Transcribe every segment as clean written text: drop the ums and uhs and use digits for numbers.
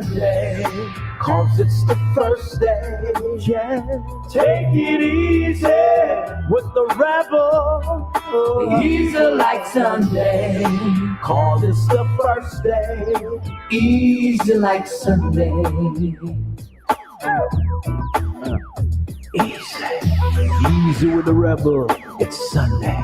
Sunday, 'cause it's the first day, yeah. Take it easy with the rebel. Easy like Sunday, 'cause it's the first day. Easy like Sunday. Easy with the rebel, it's Sunday.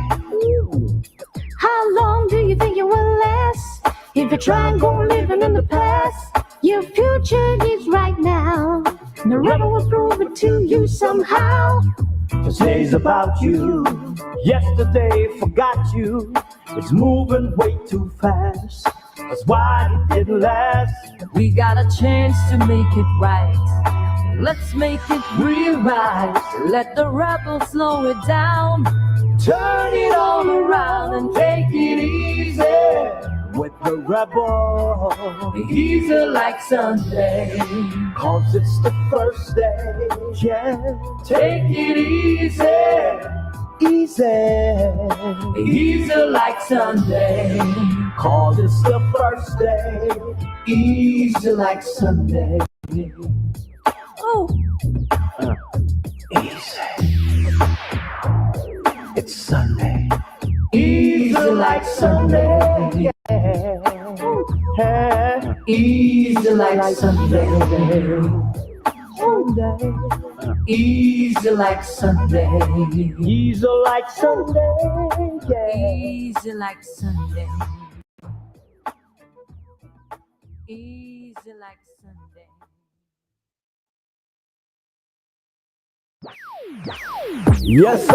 How long do you think you will last? If you try and go living in the past, your future is right now. The rebel will prove it to you somehow. Today's about you. Yesterday forgot you. It's moving way too fast. That's why it didn't last. We got a chance to make it right. Let's make it real right. Let the rebel slow it down. Turn it all around and take it easy with the rebel. Easy like Sunday, 'cause it's the first day, yeah. Take it easy, easy like Sunday, 'cause it's the first day. Easy like Sunday. Oh, Easy. It's Sunday. Easy like Sunday, yeah. Easy like Sunday. Easy like Sunday. Easy like Sunday, yeah. easy like Sunday. Easy like Sunday. Yes,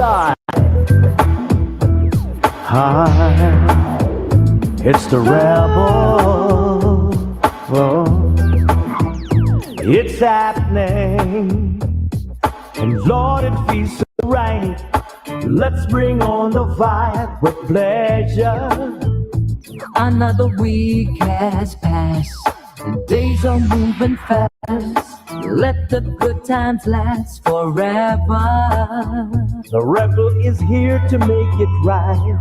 it's the rebel. Oh, it's happening, and Lord, it feels so right. Let's bring on the vibe with pleasure. Another week has passed, and days are moving fast. Let the good times last forever. The rebel is here to make it right.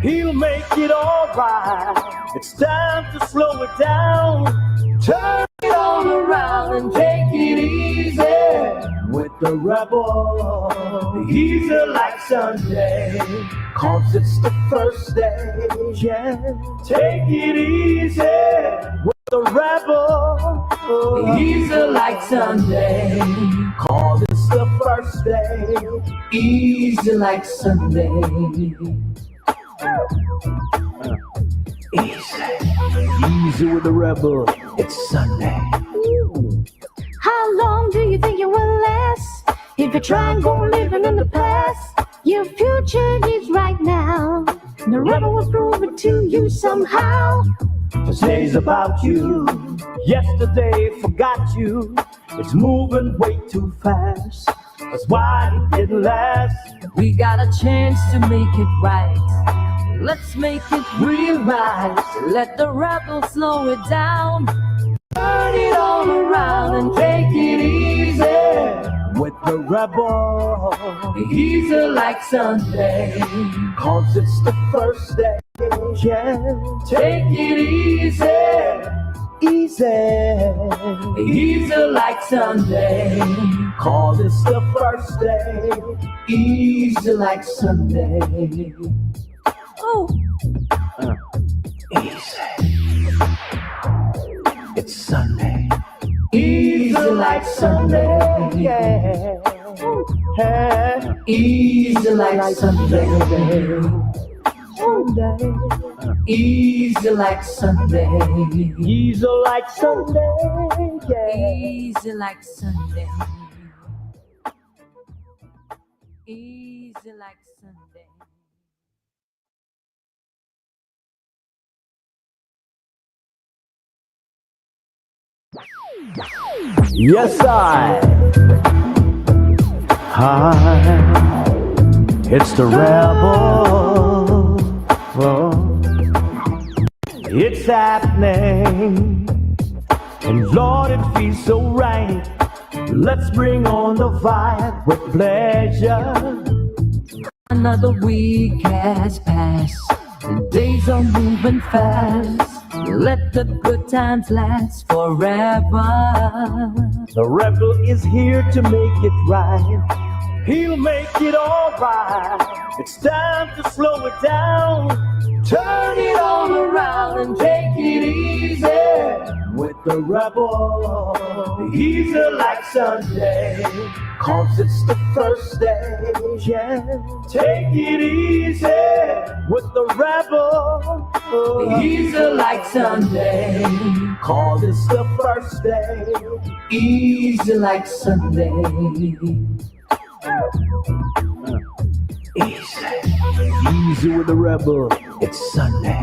He'll make it all right. It's time to slow it down. Turn it all around and take it easy with the rebel. Easy like Sunday, 'cause it's the first day, yeah. Take it easy with the rebel. Easy like Sunday, 'cause it's the first day. Easy like Sunday. Easy with the rebel, it's Sunday. How long do you think you will last? If you try and go living in the past, your future is right now. The rebel will prove it to you somehow. Today's about you. Yesterday forgot you. It's moving way too fast. That's why it didn't last. We got a chance to make it right. Let's make it real right. Let the rebel slow it down. Turn it all around and take it easy with the rebel. Easy like Sunday, 'cause it's the first day, yeah. Take it easy like Sunday, 'cause it's the first day. Easy like Sunday. Oh, It's Sunday. Easy like Sunday, yeah. Easy like Sunday. Easy like Sunday. Easy like Sunday, yeah. easy like Sunday. Easy like Sunday. Yes, it's the rebel. Oh, it's happening, and Lord, it feels so right. Let's bring on the vibe with pleasure. Another week has passed, and days are moving fast. Let the good times last forever. The rebel is here to make it right. He'll make it all right. It's time to slow it down. Turn it all around and take it easy. With the rebel, easy like Sunday. 'Cause it's the first day, yeah. Take it easy with the rebel. Easy like Sunday. 'Cause it's the first day. Easy like Sunday. Easy with the rebel, it's Sunday.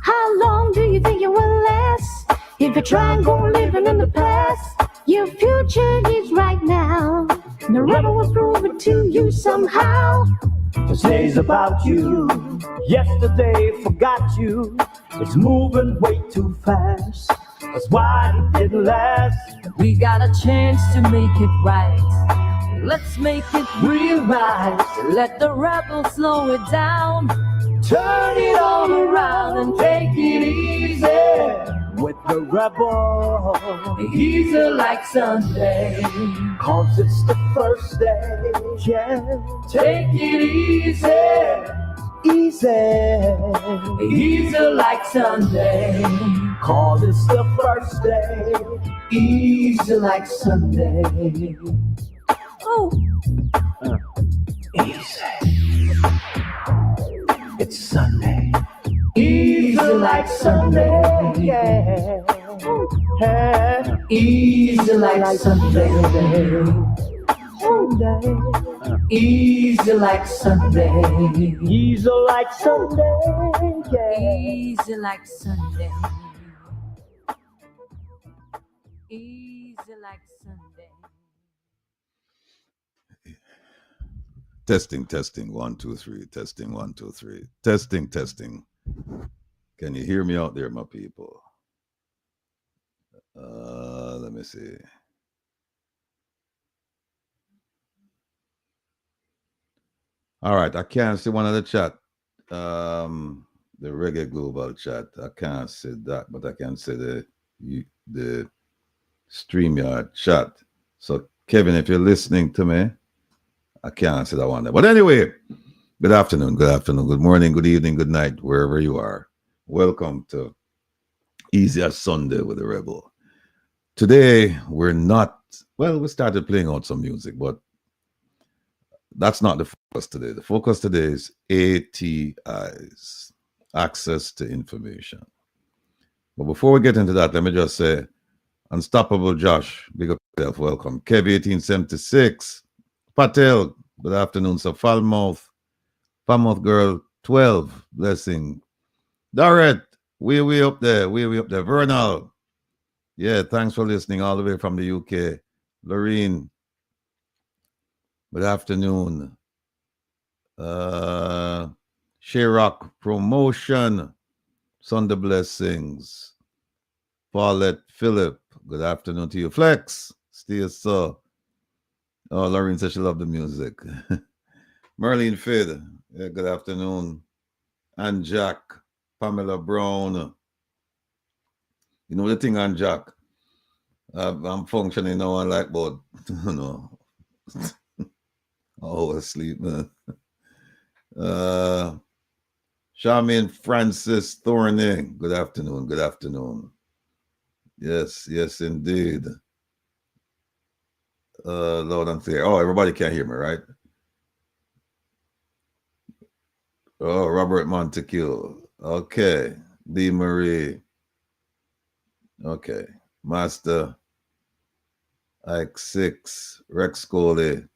How long do you think it will last? If you try and go living in the past, your future is right now. The rebel will prove it to you somehow. Today's about you. Yesterday forgot you. It's moving way too fast. That's why it didn't last. We got a chance to make it right. Let's make it real right. Let the rebel slow it down. Turn it all around and take it easy. With the rebel, Easy like Sunday. 'Cause it's the first day, yeah. Take it easy. Easy. Easy like Sunday. 'Cause it's the first day. Easy like Sunday. Oh. Easy. It's Sunday. Easy like Sunday. Yeah. Easy like Sunday. Easy like Sunday. Easy like Sunday. Yeah. Easy like Sunday. Easy like Sunday. Testing, 1, 2, 3. Testing, 1, 2, 3. Testing. Can you hear me out there, my people? Let me see. All right, I can't see one of the chat. The Reggae Global chat. I can't see that, but I can see the StreamYard chat. So, Kevin, if you're listening to me, I can't see that one there. But anyway, good afternoon, good morning, good evening, good night, wherever you are. Welcome to Easy as Sunday with the Rebel. Today, we started playing out some music, but that's not the focus today. The focus today is ATIs, access to information. But before we get into that, let me just say, Unstoppable Josh, big up yourself, welcome. Kev 1876, Patel, good afternoon. So Falmouth Girl 12, blessing. Dorrit, we up there. Vernal, yeah, thanks for listening all the way from the UK. Lorene, good afternoon. Sherrock Promotion, Sunday blessings. Paulette Phillip, good afternoon to you. Flex, still so. Oh, Lorene says she loved the music. Merlene Fid, yeah, good afternoon. And Jack, Pamela Brown. You know the thing on Jack? I'm functioning now on like about, oh, asleep, man. Charmaine Francis Thorning, good afternoon. Yes, indeed. Loud and clear. Oh, everybody can hear me, right? Oh, Robert Montague. Okay. D. Marie. Okay. Master. Ike 6. Rex Coley.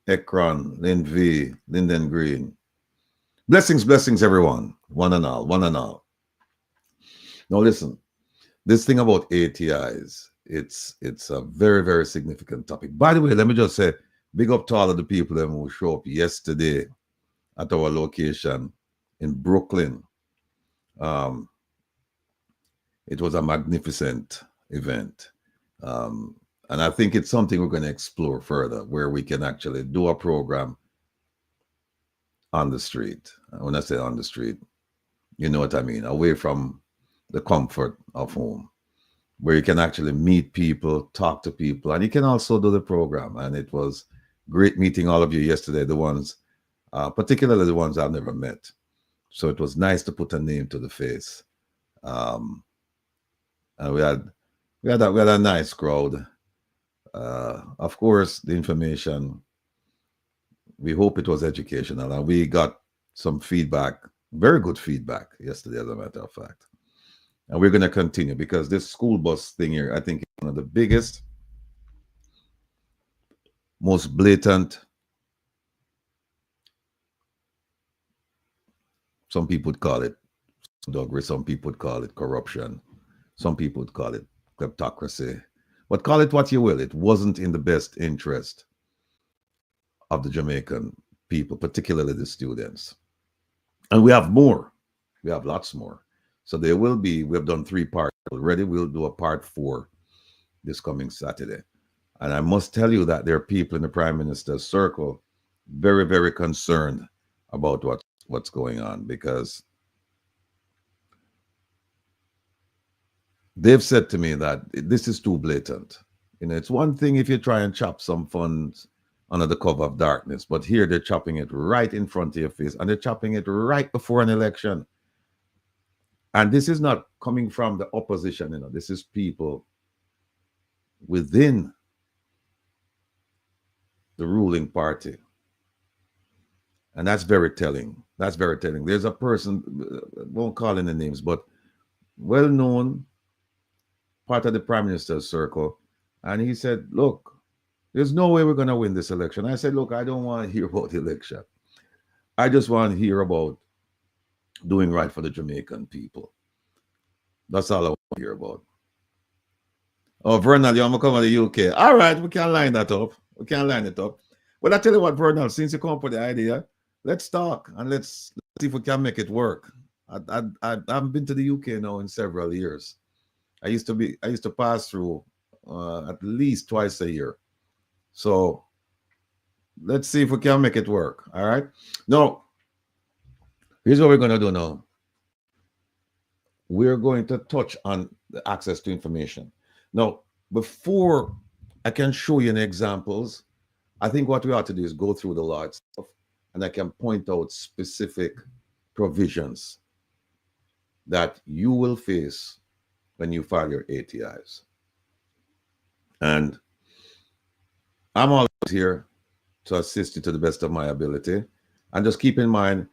Ekron. Lynn V. Linden Green. Blessings, everyone. One and all. Now listen. This thing about ATIs, it's a very, very significant topic. By the way, let me just say, big up to all of the people who showed up yesterday at our location in Brooklyn. It was a magnificent event. And I think it's something we're going to explore further, where we can actually do a program on the street. When I say on the street, you know what I mean, away from the comfort of home, where you can actually meet people, talk to people, and you can also do the program. And it was great meeting all of you yesterday, the ones, particularly the ones I've never met. So it was nice to put a name to the face. And we had a nice crowd. Of course, the information, we hope it was educational, and we got some feedback, very good feedback yesterday, as a matter of fact. And we're going to continue, because this school bus thing here, I think, is one of the biggest, most blatant, some people would call it doggery, some people would call it corruption, some people would call it kleptocracy, but call it what you will. It wasn't in the best interest of the Jamaican people, particularly the students. And we have more. We have lots more. So there will be, we have done 3 parts already. We'll do a part 4 this coming Saturday. And I must tell you that there are people in the Prime Minister's circle very, very concerned about what's going on, because they've said to me that this is too blatant. You know, it's one thing if you try and chop some funds under the cover of darkness, but here they're chopping it right in front of your face, and they're chopping it right before an election. And this is not coming from the opposition, you know, this is people within the ruling party. And that's very telling. That's very telling. There's a person, won't call any names, but well-known, part of the Prime Minister's circle, and he said, look, there's no way we're going to win this election. I said, look, I don't want to hear about the election. I just want to hear about doing right for the Jamaican people. That's all I want to hear about. Oh, Vernal, you want to come to the UK? All right, we can line that up. We can line it up. Well, I tell you what, Vernal, since you come up with the idea, let's talk and let's see if we can make it work. I haven't been to the UK now in several years. I used to pass through at least twice a year. So let's see if we can make it work. All right. Now, here's what we're going to do now. We're going to touch on the access to information. Now, before I can show you any examples, I think what we ought to do is go through the law itself, and I can point out specific provisions that you will face when you file your ATIs. And I'm always here to assist you to the best of my ability. And just keep in mind,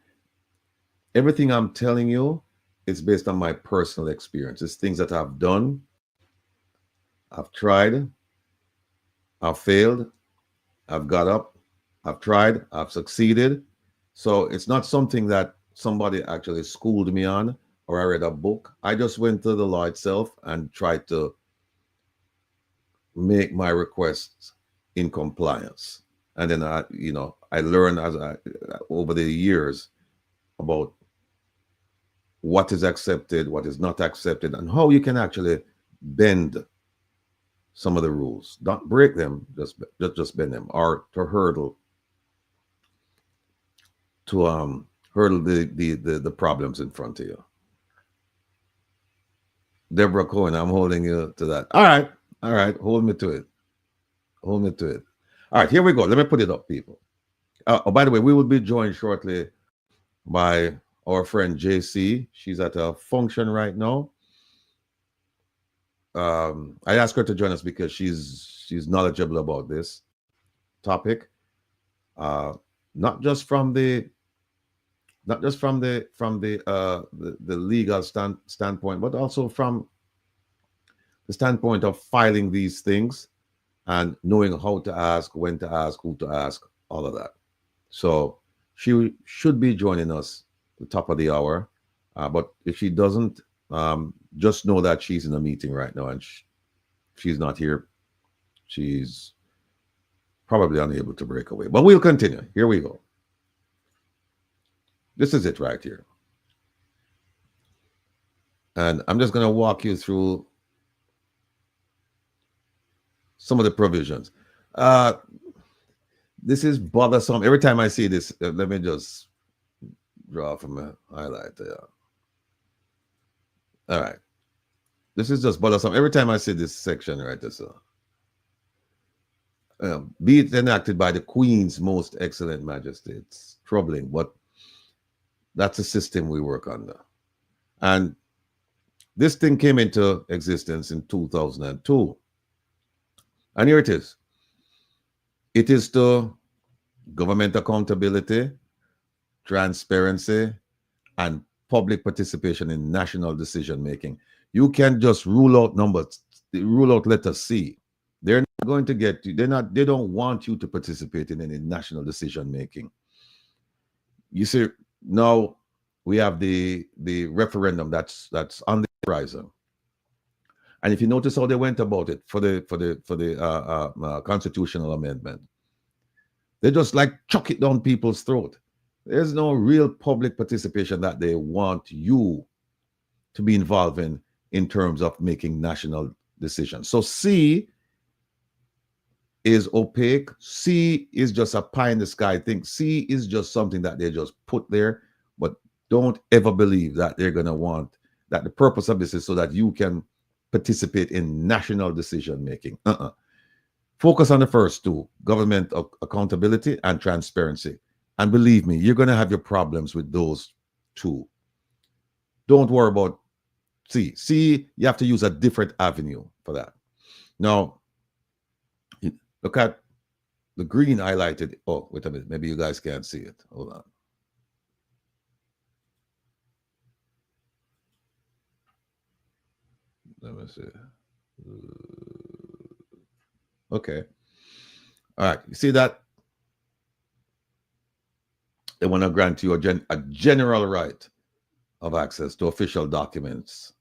everything I'm telling you is based on my personal experience. It's things that I've done, I've tried, I've failed, I've got up, I've tried, I've succeeded. So it's not something that somebody actually schooled me on or I read a book. I just went to the law itself and tried to make my requests in compliance. And then I learned over the years about what is accepted, what is not accepted, and how you can actually bend some of the rules. Don't break them, just bend them, or to hurdle the problems in front of you. Deborah Cohen, I'm holding you to that. All right, hold me to it. Hold me to it. All right, here we go. Let me put it up, people. Oh, by the way, we will be joined shortly by our friend JC. She's at a function right now. I asked her to join us because she's knowledgeable about this topic, not just from the legal standpoint, but also from the standpoint of filing these things and knowing how to ask, when to ask, who to ask, all of that. So she should be joining us at the top of the hour. But if she doesn't, just know that she's in a meeting right now and she's not here. She's probably unable to break away. But we'll continue. Here we go. This is it right here. And I'm just going to walk you through some of the provisions. This is bothersome. Every time I see this, let me just draw from a highlight there. All right. this is just bothersome. Every time I see this section, right, this, be it enacted by the Queen's most excellent majesty, it's troubling, but that's the system we work under. And this thing came into existence in 2002. And here it is. It is to government accountability, transparency, and public participation in national decision making. You can just rule out numbers, rule out letter C. They're not going to get you, they don't want you to participate in any national decision making. You see, now we have the referendum that's on the horizon. And if you notice how they went about it for the constitutional amendment, they just like chuck it down people's throat. There's no real public participation that they want you to be involved in terms of making national decisions. So C is opaque. C is just a pie in the sky thing. C is just something that they just put there, but don't ever believe that they're going to want, that the purpose of this is so that you can participate in national decision making. Focus on the first two, government accountability and transparency. And believe me, you're going to have your problems with those two. Don't worry about C. C, you have to use a different avenue for that. Now, look at the green highlighted. Oh, wait a minute. Maybe you guys can't see it. Hold on. Let me see. Okay. All right. You see that? They want to grant you a general right of access to official documents.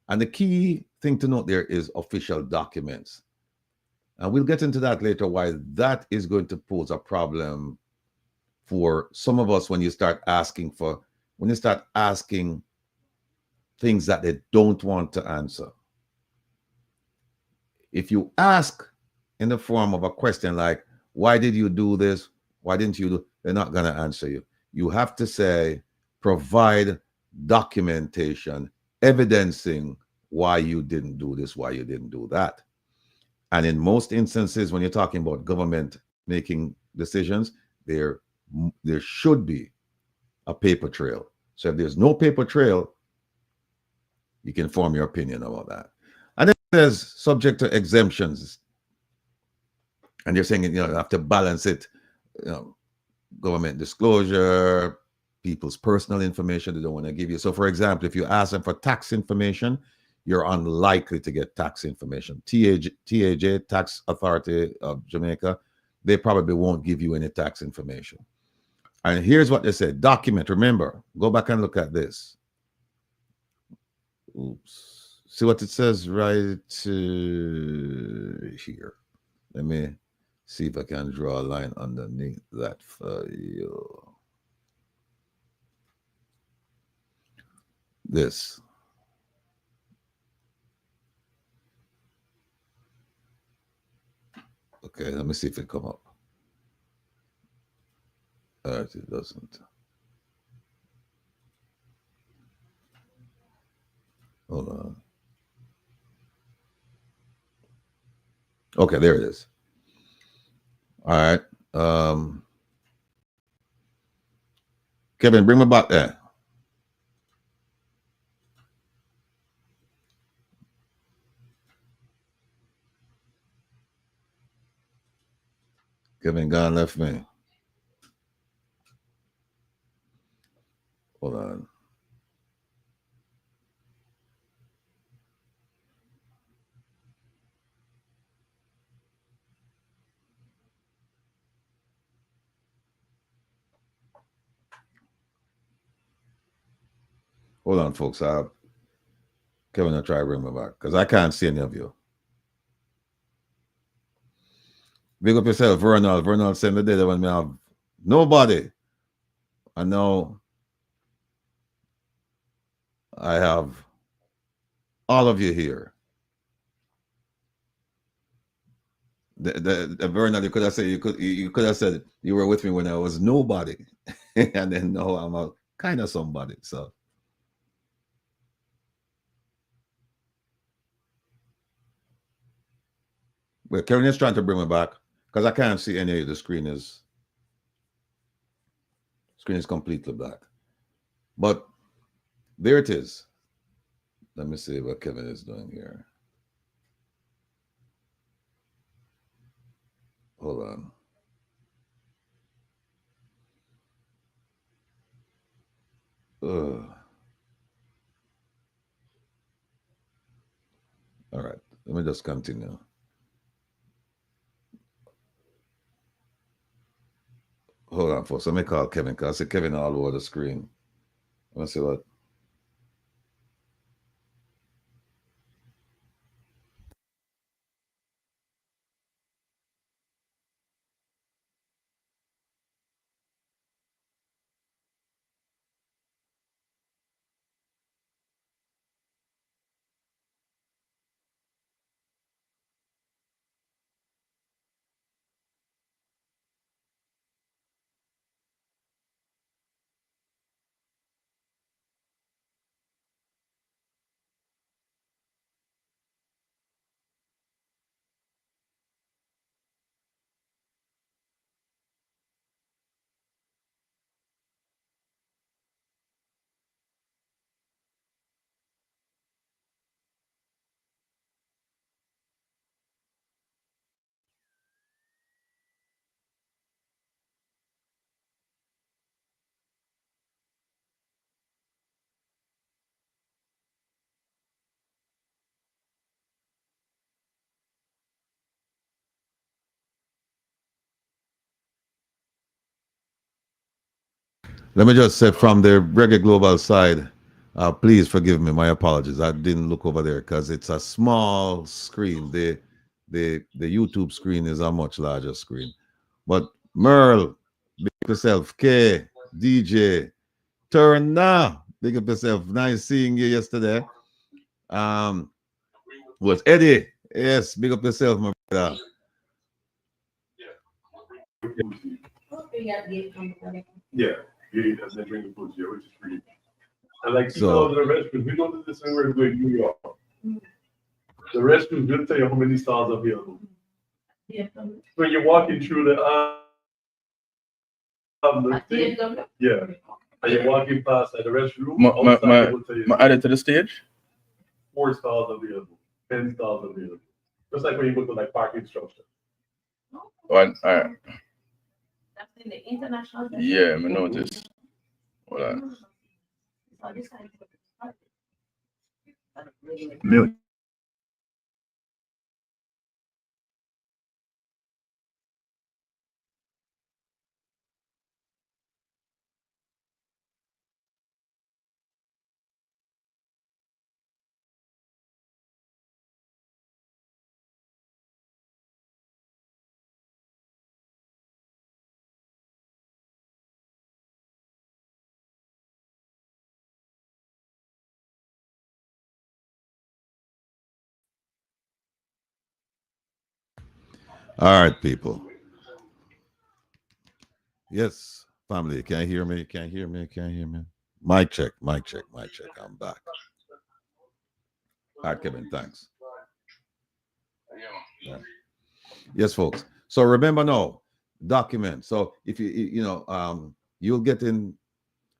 And the key thing to note there is official documents. And we'll get into that later, why that is going to pose a problem for some of us when you start asking things that they don't want to answer. If you ask in the form of a question like, why did you do this? Why didn't you do? They're not going to answer you. You have to say, provide documentation evidencing why you didn't do this, why you didn't do that. And in most instances, when you're talking about government making decisions, there should be a paper trail. So if there's no paper trail, you can form your opinion about that. And then there's subject to exemptions. And you're saying, you have to balance it, government disclosure, people's personal information they don't want to give you. So for example, if you ask them for tax information, you're unlikely to get tax information. TAJ, Tax Authority of Jamaica, they probably won't give you any tax information. And here's what they said, document, remember, go back and look at this. Oops. See what it says right here. Let me see if I can draw a line underneath that for you. This. Okay, let me see if it come up. All right, it doesn't. Hold on. Okay, there it is. All right. Kevin, bring me back there. Kevin gone left me. Hold on. Hold on, folks. Kevin, I'll try to bring me back because I can't see any of you. Big up yourself, Vernal. Vernal sent the day when we have nobody. And now I have all of you here. The Vernal, you could have said you could have said you were with me when I was nobody, and then now I'm a kind of somebody. So Well, Kevin is trying to bring me back because I can't see any of the screen is completely black. But there it is. Let me see what Kevin is doing here. Hold on. Ugh. All right. Let me just continue. Hold on, folks. Let me call Kevin because I see Kevin all over the screen. Let me see what. Let me just say from the Reggae Global side, please forgive me. My apologies. I didn't look over there because it's a small screen. The YouTube screen is a much larger screen. But Merle, big up yourself. K, DJ, turn now. Big up yourself. Nice seeing you yesterday. Was Eddie? Yes, big up yourself, my brother. Yeah, and then bring the food here, which is pretty. And like so, the restaurant, we go to this thing where we go in New York. The restaurant will tell you how many stars are available. Yeah. When you're walking through the thing, yeah, and you're walking past at the restroom, my added to the stage. 4 stars available, 10 stars available. Just like when you go to like parking structure. All right. That's in the international. Yeah, I noticed. Well, All right, people. Yes, family. Can you hear me? Can you hear me? Can you hear me? Mic check, mic check, mic check. I'm back. All right, Kevin, thanks. Yeah. Yes, folks. So remember now, document. So if you'll get in.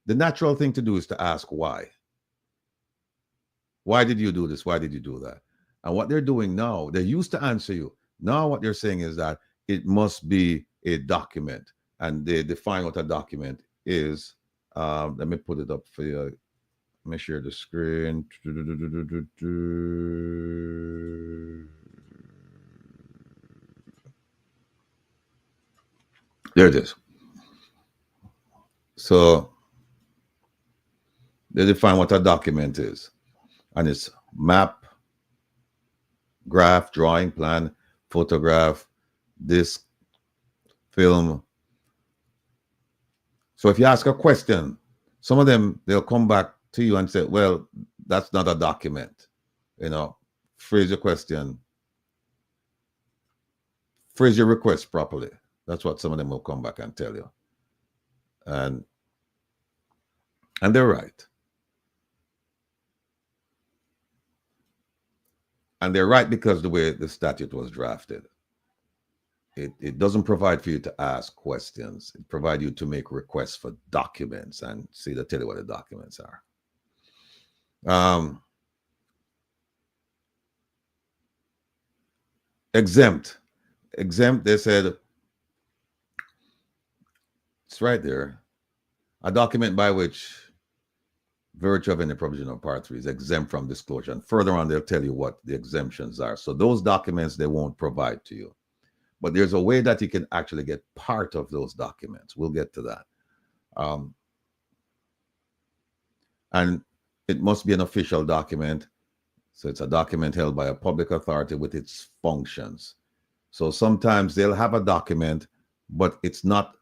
The natural thing to do is to ask why. Why did you do this? Why did you do that? And what they're doing now, they used to answer you. Now what they're saying is that it must be a document. And they define what a document is. Let me put it up for you. Let me share the screen. There it is. So they define what a document is. And it's map, graph, drawing, plan, photograph, disc, film. So if you ask a question, some of them, they'll come back to you and say, well, that's not a document. Phrase your question. Phrase your request properly. That's what some of them will come back and tell you. And they're right. And they're right because the way the statute was drafted. it doesn't provide for you to ask questions. It provides you to make requests for documents, and see, they'll tell you what the documents are. Exempt, they said, it's right there. A document by which virtue of any provision of Part 3 is exempt from disclosure. And further on, they'll tell you what the exemptions are. So those documents they won't provide to you. But there's a way that you can actually get part of those documents. We'll get to that. And it must be an official document. So it's a document held by a public authority with its functions. So sometimes they'll have a document, but it's not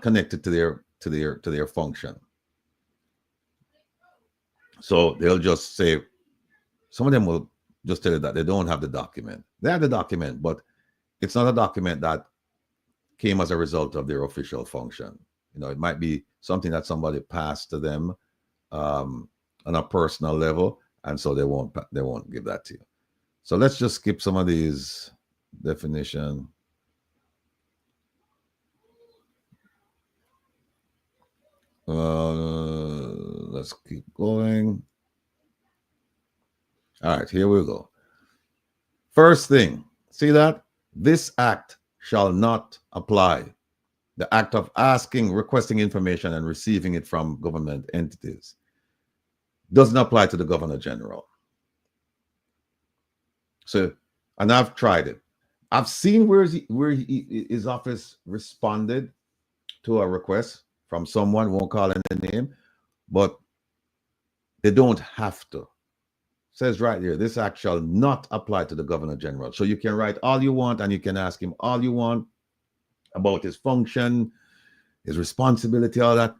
connected to their function. So they'll just say, some of them will just tell you that they don't have the document. They have the document, but it's not a document that came as a result of their official function. You know, it might be something that somebody passed to them on a personal level, and so they won't give that to you. So let's just skip some of these definition. Let's keep going. All right, here we go. First thing, see that? This act shall not apply. The act of asking, requesting information and receiving it from government entities doesn't apply to the Governor General. So, and I've tried it. I've seen where his office responded to a request from someone, won't call any name, but they don't have to. It says right here, this act shall not apply to the Governor General. So you can write all you want and you can ask him all you want about his function, his responsibility, all that.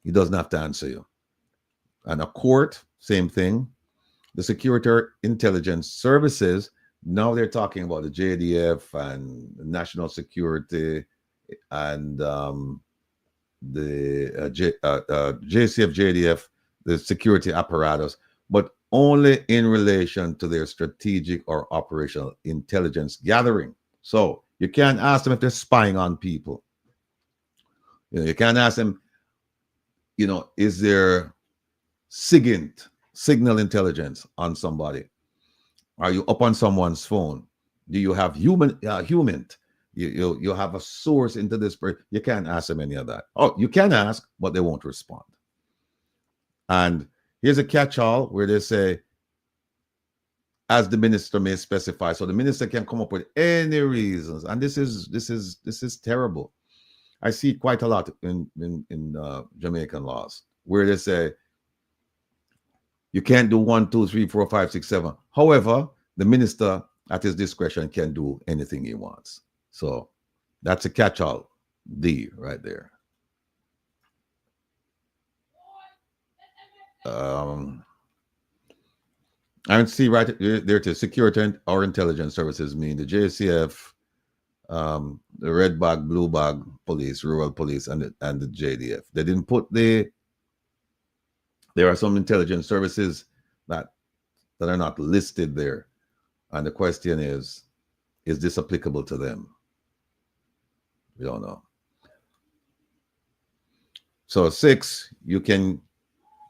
He doesn't have to answer you. And a court, same thing. The Security Intelligence Services, now they're talking about the JDF and national security and the JCF, JDF, the security apparatus, but only in relation to their strategic or operational intelligence gathering. So you can't ask them if they're spying on people. You know, you can't ask them, you know, is there signal intelligence on somebody? Are you up on someone's phone? Do you have human? You have a source into this. You can't ask them any of that. Oh, you can ask, but they won't respond. And here's a catch-all where they say, as the minister may specify. So the minister can come up with any reasons, and this is terrible. I see quite a lot in Jamaican laws where they say you can't do 1, 2, 3, 4, 5, 6, 7. However, the minister at his discretion can do anything he wants. So that's a catch-all D right there. I see right there to security or intelligence services mean the JCF, the red bag, blue bag police, rural police, and the JDF. They didn't put there are some intelligence services that are not listed there. And the question is this applicable to them? We don't know. So 6, you can,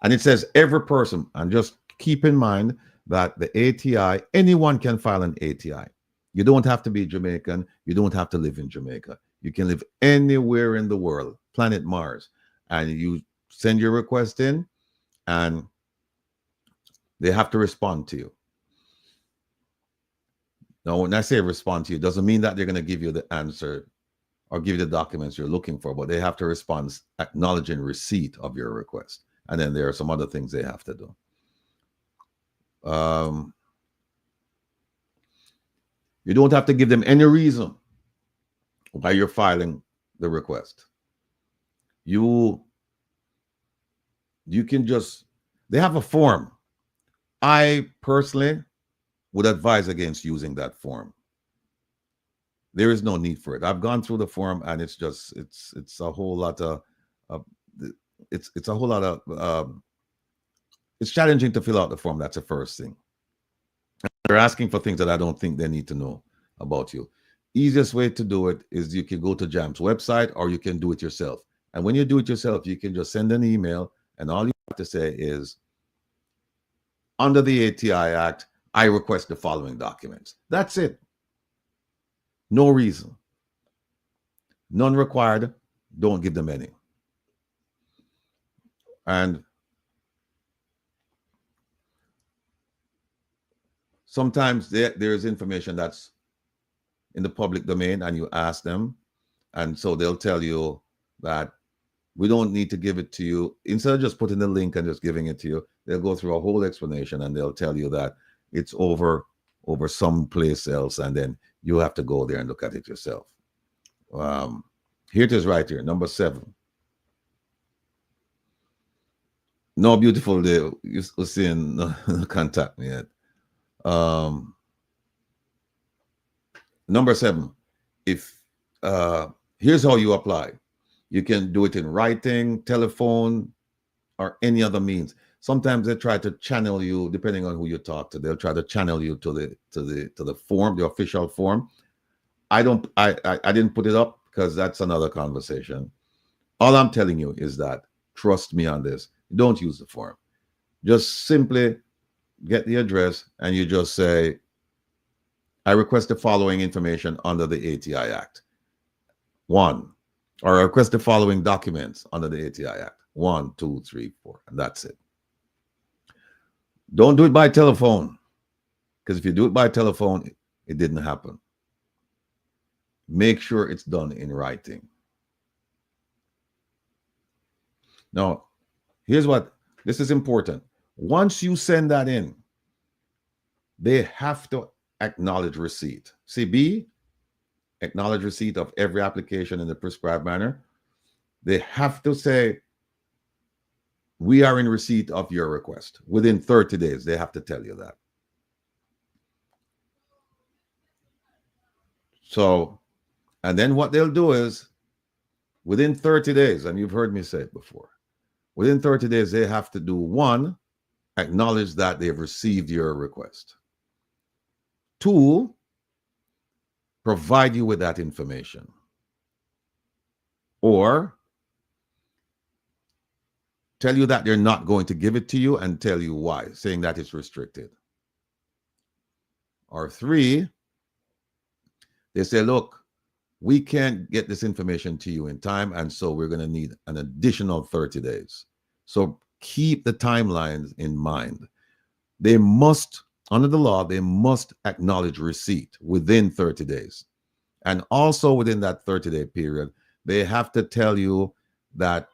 and it says every person, and just keep in mind that the ATI, anyone can file an ATI. You don't have to be Jamaican. You don't have to live in Jamaica. You can live anywhere in the world, planet Mars, and you send your request in, and they have to respond to you. Now, when I say respond to you, it doesn't mean that they're going to give you the answer or give you the documents you're looking for, but they have to respond acknowledging receipt of your request. And then there are some other things they have to do. You don't have to give them any reason why you're filing the request. You can just, they have a form. I personally would advise against using that form. There is no need for it. I've gone through the form, and it's just, it's a whole lot of, it's a whole lot of, it's challenging to fill out the form. That's the first thing. They're asking for things that I don't think they need to know about you. easiest way to do it is you can go to JAMP's website, or you can do it yourself. And when you do it yourself, you can just send an email, and all you have to say is, under the ATI Act, I request the following documents. That's it. No reason. None required. Don't give them any. And sometimes there's information that's in the public domain, and you ask them, and so they'll tell you that we don't need to give it to you. Instead of just putting the link and just giving it to you, they'll go through a whole explanation, and they'll tell you that it's over someplace else, and then you have to go there and look at it yourself. Here it is right here, number 7. No, beautiful day. You're seeing contact me yet. Number 7, if here's how you apply. You can do it in writing, telephone, or any other means. Sometimes they try to channel you, depending on who you talk to. They'll try to channel you to the form, the official form. I didn't put it up because that's another conversation. All I'm telling you is that, trust me on this, don't use the form. Just simply get the address, and you just say, I request the following information under the ATI Act. 1. Or I request the following documents under the ATI Act. 1, 2, 3, 4, and that's it. Don't do it by telephone, because if you do it by telephone, it didn't happen. Make sure it's done in writing. Now, here's what, this is important. Once you send that in, they have to acknowledge receipt. See, B, acknowledge receipt of every application in the prescribed manner. They have to say, we are in receipt of your request. Within 30 days, they have to tell you that. So, and then what they'll do is, within 30 days, and you've heard me say it before, within 30 days, they have to do 1, acknowledge that they've received your request. 2, provide you with that information. Or tell you that they're not going to give it to you and tell you why, saying that it's restricted. Or 3, they say, look, we can't get this information to you in time, and so we're going to need an additional 30 days. So keep the timelines in mind. They must, under the law, they must acknowledge receipt within 30 days. And also within that 30-day period, they have to tell you that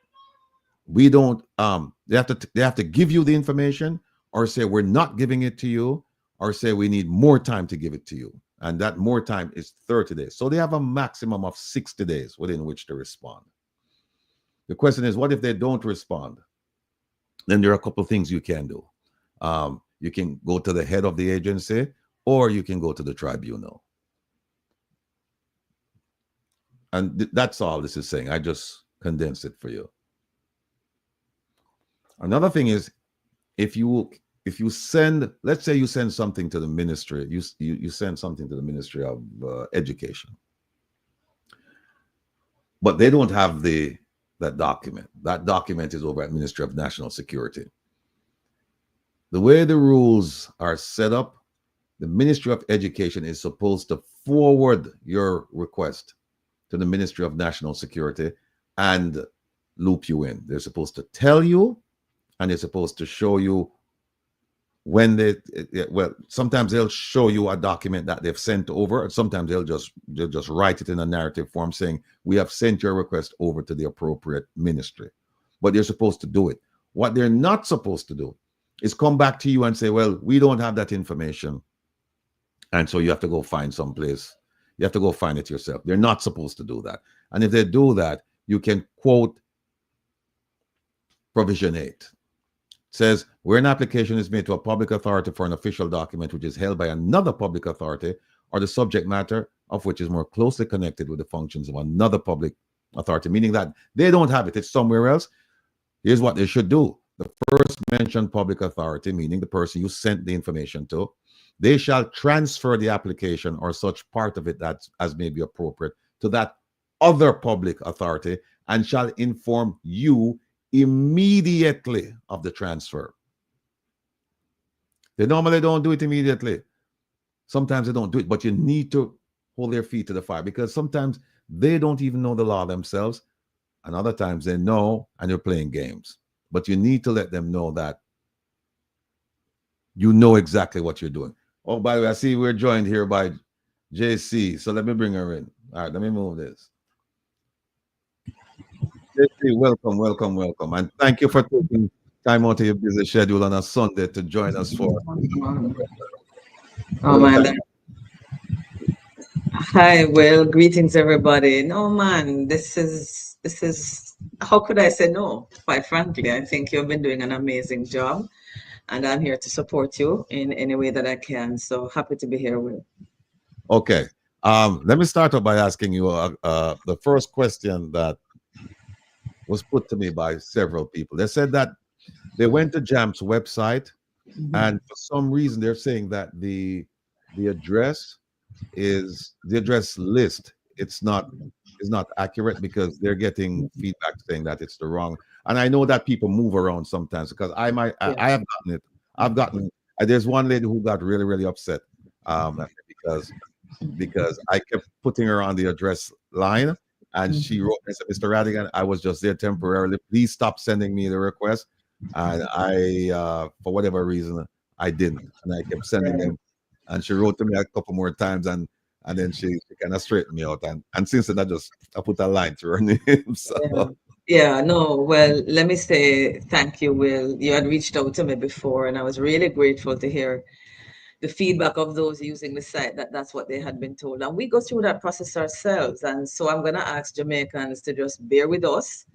we don't, they have to give you the information, or say we're not giving it to you, or say we need more time to give it to you. And that more time is 30 days. So they have a maximum of 60 days within which to respond. The question is, what if they don't respond? Then there are a couple of things you can do. You can go to the head of the agency, or you can go to the tribunal. And that's all this is saying. I just condensed it for you. Another thing is, if you send, let's say you send something to the ministry, you send something to the Ministry of Education, but they don't have that document. That document is over at Ministry of National Security. The way the rules are set up, the Ministry of Education is supposed to forward your request to the Ministry of National Security and loop you in. They're supposed to tell you, and they're supposed to show you when well, sometimes they'll show you a document that they've sent over, and sometimes they'll just write it in a narrative form saying, we have sent your request over to the appropriate ministry. But they're supposed to do it. What they're not supposed to do is come back to you and say, well, we don't have that information, and so you have to go find someplace. You have to go find it yourself. They're not supposed to do that. And if they do that, you can quote Provision 8. Says, where an application is made to a public authority for an official document which is held by another public authority, or the subject matter of which is more closely connected with the functions of another public authority, meaning that they don't have it, it's somewhere else, here's what they should do. The first mentioned public authority, meaning the person you sent the information to, they shall transfer the application or such part of it that as may be appropriate to that other public authority and shall inform you immediately of the transfer. They normally don't do it immediately. Sometimes they don't do it, but you need to hold their feet to the fire because sometimes they don't even know the law themselves, and other times they know and you're playing games. But you need to let them know that you know exactly what you're doing. Oh, by the way, I see we're joined here by JC. So let me bring her in. All right, let me move this. JC, welcome, welcome, welcome. And thank you for taking time out of your busy schedule on a Sunday to join us for. Oh man. Hi, well, greetings everybody. No man, this is how could I say no? Quite frankly, I think you've been doing an amazing job and I'm here to support you in any way that I can. So happy to be here, Will. Okay. Let me start off by asking you the first question that was put to me by several people. They said that they went to JAMP's website, and for some reason they're saying that the address is the address list. It's not accurate because they're getting feedback saying that it's the wrong. And I know that people move around sometimes because I have gotten it. I've gotten. There's one lady who got really, really upset because I kept putting her on the address line, and she wrote and said, "Mr. Radigan, I was just there temporarily. Please stop sending me the request." And I, for whatever reason, I didn't, and I kept sending them. And she wrote to me a couple more times, and then she kind of straightened me out. And since then, I put a line to her name. So. Yeah, no, well, let me say thank you, Will. You had reached out to me before, and I was really grateful to hear the feedback of those using the site that's what they had been told. And we go through that process ourselves. And so I'm going to ask Jamaicans to just bear with us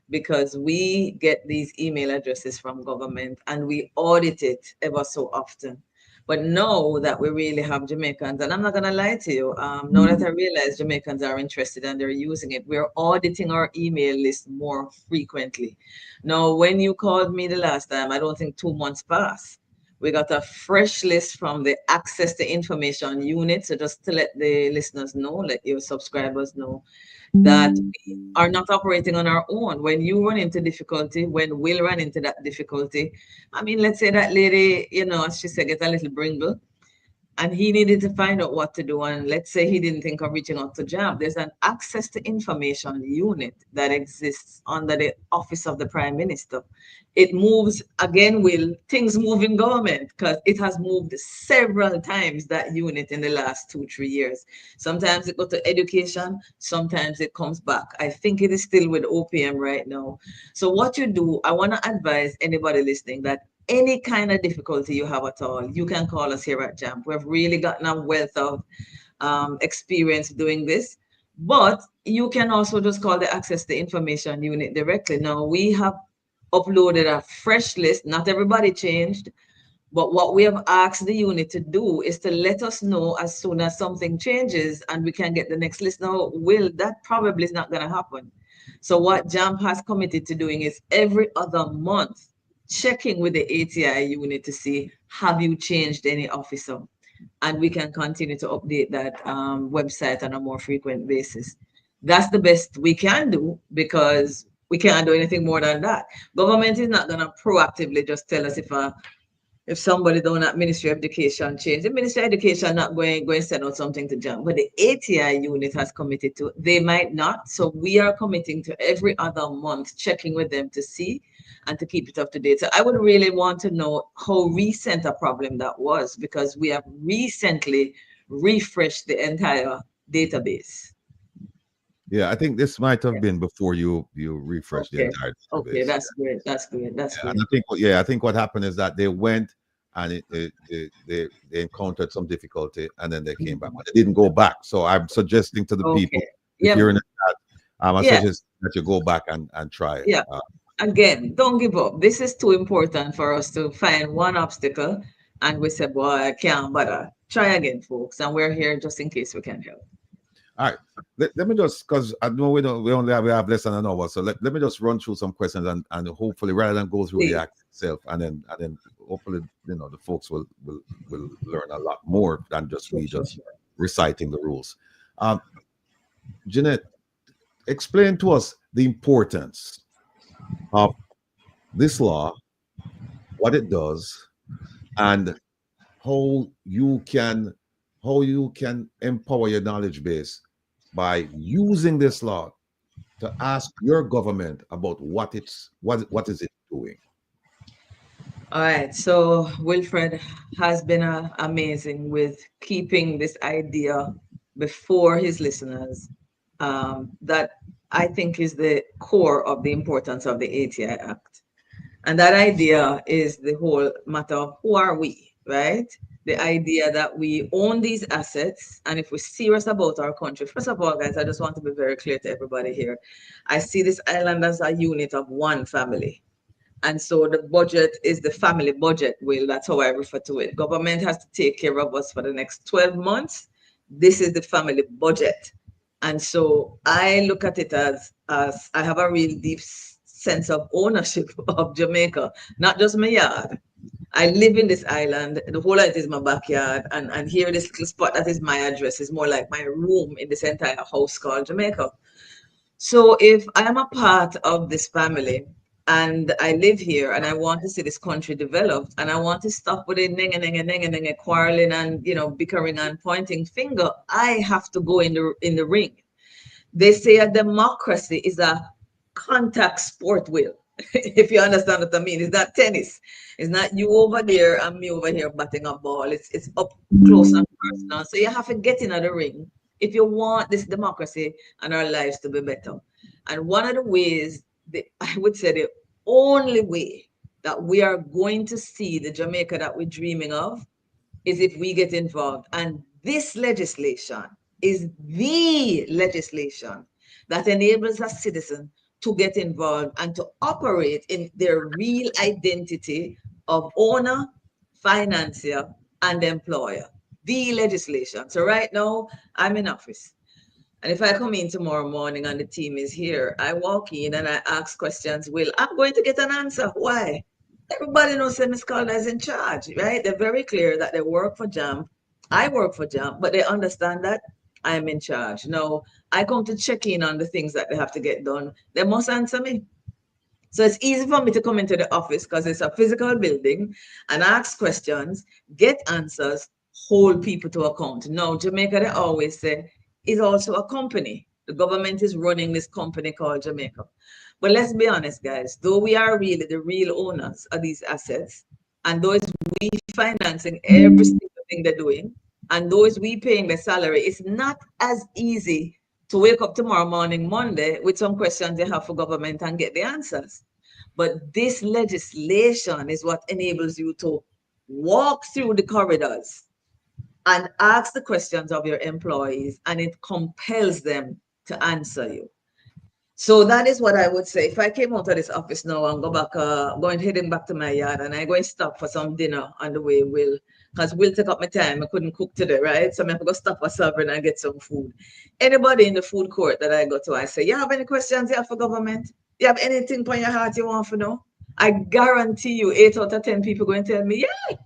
because we get these email addresses from government and we audit it ever so often. But now that we really have Jamaicans, and I'm not going to lie to you, now that I realize Jamaicans are interested and they're using it, we're auditing our email list more frequently. Now, when you called me the last time, I don't think 2 months passed. We got a fresh list from the Access to Information unit. So just to let the listeners know, let your subscribers know that we are not operating on our own. When you run into difficulty, when we'll run into that difficulty, I mean, let's say that lady, as she said, get a little bringle, and he needed to find out what to do. And let's say he didn't think of reaching out to JAMP. There's an Access to Information unit that exists under the Office of the Prime Minister. It moves, again, things move in government because it has moved several times, that unit, in the last 2-3 years. Sometimes it goes to education, sometimes it comes back. I think it is still with OPM right now. So what you do, I want to advise anybody listening that any kind of difficulty you have at all, you can call us here at JAMP. We've really gotten a wealth of experience doing this. But you can also just call the Access to Information unit directly. Now, we have uploaded a fresh list. Not everybody changed. But what we have asked the unit to do is to let us know as soon as something changes and we can get the next list. Now, that probably is not going to happen. So what JAMP has committed to doing is every other month, checking with the ATI unit to see, have you changed any officer? And we can continue to update that website on a more frequent basis. That's the best we can do because we can't do anything more than that. Government is not going to proactively just tell us if somebody down at Ministry of Education change. The Ministry of Education not going to send out something to JAMP, but the ATI unit has committed to. They might not. So we are committing to every other month checking with them to see and to keep it up to date. So I would really want to know how recent a problem that was because we have recently refreshed the entire database. Yeah, I think this might have been before you refreshed the entire database. Okay, that's great. That's great. That's great. And I think what happened is that they went and they encountered some difficulty and then they came back, but they didn't go back. So I'm suggesting to the people, if you're in the chat, I suggest that you go back and try it. Yeah. Again, don't give up. This is too important for us to find one obstacle and we say, boy, I can't bother. Try again, folks. And we're here just in case we can help. All right. Let me just, because I know we have less than an hour. So let me just run through some questions and hopefully rather than go through the act itself and then hopefully, the folks will learn a lot more than just me just reciting the rules. Jeanette, explain to us the importance of this law, what it does, and how you can empower your knowledge base by using this law to ask your government about what is it doing. All right, so Wilfred has been amazing with keeping this idea before his listeners. That I think is the core of the importance of the ATI Act. And that idea is the whole matter of who are we, right? The idea that we own these assets. And if we're serious about our country, first of all, guys, I just want to be very clear to everybody here. I see this island as a unit of one family. And so the budget is the family budget, Will. That's how I refer to it. Government has to take care of us for the next 12 months. This is the family budget. And so I look at it as I have a real deep sense of ownership of Jamaica, not just my yard. I live in this island. The whole of it is my backyard. And here, this little spot that is my address is more like my room in this entire house called Jamaica. So if I am a part of this family, and I live here and I want to see this country developed, and I want to stop with the quarreling and bickering and pointing finger, I have to go in the ring. They say a democracy is a contact sport, Will. If you understand what I mean. It's not tennis. It's not you over there and me over here batting a ball. It's up close and personal. So you have to get in the ring if you want this democracy and our lives to be better. And one of the ways, I would say the only way that we are going to see the Jamaica that we're dreaming of is if we get involved. And this legislation is the legislation that enables a citizen to get involved and to operate in their real identity of owner, financier, and employer. The legislation. So right now, I'm in office. And if I come in tomorrow morning and the team is here, I walk in and I ask questions, Will, I'm going to get an answer. Why? Everybody knows that Ms. Calder is in charge, right? They're very clear that they work for JAMP. I work for JAMP, but they understand that I'm in charge. Now, I come to check in on the things that they have to get done. They must answer me. So it's easy for me to come into the office because it's a physical building and ask questions, get answers, hold people to account. Now, Jamaica, they always say, is also a company. The government is running this company called Jamaica. But let's be honest, guys, though we are really the real owners of these assets, and though it's we financing every single thing they're doing, and though it's we paying the salary, it's not as easy to wake up tomorrow morning, Monday, with some questions you have for government and get the answers. But this legislation is what enables you to walk through the corridors and ask the questions of your employees, and it compels them to answer you. So that is what I would say. If I came out of this office now and go back, heading back to my yard, and I go and stop for some dinner on the way, because Will take up my time. I couldn't cook today, right? So I'm going to go stop for Sovereign and get some food. Anybody in the food court that I go to, I say, you have any questions you have for government? You have anything on your heart you want to know? I guarantee you 8 out of 10 people going to tell me, yeah.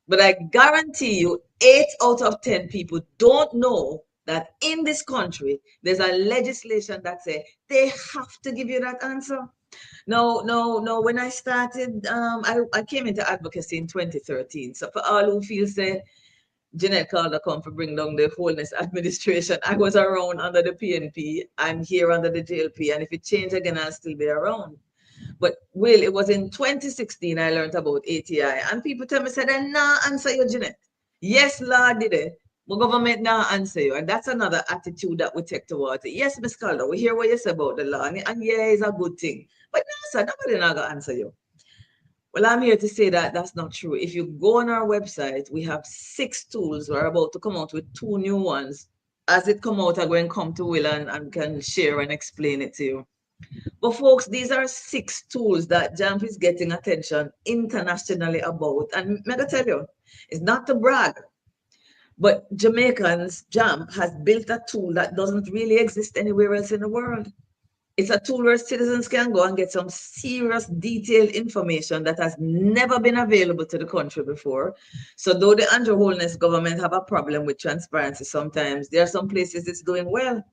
But I guarantee you 8 out of 10 people don't know that in this country, there's a legislation that says they have to give you that answer. No. When I started, I came into advocacy in 2013. So for all who feel say, Jeanette Calder come for bring down the wholeness administration, I was around under the PNP. I'm here under the JLP. And if it change again, I'll still be around. But Will, it was in 2016 I learned about ATI, and people tell me, said, "I nah answer you, Jeanette." Yes, Lord did it, but government nah answer you, and that's another attitude that we take towards it. Yes, Ms. Calder, we hear what you say about the law, and yeah, it's a good thing, but no, sir, nobody not gonna answer you. Well, I'm here to say that that's not true. If you go on our website, we have 6 tools. We're about to come out with 2 new ones. As it come out, I'm going to come to Will and can share and explain it to you. But folks, these are 6 tools that JAMP is getting attention internationally about. And I'm going to tell you, it's not to brag, but Jamaicans, JAMP has built a tool that doesn't really exist anywhere else in the world. It's a tool where citizens can go and get some serious detailed information that has never been available to the country before. So though the Andrew Holness government have a problem with transparency sometimes, there are some places it's doing well.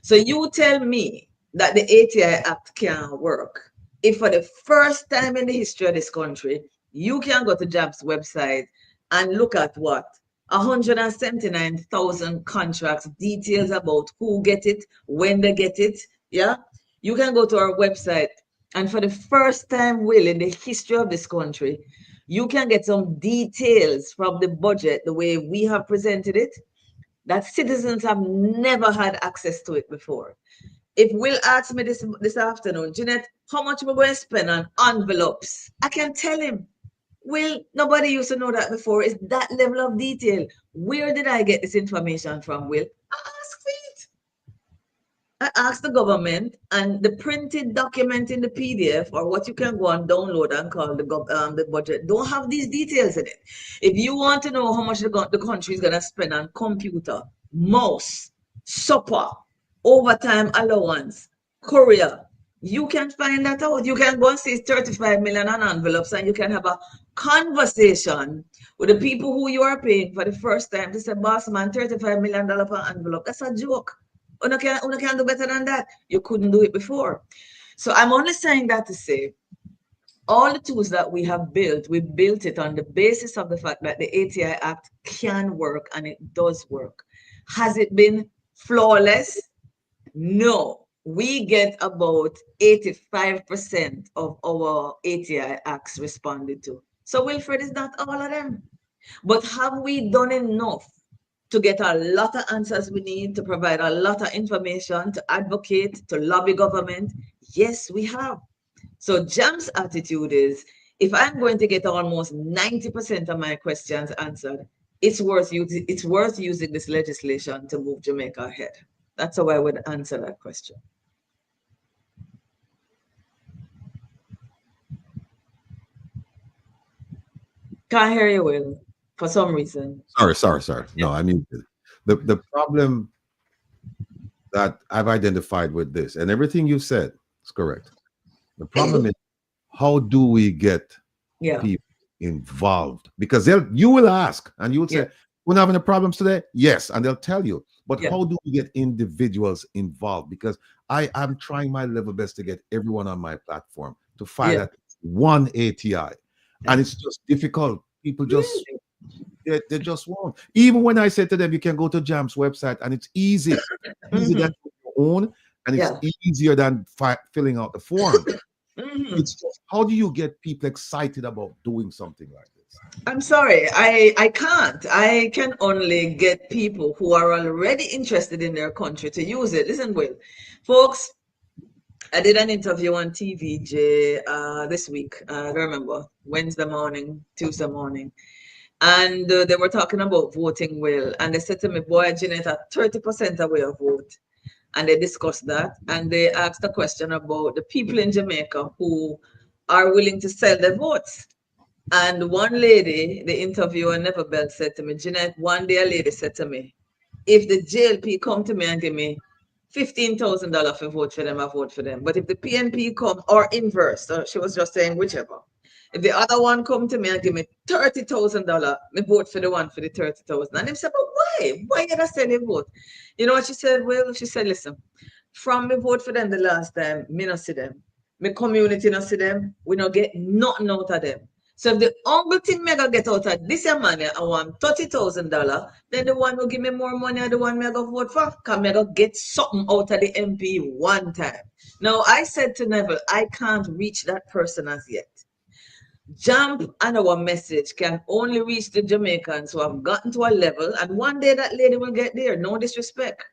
So you tell me that the ATI Act can't work if for the first time in the history of this country, you can go to JAMP's website and look at what? 179,000 contracts, details about who get it, when they get it, yeah? You can go to our website, and for the first time, Will, in the history of this country, you can get some details from the budget, the way we have presented it, that citizens have never had access to it before. If Will asks me this afternoon, Jeanette, how much we're going to spend on envelopes, I can tell him. Will, nobody used to know that before. It's that level of detail. Where did I get this information from, Will? I asked for it. I asked the government, and the printed document in the PDF, or what you can go and download and call the budget, don't have these details in it. If you want to know how much the country is going to spend on computer, mouse, supper, overtime allowance, courier, you can find that out. You can go and see 35 million on envelopes, and you can have a conversation with the people who you are paying for the first time to say, boss man, $35 million per envelope. That's a joke. Una can do better than that. You couldn't do it before. So I'm only saying that to say, all the tools that we have built, we built it on the basis of the fact that the ATI Act can work, and it does work. Has it been flawless? No. We get about 85% of our ATI Acts responded to. So Wilfred is not all of them. But have we done enough to get a lot of answers we need, to provide a lot of information, to advocate, to lobby government? Yes, we have. So JAMP's attitude is, if I'm going to get almost 90% of my questions answered, it's worth using this legislation to move Jamaica ahead. That's how I would answer that question. Can't hear you, Will, for some reason. Sorry. No, I mean, the problem that I've identified with this, and everything you said is correct. The problem is, how do we get people involved? Because you will ask, and you will say, we're not having any problems today? Yes, and they'll tell you. But how do we get individuals involved? Because I'm trying my level best to get everyone on my platform to find that one ATI. And it's just difficult. People just, they just won't. Even when I say to them, you can go to JAMP's website, and it's easy. Easier than your own, and it's easier than filling out the form. It's just, how do you get people excited about doing something like this? I'm sorry, I can't. I can only get people who are already interested in their country to use it. Listen, Will, folks, I did an interview on TVJ this week. I remember Wednesday morning, Tuesday morning. And they were talking about voting, Will. And they said to me, boy, Jeanette, at 30% away of vote. And they discussed that. And they asked a question about the people in Jamaica who are willing to sell their votes. And one lady, the interviewer, Never Bell, said to me, Jeanette, one day a lady said to me, if the JLP come to me and give me $15,000 for vote for them, I vote for them. But if the PNP come, or inverse, so she was just saying whichever. If the other one come to me and give me $30,000, I vote for the one for the 30,000. And they said, but why? Why you not sell your vote? You know what she said? Well, she said, listen, from me vote for them the last time, me not see them. My community not see them. We not get nothing out of them. So if the only thing me gonna get out of this money, I want $30,000, then the one who give me more money are the one me gonna vote for, because me gonna get something out of the MP one time. Now, I said to Neville, I can't reach that person as yet. JAMP and our message can only reach the Jamaicans who have gotten to a level, and one day that lady will get there, no disrespect.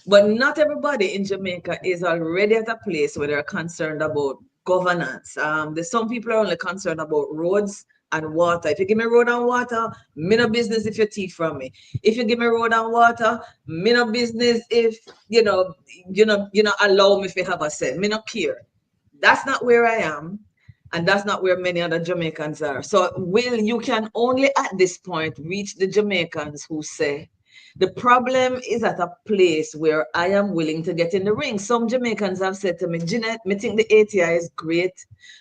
But not everybody in Jamaica is already at a place where they're concerned about governance. There's some people are only concerned about roads and water. If you give me road and water, me no business if you thief from me. If you give me road and water, me no business if you know allow me to have a say. Me no care. That's not where I am. And that's not where many other Jamaicans are. So, Will, you can only at this point reach the Jamaicans who say, The problem is at a place where I am willing to get in the ring. Some Jamaicans have said to me, Jeanette, me think the ATI is great.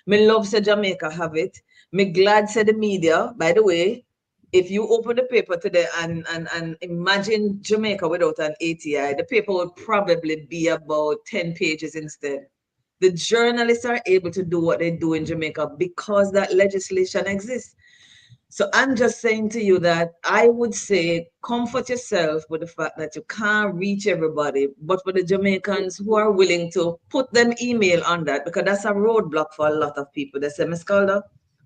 Me love say Jamaica have it. Me glad say the media. By the way, if you open the paper today and imagine Jamaica without an ATI, the paper would probably be about 10 pages instead. The journalists are able to do what they do in Jamaica because that legislation exists. So I'm just saying to you that I would say comfort yourself with the fact that you can't reach everybody, but for the Jamaicans who are willing to put them email on that, because that's a roadblock for a lot of people. They say, Miss Calder,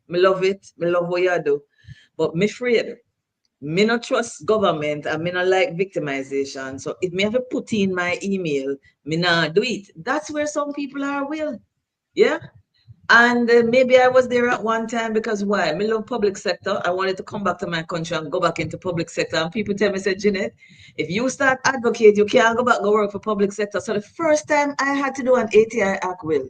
me love it, me love what you do, but me afraid. Me not trust government and me not like victimization. So if me have to put in my email, me not do it. That's where some people are will. Yeah. And maybe I was there at one time because why? I love public sector. I wanted to come back to my country and go back into public sector. And people tell me, say, Jeanette, if you start advocate, you can't go back and work for public sector. So the first time I had to do an ATI act will,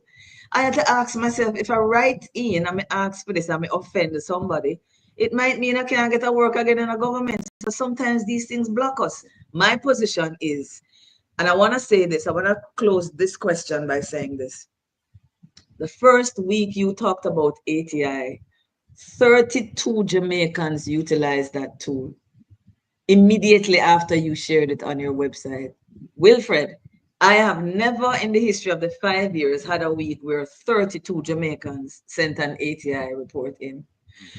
I had to ask myself, if I write in and I ask for this and I offend somebody, it might mean I can't get a work again in a government. So sometimes these things block us. My position is, and I want to say this, I want to close this question by saying this. The first week you talked about ATI, 32 Jamaicans utilized that tool immediately after you shared it on your website. Wilfred, I have never in the history of the 5 years had a week where 32 Jamaicans sent an ATI report in.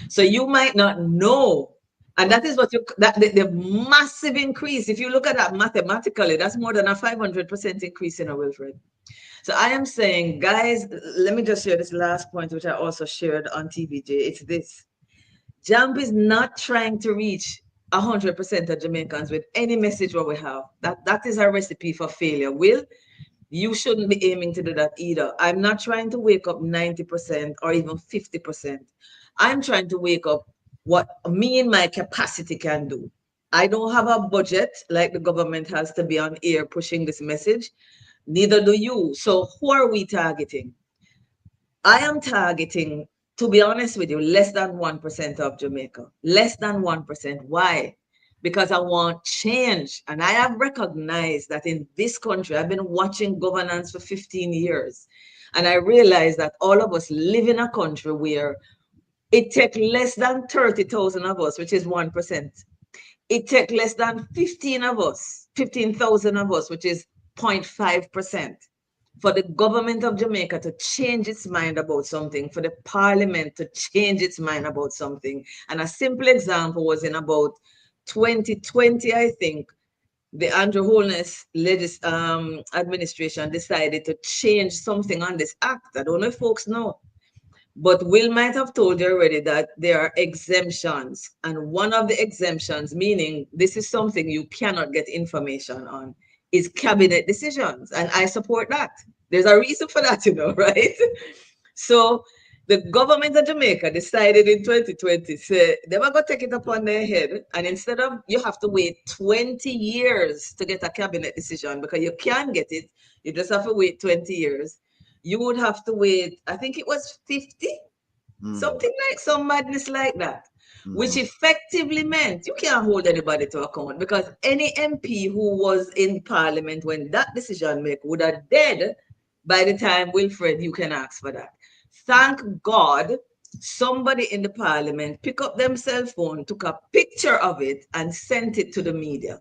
So you might not know. And that is what the massive increase. If you look at that mathematically, that's more than a 500% increase in a Wilfred. So I am saying, guys, let me just share this last point, which I also shared on TVJ. It's this. JAMP is not trying to reach 100% of Jamaicans with any message what we have. That is a recipe for failure. Will, you shouldn't be aiming to do that either. I'm not trying to wake up 90% or even 50%. I'm trying to wake up what me and my capacity can do. I don't have a budget like the government has to be on air pushing this message. Neither do you. So who are we targeting? I am targeting, to be honest with you, less than 1% of Jamaica. Less than 1%. Why? Because I want change. And I have recognized that in this country, I've been watching governance for 15 years. And I realized that all of us live in a country where it takes less than 30,000 of us, which is 1%. It takes less than 15,000 of us, which is 0.5%, for the government of Jamaica to change its mind about something, for the parliament to change its mind about something. And a simple example was in about 2020, I think, the Andrew Holness administration decided to change something on this act. I don't know if folks know, but Will might have told you already that there are exemptions. And one of the exemptions, meaning this is something you cannot get information on, is cabinet decisions. And I support that. There's a reason for that, right? So the government of Jamaica decided in 2020, say they were going to take it upon their head. And instead of, you have to wait 20 years to get a cabinet decision because you can get it. You just have to wait 20 years. You would have to wait, I think it was 50, something like some madness like that. Which effectively meant you can't hold anybody to account because any MP who was in parliament when that decision made would have dead by the time, Wilfred, you can ask for that. Thank God somebody in the parliament picked up their cell phone, took a picture of it and sent it to the media.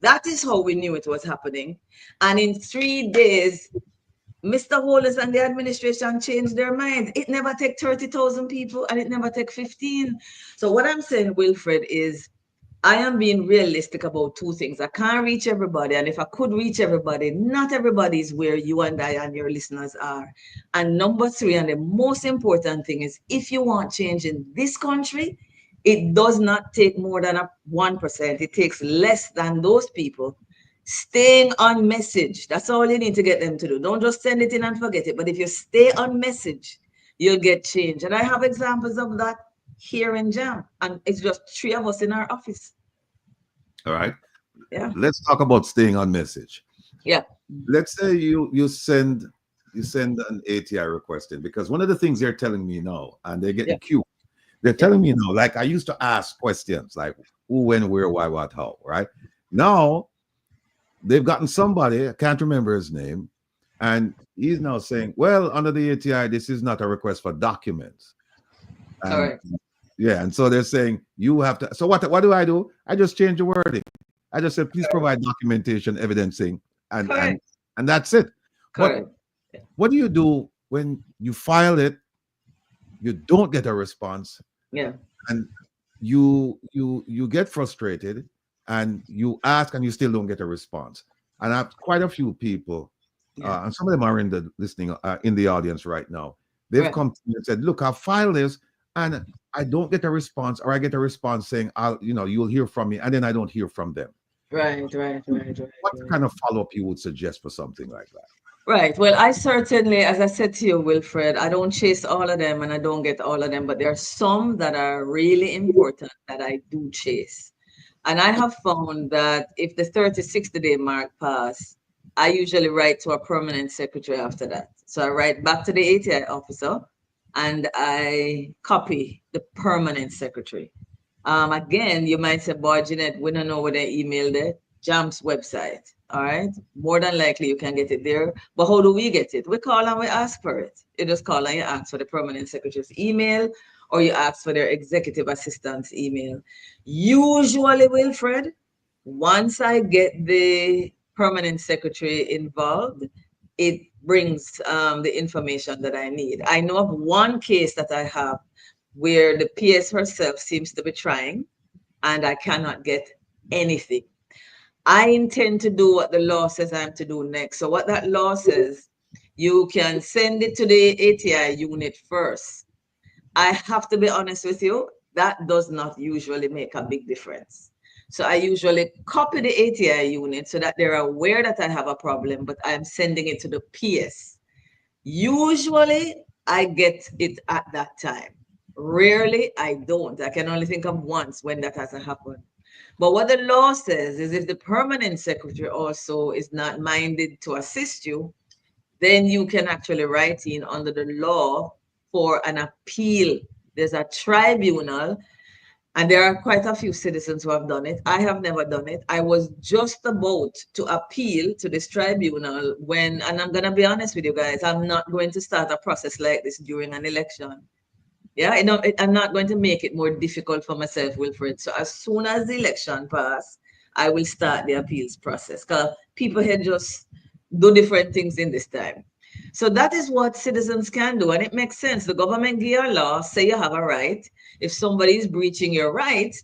That is how we knew it was happening. And in 3 days, Mr. Holness and the administration changed their minds. It never take 30,000 people and it never take 15. So what I'm saying, Wilfred, is I am being realistic about two things. I can't reach everybody. And if I could reach everybody, not everybody is where you and I and your listeners are. And number 3, and the most important thing is, if you want change in this country, it does not take more than 1%. It takes less than those people staying on message. That's all you need to get them to do. Don't just send it in and forget it. But if you stay on message, you'll get change. And I have examples of that here in JAMP. And it's just 3 of us in our office. All right. Yeah. Let's talk about staying on message. Yeah. Let's say you send an ATI request in, because one of the things they're telling me now, and they're getting cute. They're telling me now, like I used to ask questions like who, when, where, why, what, how, right? Now they've gotten somebody, I can't remember his name, and he's now saying, well, under the ATI, this is not a request for documents. And Correct. yeah, and so they're saying you have to. So what do? I just change the wording. I just said, please provide documentation evidencing, and Correct. and that's it. Correct. But what do you do when you file it, you don't get a response, Yeah. and you get frustrated, and you ask, and you still don't get a response? And I have quite a few people, Yeah. and some of them are in the listening, in the audience right now. They've Right. come to me and said, look, I filed this, and I don't get a response, or I get a response saying, you'll hear from me, and then I don't hear from them. Right. What kind of follow-up you would suggest for something like that? Right. Well, I certainly, as I said to you, Wilfred, I don't chase all of them and I don't get all of them, but there are some that are really important that I do chase. And I have found that if the 30, 60-day mark pass, I usually write to a permanent secretary after that. So I write back to the ATI officer and I copy the permanent secretary. Again, you might say, boy, Jeanette, we don't know where they emailed it. JAMP's website. All right. More than likely you can get it there. But how do we get it? We call and we ask for it. You just call and you ask for the permanent secretary's email, or you ask for their executive assistant's email. Usually, Wilfred, once I get the permanent secretary involved, it brings the information that I need. I know of one case that I have where the PS herself seems to be trying and I cannot get anything. I intend to do what the law says I'm to do next. So what that law says, you can send it to the ATI unit first. I have to be honest with you, that does not usually make a big difference. So I usually copy the ATI unit so that they're aware that I have a problem, but I'm sending it to the PS. Usually I get it at that time. Rarely I don't. I can only think of once when that hasn't happened. But what the law says is if the permanent secretary also is not minded to assist you, then you can actually write in under the law for an appeal. There's a tribunal, and there are quite a few citizens who have done it. I have never done it. I was just about to appeal to this tribunal when, and I'm going to be honest with you guys, I'm not going to start a process like this during an election. Yeah, I'm not going to make it more difficult for myself, Wilfred. So as soon as the election pass, I will start the appeals process because people here just do different things in this time. So that is what citizens can do. And it makes sense. The government give you a law, say you have a right. If somebody is breaching your right,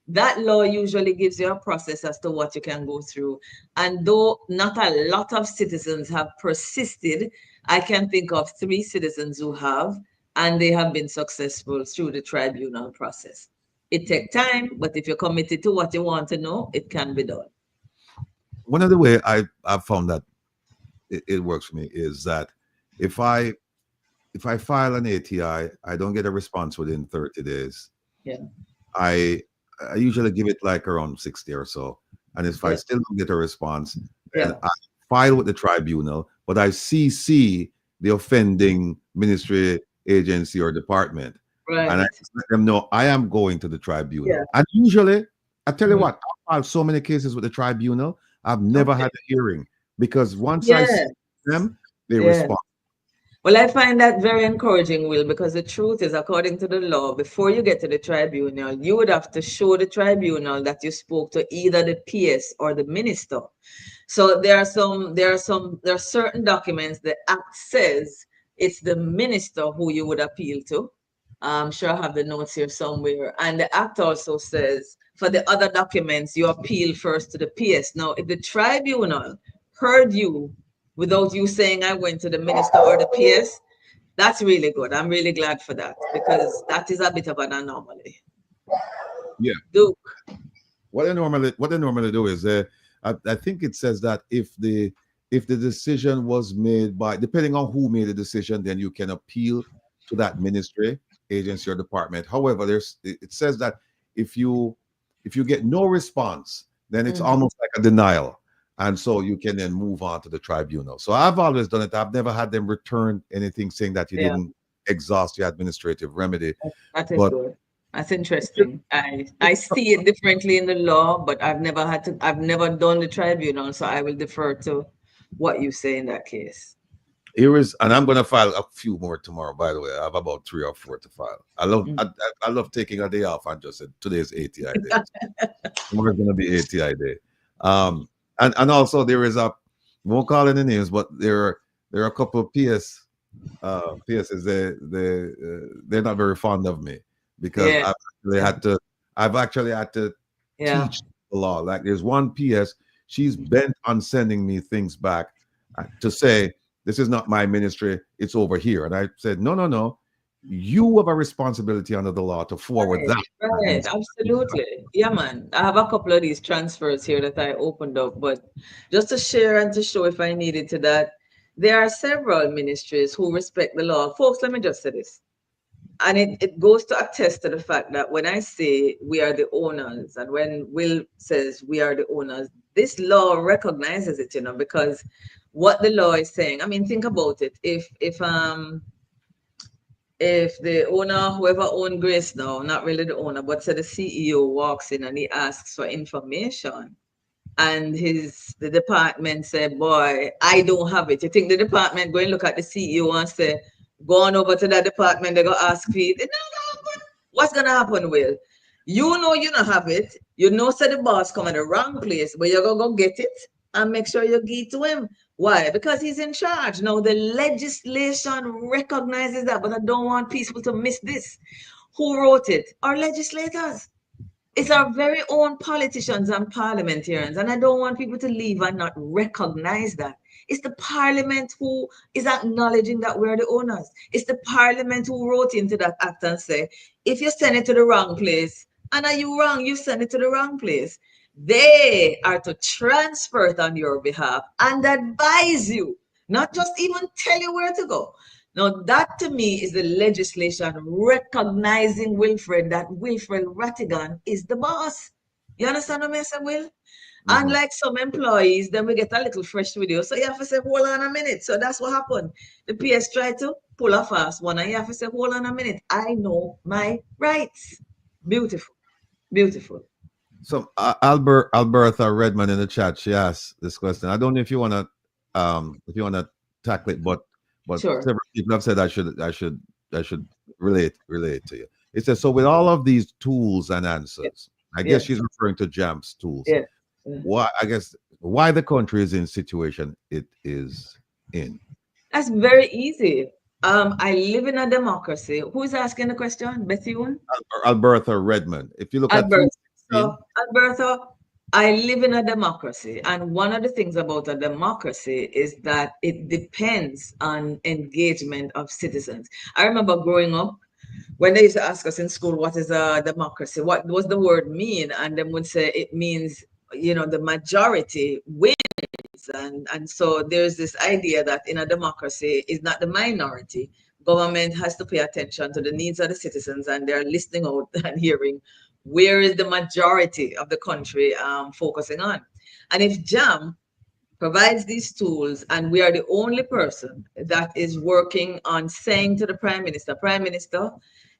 that law usually gives you a process as to what you can go through. And though not a lot of citizens have persisted, I can think of 3 citizens who have, and they have been successful through the tribunal process. It takes time, but if you're committed to what you want to know, it can be done. One of the way I've found that it works for me is that if I file an ATI, I don't get a response within 30 days. Yeah. I usually give it like around 60 or so. And if I still don't get a response, then I file with the tribunal, but I CC the offending ministry, agency, or department. Right. And I let them know I am going to the tribunal. Yeah. And usually, I tell you what, I've filed so many cases with the tribunal, I've never had a hearing because once I see them, they respond. Well, I find that very encouraging, Will, because the truth is, according to the law, before you get to the tribunal, you would have to show the tribunal that you spoke to either the PS or the minister. So there are certain documents the act says it's the minister who you would appeal to. I'm sure I have the notes here somewhere. And the act also says for the other documents, you appeal first to the PS. Now, if the tribunal heard you without you saying I went to the minister or the PS, that's really good. I'm really glad for that because that is a bit of an anomaly. Yeah. Duke. What they normally do is I think it says that if the decision was made by, depending on who made the decision, then you can appeal to that ministry, agency, or department. However, it says that if you get no response, then it's almost like a denial. And so you can then move on to the tribunal. So I've always done it. I've never had them return anything saying that you didn't exhaust your administrative remedy. That is good. That's interesting. I see it differently in the law, but I've never done the tribunal, so I will defer to what you say in that case. Here is, and I'm gonna file a few more tomorrow. By the way, I have about 3 or 4 to file. I love taking a day off and just said today's ATI day. Tomorrow's gonna be ATI day. And also there is a, we won't call any names, but there are a couple of PSs. They're not very fond of me because I've actually had to teach the law. Like there's one PS, she's bent on sending me things back to say this is not my ministry, it's over here. And I said, no. You have a responsibility under the law to forward that. Right, absolutely. Yeah, man. I have a couple of these transfers here that I opened up, but just to share and to show if I needed to that, there are several ministries who respect the law. Folks, let me just say this. And it goes to attest to the fact that when I say we are the owners, and when Will says we are the owners, this law recognizes it, because what the law is saying, I mean, think about it. If the owner, whoever owned Grace now, not really the owner, but say the CEO walks in and he asks for information, and the department say, boy, I don't have it. You think the department go and look at the CEO and say, go on over to that department, they go ask for it? It's not gonna happen. What's gonna happen, Will? You know you don't have it. You know, say the boss come at the wrong place, but you're gonna go get it and make sure you give it to him. Why? Because he's in charge. Now, the legislation recognizes that, but I don't want people to miss this. Who wrote it? Our legislators. It's our very own politicians and parliamentarians. And I don't want people to leave and not recognize that. It's the parliament who is acknowledging that we're the owners. It's the parliament who wrote into that act and say, if you send it to the wrong place, and are you wrong, you send it to the wrong place. They are to transfer it on your behalf and advise you, not just even tell you where to go. Now, that to me is the legislation recognizing Wilfred, that Wilfred Rattigan is the boss. You understand what I say, Will? Unlike some employees, then we get a little fresh video. So you have to say, hold on a minute. So that's what happened. The PS tried to pull a fast one, and you have to say, hold on a minute. I know my rights. Beautiful. Beautiful. So Albertha Redmond in the chat, she asked this question. I don't know if you wanna tackle it, but Sure. Several people have said I should relate to you. It says, so with all of these tools and answers, I guess she's referring to JAMP's tools. Yeah. Why the country is in the situation it is in? That's very easy. I live in a democracy. Who's asking the question? Bethune? Albertha Redmond. If you look Albertha. So, Alberta, I live in a democracy. And one of the things about a democracy is that it depends on engagement of citizens. I remember growing up, when they used to ask us in school, what is a democracy? What does the word mean? And then would say it means, the majority wins. And so there's this idea that in a democracy is not the minority. Government has to pay attention to the needs of the citizens, and they're listening out and hearing where is the majority of the country focusing on. And if JAMP provides these tools, and we are the only person that is working on saying to the Prime Minister,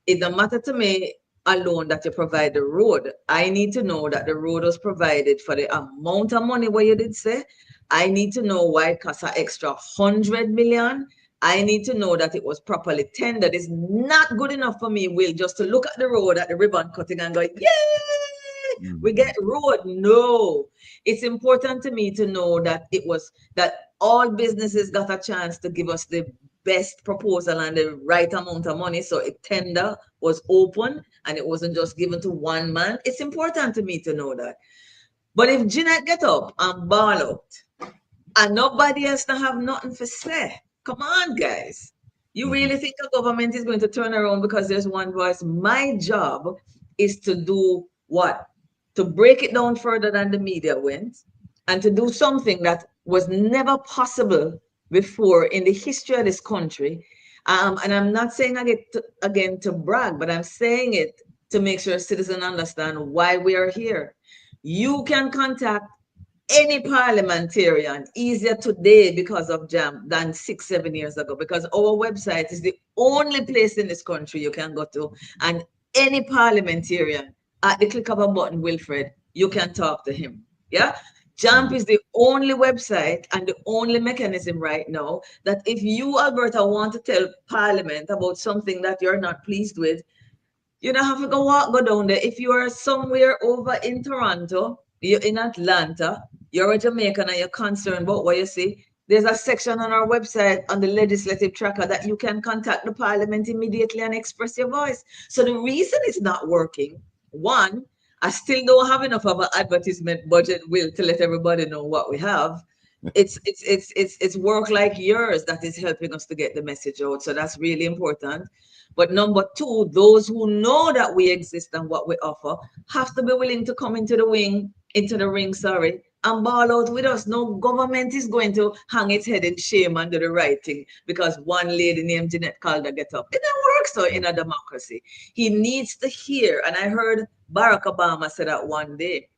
it doesn't matter to me alone that you provide the road. I need to know that the road was provided for the amount of money what you did say. I need to know why it costs an extra 100 million. I need to know that it was properly tendered. It's not good enough for me, Will, just to look at the road at the ribbon cutting and go, yay, we get road. No, it's important to me to know that that all businesses got a chance to give us the best proposal and the right amount of money. So a tender was open and it wasn't just given to one man. It's important to me to know that. But if Jeanette get up and ball out and nobody else don't have nothing to say, come on, guys. You really think the government is going to turn around because there's one voice? My job is to do what? To break it down further than the media went, and to do something that was never possible before in the history of this country. And I'm not saying again to brag, but I'm saying it to make sure citizens understand why we are here. You can contact any parliamentarian easier today because of JAMP than 6-7 years ago, because our website is the only place in this country you can go to, and any parliamentarian at the click of a button, Wilfred, you can talk to him. Yeah. JAMP is the only website and the only mechanism right now that if you, Alberta, want to tell Parliament about something that you're not pleased with, you don't have to go down there. If you are somewhere over in Toronto, you're in Atlanta, you're a Jamaican and you're concerned about what you see, there's a section on our website on the legislative tracker that you can contact the Parliament immediately and express your voice. So the reason it's not working, one, I still don't have enough of an advertisement budget, Will, to let everybody know what we have. It's work like yours that is helping us to get the message out. So that's really important. But number two, those who know that we exist and what we offer have to be willing to come into the ring, and ball out with us. No government is going to hang its head in shame and do the right thing because one lady named Jeanette Calder get up. It don't work so in a democracy. He needs to hear. And I heard Barack Obama say that one day.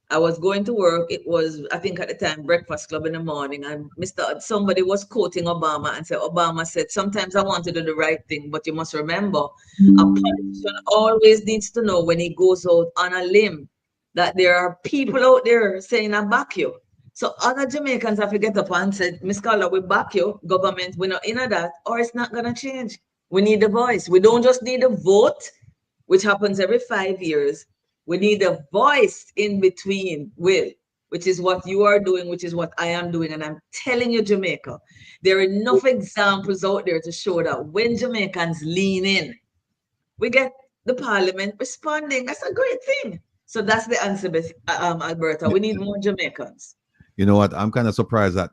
I was going to work. It was, I think at the time, Breakfast Club in the morning, and somebody was quoting Obama and said, Obama said, sometimes I want to do the right thing, but you must remember, a politician always needs to know when he goes out on a limb that there are people out there saying, I back you. So other Jamaicans have to get up and say, Miss Calder, we back you, government, we're not in that, or it's not going to change. We need a voice. We don't just need a vote, which happens every 5 years. We need a voice in between, Will, which is what you are doing, which is what I am doing. And I'm telling you, Jamaica, there are enough examples out there to show that when Jamaicans lean in, we get the Parliament responding. That's a great thing. So that's the answer, Alberta. We need more Jamaicans. You know what? I'm kind of surprised that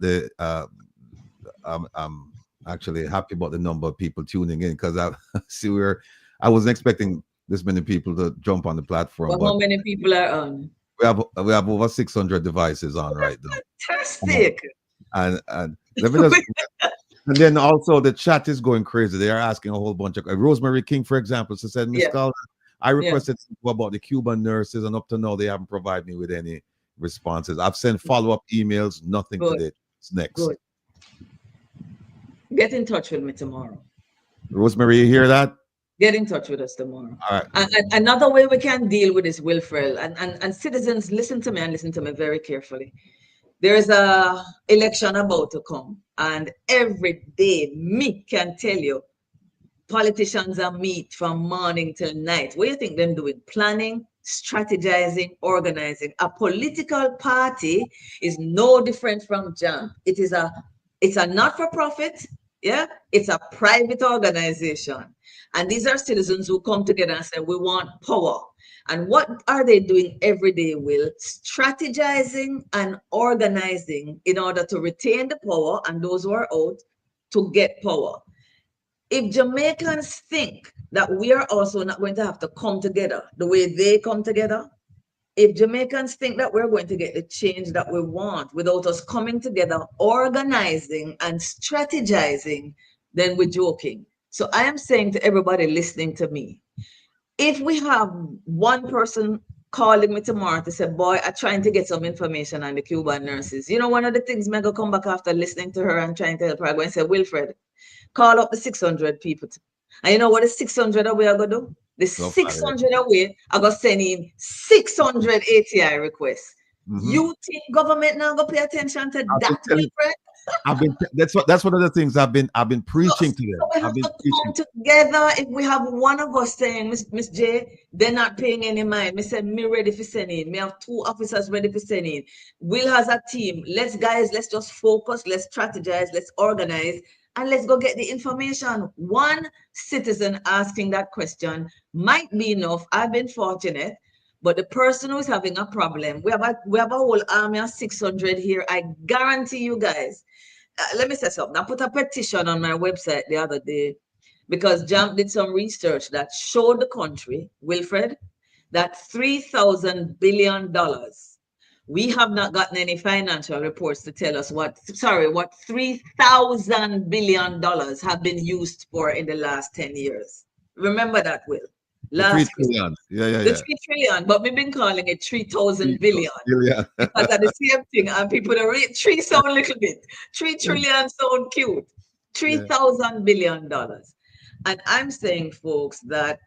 I'm actually happy about the number of people tuning in because I wasn't expecting this many people to jump on the platform. But how many people are on? We have over 600 devices on right now. Fantastic. And let me just, and then also the chat is going crazy. They are asking a whole bunch of Rosemary King, for example. She said, Miss Calder, I requested about the Cuban nurses, and up to now they haven't provided me with any responses. I've sent follow-up emails, nothing today. It's next. Good. Get in touch with me tomorrow. Rosemary, you hear that? Get in touch with us tomorrow. All right. And another way we can deal with this, Wilfred, and citizens, listen to me and listen to me very carefully. There is a election about to come, and every day me can tell you, politicians are meet from morning till night. What do you think them doing? Planning, strategizing, organizing. A political party is no different from JAMP. It's a not-for-profit. Yeah, it's a private organization. And these are citizens who come together and say, we want power. And what are they doing every day, Will? Strategizing and organizing in order to retain the power and those who are out to get power. If Jamaicans think that we are also not going to have to come together the way they come together, if Jamaicans think that we're going to get the change that we want without us coming together, organizing and strategizing, then we're joking. So I am saying to everybody listening to me, if we have one person calling me tomorrow to say, boy, I'm trying to get some information on the Cuban nurses. You know, one of the things Mega come back after listening to her and trying to help her, I go and say, Wilfred, call up the 600 people. And you know what the 600 away are going to do? The 600 away are going to send in 600 ATI requests. You think government now going to pay attention to that, Wilfred? That's one of the things I've been preaching to them. So we have to come together. If we have one of us saying, Miss J, they're not paying any mind. Me say, me ready for sending. Me have 2 officers ready for sending. Will has a team. Let's just focus. Let's strategize. Let's organize. And let's go get the information. One citizen asking that question might be enough. I've been fortunate. But the person who's having a problem, we have a whole army of 600 here. I guarantee you guys. Let me say something. I put a petition on my website the other day because JAMP did some research that showed the country, Wilfred, that $3,000 billion. We have not gotten any financial reports to tell us what $3,000 billion have been used for in the last 10 years. Remember that, Will. Last 3 trillion. The 3 trillion, but we've been calling it 3,000 billion. Because of the same thing, and people are read 3 sound a little bit. 3 trillion sound cute. $3,000 billion. And I'm saying, folks, that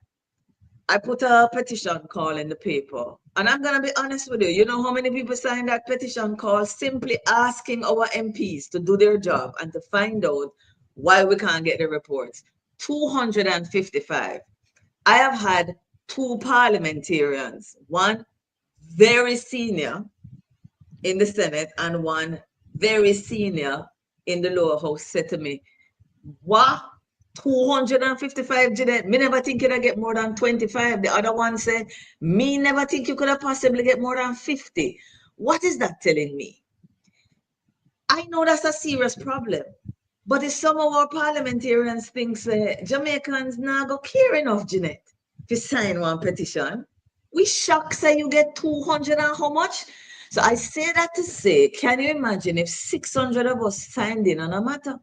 I put a petition call in the paper, and I'm gonna be honest with you. You know how many people signed that petition call simply asking our MPs to do their job and to find out why we can't get the reports? 255. I have had two parliamentarians, one very senior in the Senate and one very senior in the lower house, said to me, what? 255, Jeanette? Me never think you'd get more than 25. The other one said, me never think you could have possibly get more than 50. What is that telling me? I know that's a serious problem. But if some of our parliamentarians think Jamaicans now go care enough, Jeanette, to sign one petition, we shocked say you get 200 and how much? So I say that to say, can you imagine if 600 of us signed in on a matter?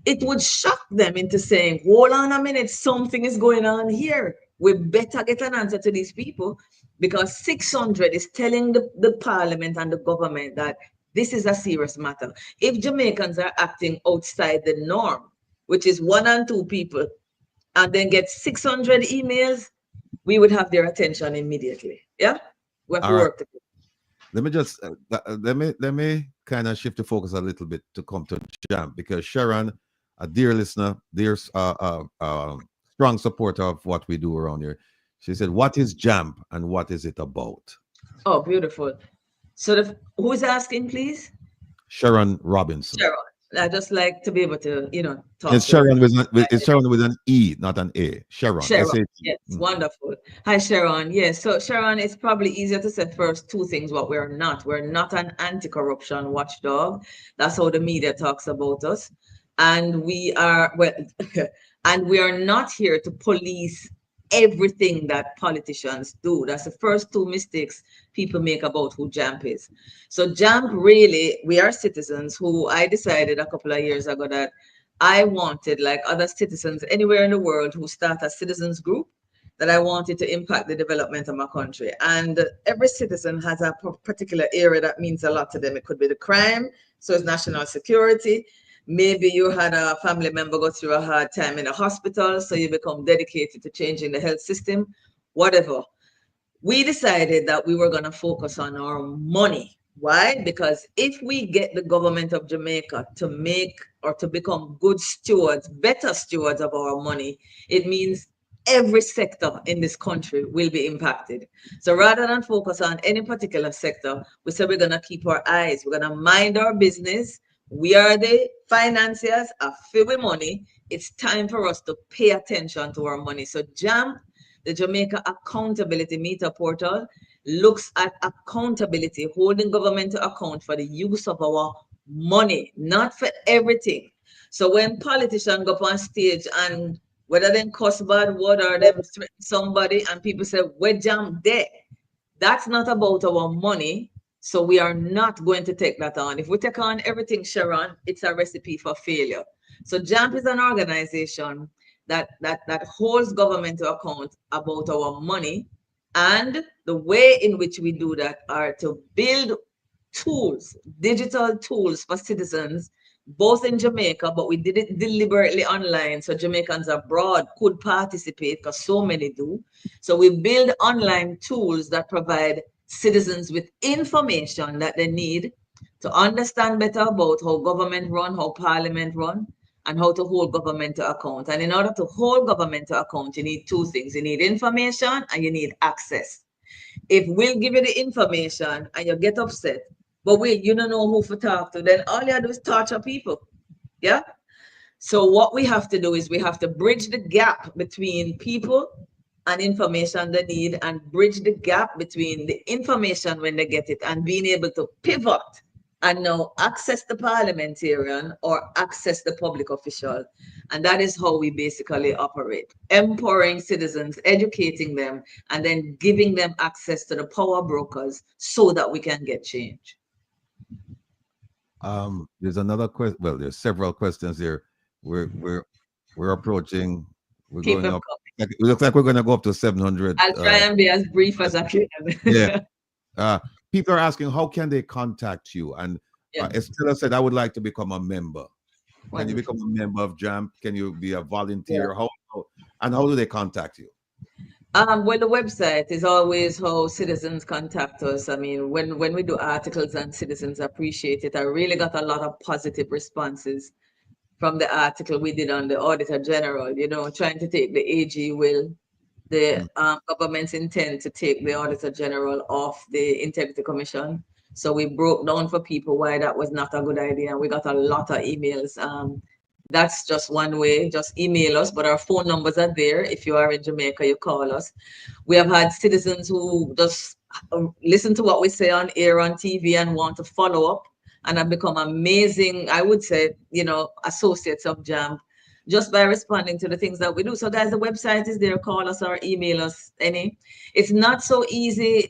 It would shock them into saying, hold on a minute, something is going on here. We better get an answer to these people, because 600 is telling the parliament and the government that this is a serious matter. If Jamaicans are acting outside the norm, which is 1 and 2 people, and then get 600 emails, we would have their attention immediately. Yeah? We have to work together. Let me just let me kind of shift the focus a little bit to come to JAMP, because Sharon, a dear listener, dear strong supporter of what we do around here, she said, "What is JAMP and what is it about?" Oh, beautiful. So who's asking, please? Sharon Robinson. Sharon. I just like to be able to, talk. It's Sharon it's Sharon with an E, not an A. Sharon. Sharon. Yes, wonderful. Hi, Sharon. Yes, so Sharon, it's probably easier to say first two things what we're not. We're not an anti-corruption watchdog. That's how the media talks about us. And we are, well, and we are not here to police everything that politicians do. That's the first two mistakes people make about who JAMP is. So JAMP, really, we are citizens who I decided a couple of years ago that I wanted, like other citizens anywhere in the world who start a citizens group, that I wanted to impact the development of my country. And every citizen has a particular area that means a lot to them. It could be the crime, so it's national security. Maybe you had a family member go through a hard time in a hospital, so you become dedicated to changing the health system, whatever. We decided that we were going to focus on our money. Why? Because if we get the government of Jamaica to make or to become good stewards, better stewards of our money, it means every sector in this country will be impacted. So rather than focus on any particular sector, we said we're going to keep our eyes, we're going to mind our business. We are the financiers, are filled with money. It's time for us to pay attention to our money. So JAMP, the Jamaica Accountability Meter Portal, looks at accountability, holding government to account for the use of our money, not for everything. So when politicians go up on stage and whether they cuss bad word or they threaten somebody and people say, we're JAMP there, that's not about our money. So we are not going to take that on. If we take on everything, Sharon, it's a recipe for failure. So JAMP is an organization that holds government to account about our money. And the way in which we do that are to build tools, digital tools for citizens, both in Jamaica, but we did it deliberately online so Jamaicans abroad could participate, because so many do. So we build online tools that provide citizens with information that they need to understand better about how government run, how parliament run, and how to hold government to account. And in order to hold government to account, you need two things. You need information and you need access. If we'll give you the information and you get upset, but you don't know who to talk to, then all you do is torture people. Yeah? So what we have to do is we have to bridge the gap between people and information they need, and bridge the gap between the information when they get it and being able to pivot and now access the parliamentarian or access the public official. And that is how we basically operate, empowering citizens, educating them, and then giving them access to the power brokers so that we can get change. There's another question. Well, there's several questions here. We're approaching. We're going up. It looks like we're going to go up to 700. I'll try and be as brief as I can. Yeah. People are asking, how can they contact you? And Estella said, I would like to become a member. Can you become a member of JAMP? Can you be a volunteer? Yeah. How do they contact you? Well, the website is always how citizens contact us. I mean, when we do articles and citizens appreciate it, I really got a lot of positive responses from the article we did on the Auditor General, trying to take the AG will, the government's intent to take the Auditor General off the Integrity Commission. So we broke down for people why that was not a good idea. We got a lot of emails. That's just one way. Just email us, but our phone numbers are there. If you are in Jamaica, you call us. We have had citizens who just listen to what we say on air, on TV, and want to follow up and have become amazing, I would say, associates of JAMP just by responding to the things that we do. So guys, the website is there. Call us or email us any. It's not so easy.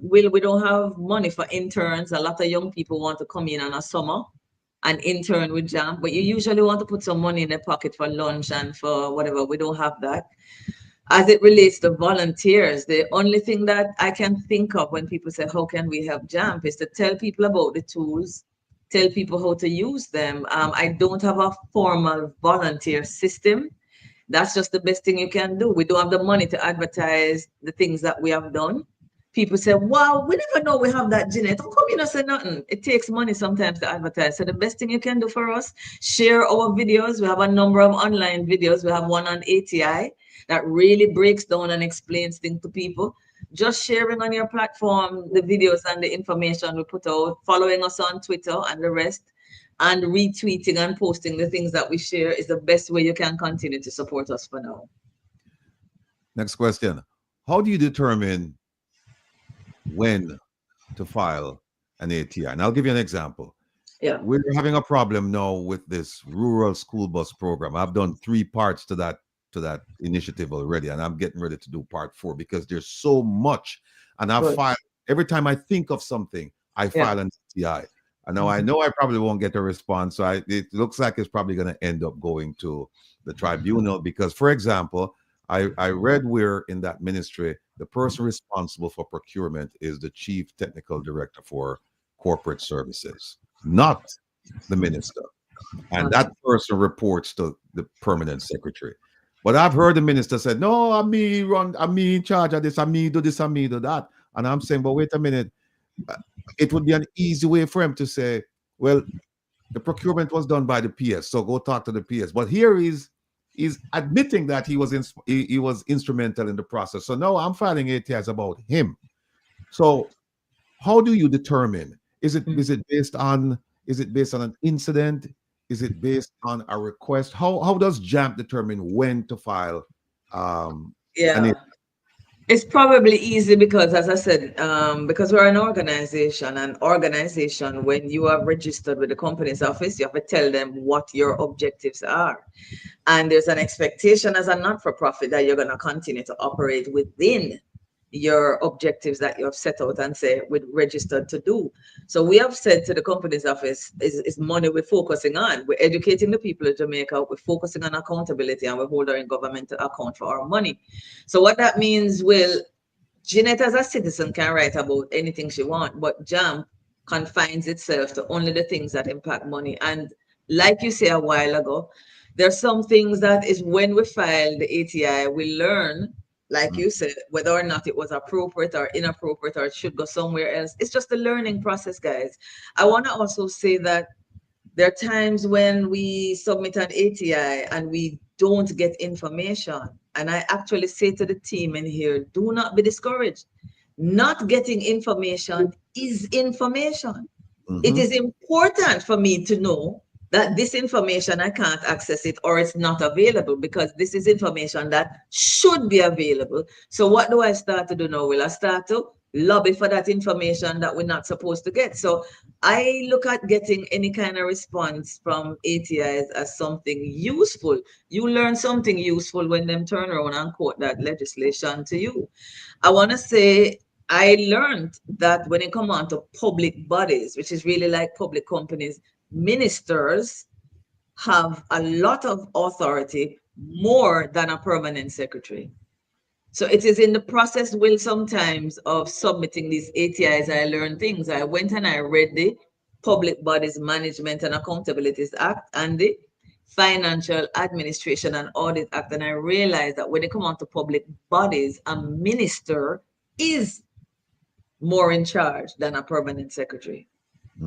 We don't have money for interns. A lot of young people want to come in on a summer and intern with JAMP, but you usually want to put some money in their pocket for lunch and for whatever. We don't have that. As it relates to volunteers, the only thing that I can think of when people say, how can we help JAMP, is to tell people about the tools, tell people how to use them. I don't have a formal volunteer system. That's just the best thing you can do. We don't have the money to advertise the things that we have done. People say, wow, we never know we have that, Jeanette. How come you not say nothing? It takes money sometimes to advertise. So the best thing you can do for us, share our videos. We have a number of online videos. We have one on ATI that really breaks down and explains things to people. Just sharing on your platform the videos and the information we put out, following us on Twitter and the rest, and retweeting and posting the things that we share is the best way you can continue to support us for now. Next question. How do you determine when to file an ATI? And I'll give you an example. Yeah. We're having a problem now with this rural school bus program. I've done 3 parts to that initiative already, and I'm getting ready to do part 4 because there's so much. And I file every time I think of something, I file an ATI. And now I know I probably won't get a response. So it looks like it's probably going to end up going to the tribunal because, for example, I read where in that ministry, the person responsible for procurement is the chief technical director for corporate services, not the minister. And that person reports to the permanent secretary. But I've heard the minister said, no, I'm me in charge of this, I'm me do this, I'm me do that. And I'm saying, but wait a minute. It would be an easy way for him to say, well, the procurement was done by the PS, so go talk to the PS. But here he's admitting that he was instrumental in the process. So now I'm filing ATIs about him. So how do you determine? Is it based on an incident? Is it based on a request? How does JAMP determine when to file? It's probably easy because, as I said, because we're an organization, when you are registered with the company's office, you have to tell them what your objectives are. And there's an expectation as a not-for-profit that you're going to continue to operate within your objectives that you have set out and say we're registered to do. So we have said to the company's office is money we're focusing on. We're educating the people of Jamaica. We're focusing on accountability and we're holding government to account for our money. So what that means, Jeanette as a citizen can write about anything she wants, but JAMP confines itself to only the things that impact money. And like you said a while ago, there's some things that is when we file the ATI, we learn, like you said, whether or not it was appropriate or inappropriate or it should go somewhere else. It's just a learning process, guys. I want to also say that there are times when we submit an ATI and we don't get information. And I actually say to the team in here, do not be discouraged. Not getting information is information. It is important for me to know that this information, I can't access it or it's not available because this is information that should be available. So what do I start to do now? Will I start to lobby for that information that we're not supposed to get? So I look at getting any kind of response from ATIs as something useful. You learn something useful when them turn around and quote that legislation to you. I want to say I learned that when it comes on to public bodies, which is really like public companies, ministers have a lot of authority, more than a permanent secretary. So it is in the process, Will, sometimes of submitting these ATIs, I learned things. I went and I read the Public Bodies Management and Accountabilities Act and the Financial Administration and Audit Act, and I realized that when it comes on to public bodies, a minister is more in charge than a permanent secretary.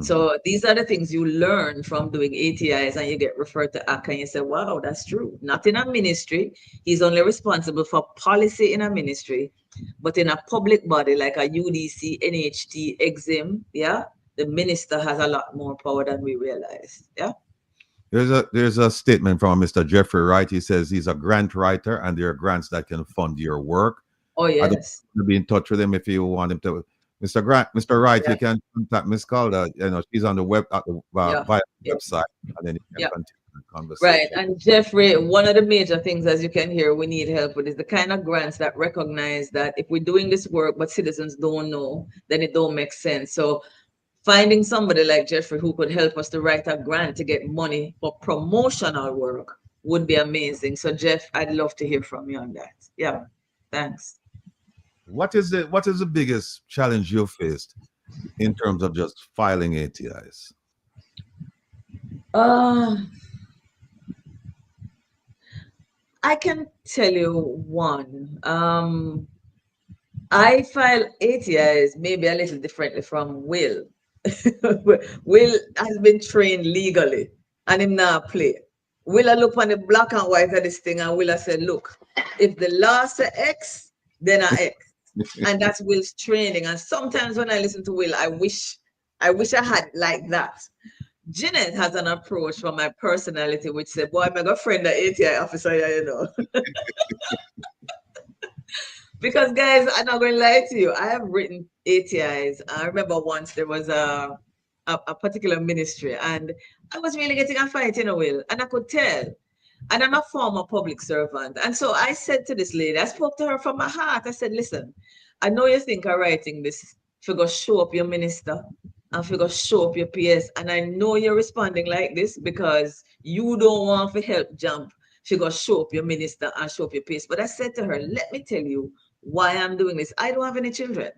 So these are the things you learn from doing ATIs, and you get referred to ACA and you say, wow, that's true. Not in a ministry. He's only responsible for policy in a ministry, but in a public body like a UDC, NHT, EXIM, yeah, the minister has a lot more power than we realize. Yeah. There's a statement from Mr. Jeffrey Wright. He says he's a grant writer and there are grants that can fund your work. Oh, I don't yes. want to be in touch with him if you want him to. Mr. Wright, Yeah. you can contact Miss Calder. You know, she's on the web at the via Yeah. website, and then you can Yeah. continue the conversation. Right. And Jeffrey, one of the major things, as you can hear, we need help with is the kind of grants that recognize that if we're doing this work, but citizens don't know, then it don't make sense. So finding somebody like Jeffrey who could help us to write a grant to get money for promotional work would be amazing. So Jeff, I'd love to hear from you on that. Yeah. Thanks. What is the biggest challenge you faced in terms of just filing ATIs? I can tell you one. I file ATIs maybe a little differently from Will. Will has been trained legally and him not play. Will I look on the black and white of this thing and Will I say, look, if the law say X, then I X. And that's Will's training. And sometimes when I listen to Will, I wish I had like that. Jeanette has an approach from my personality, which said, boy, I'm a friend, the ATI officer, you know. Because guys, I'm not going to lie to you. I have written ATIs. I remember once there was a particular ministry and I was really getting a fight in a will, and I could tell. And I'm a former public servant. And so I said to this lady, I spoke to her from my heart. I said, listen, I know you think I'm writing this if you go show up your minister and if you go show up your PS. And I know you're responding like this because you don't want to help JAMP. If you go show up your minister and show up your PS. But I said to her, let me tell you why I'm doing this. I don't have any children.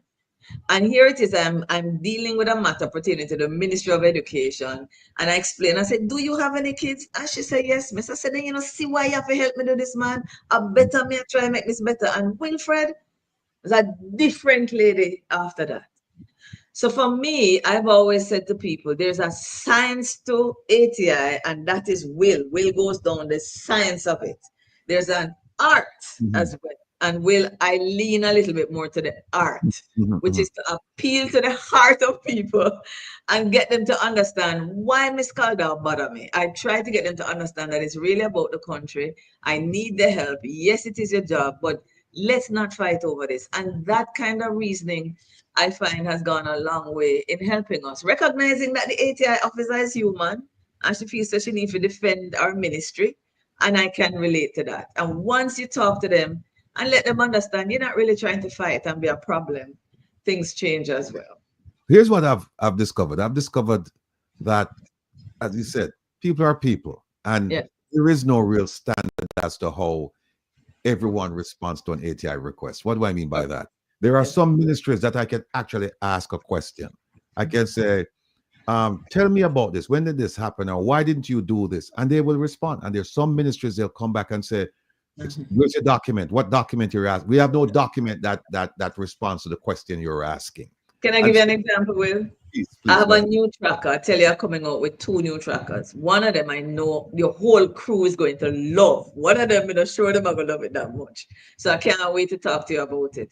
And here it is, I'm dealing with a matter pertaining to the Ministry of Education. And I explained, I said, do you have any kids? And she said, yes, miss. I said, then you know, see why you have to help me do this, man. I better me try and make this better. And Wilfred was a different lady after that. So for me, I've always said to people, there's a science to ATI, and that is will. Will goes down the science of it. There's an art as well. And Will, I lean a little bit more to the art, which is to appeal to the heart of people and get them to understand why Miss Calder bother me. I try to get them to understand that it's really about the country. I need the help. Yes, it is your job, but let's not fight over this. And that kind of reasoning, I find, has gone a long way in helping us. Recognizing that the ATI officer is human and she feels that she needs to defend our ministry. And I can relate to that. And once you talk to them, and let them understand you're not really trying to fight and be a problem, things change as well. Here's what I've discovered. I've discovered that, as you said, people are people, and there is no real standard as to how everyone responds to an ATI request. What do I mean by that? There are some ministries that I can actually ask a question. I can say, tell me about this. When did this happen? Or why didn't you do this? And they will respond. And there's some ministries, they'll come back and say, where's your document? What document you're asking? We have no document that responds to the question you're asking. Can I give you an example, Will? Please, I have a new tracker. I tell you, I'm coming out with 2 new trackers. One of them I know your whole crew is going to love. One of them, I'm not sure them are going to love it that much. So I can't wait to talk to you about it.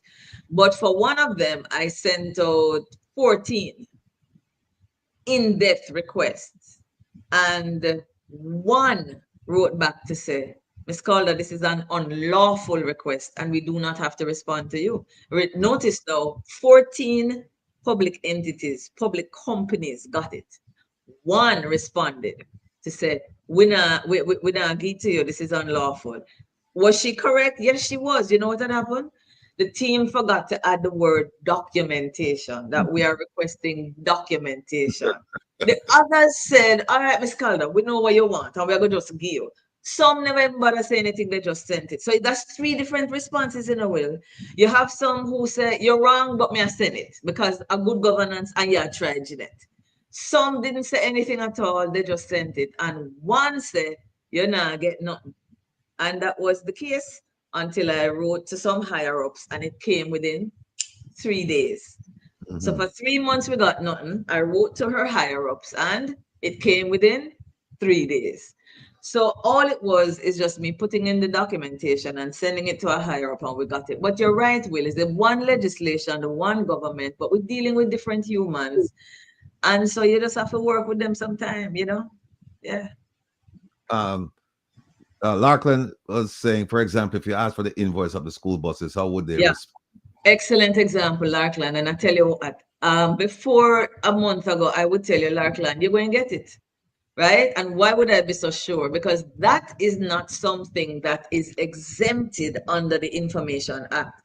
But for one of them, I sent out 14 in-depth requests. And one wrote back to say, Ms. Calder, this is an unlawful request and we do not have to respond to you. Notice though, 14 public entities, public companies got it. One responded to say, we not agree to you, this is unlawful. Was she correct? Yes, she was. You know what had happened? The team forgot to add the word documentation, that we are requesting documentation. The others said, all right, Ms. Calder, we know what you want and we're going to just give you. Some never even bother say anything, they just sent it. So that's 3 different responses in a will. You have some who say, you're wrong, but me I send it because of good governance and yeah, try Jeanette. Some didn't say anything at all, they just sent it. And one said, you're not getting nothing. And that was the case until I wrote to some higher ups and it came within 3 days. So for 3 months, we got nothing. I wrote to her higher ups and it came within 3 days. So all it was is just me putting in the documentation and sending it to a higher up and we got it. But you're right, Will, it's the one legislation, the one government, but we're dealing with different humans. And so you just have to work with them sometime, you know? Yeah. Larkland was saying, for example, if you ask for the invoice of the school buses, how would they respond? Excellent example, Larkland. And I tell you what, before a month ago, I would tell you, Larkland, you're going to get it, right? And why would I be so sure? Because that is not something that is exempted under the Information Act.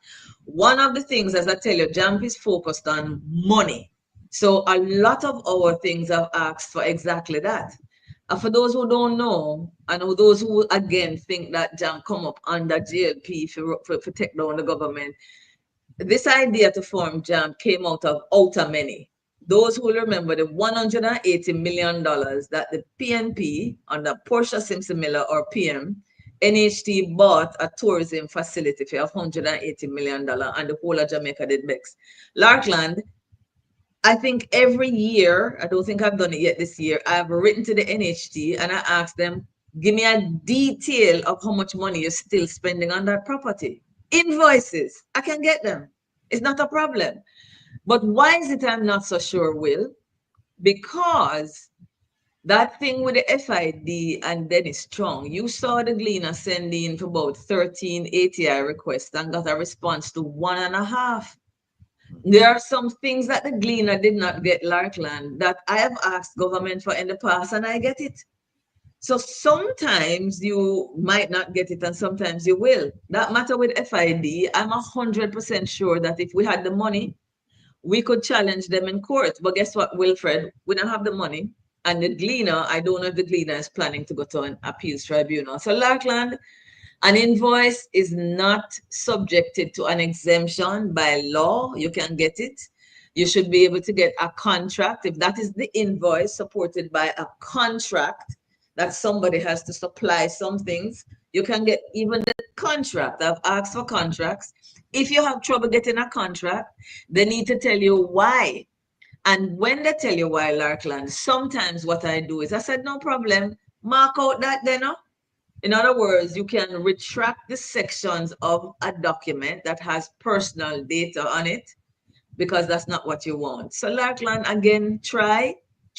One of the things, as I tell you, JAMP is focused on money. So a lot of our things have asked for exactly that. And for those who don't know, and those who, again, think that JAMP come up under JLP for take down the government, this idea to form JAMP came out of outer many. Those who remember the $180 million that the PNP under Portia Simpson Miller or PM, NHT bought a tourism facility for $180 million and the whole of Jamaica did mix. Larkland, I think every year, I don't think I've done it yet this year, I've written to the NHT and I asked them, give me a detail of how much money you're still spending on that property. Invoices, I can get them. It's not a problem. But why is it I'm not so sure, Will? Because that thing with the FID and Dennis Strong, you saw the Gleaner send in for about 13 ATI requests and got a response to 1.5. There are some things that the Gleaner did not get, Larkland, that I have asked government for in the past and I get it. So sometimes you might not get it and sometimes you will. That matter with FID, I'm 100% sure that if we had the money, we could challenge them in court. But guess what, Wilfred? We don't have the money. And the Gleaner, I don't know if the Gleaner is planning to go to an appeals tribunal. So Larkland, an invoice is not subjected to an exemption by law. You can get it. You should be able to get a contract. If that is the invoice supported by a contract, that somebody has to supply some things, you can get even the contract. I've asked for contracts. If you have trouble getting a contract, they need to tell you why. And when they tell you why, Larkland, sometimes what I do is I said, no problem, mark out that then. In other words, you can retract the sections of a document that has personal data on it because that's not what you want. So Larkland, again, try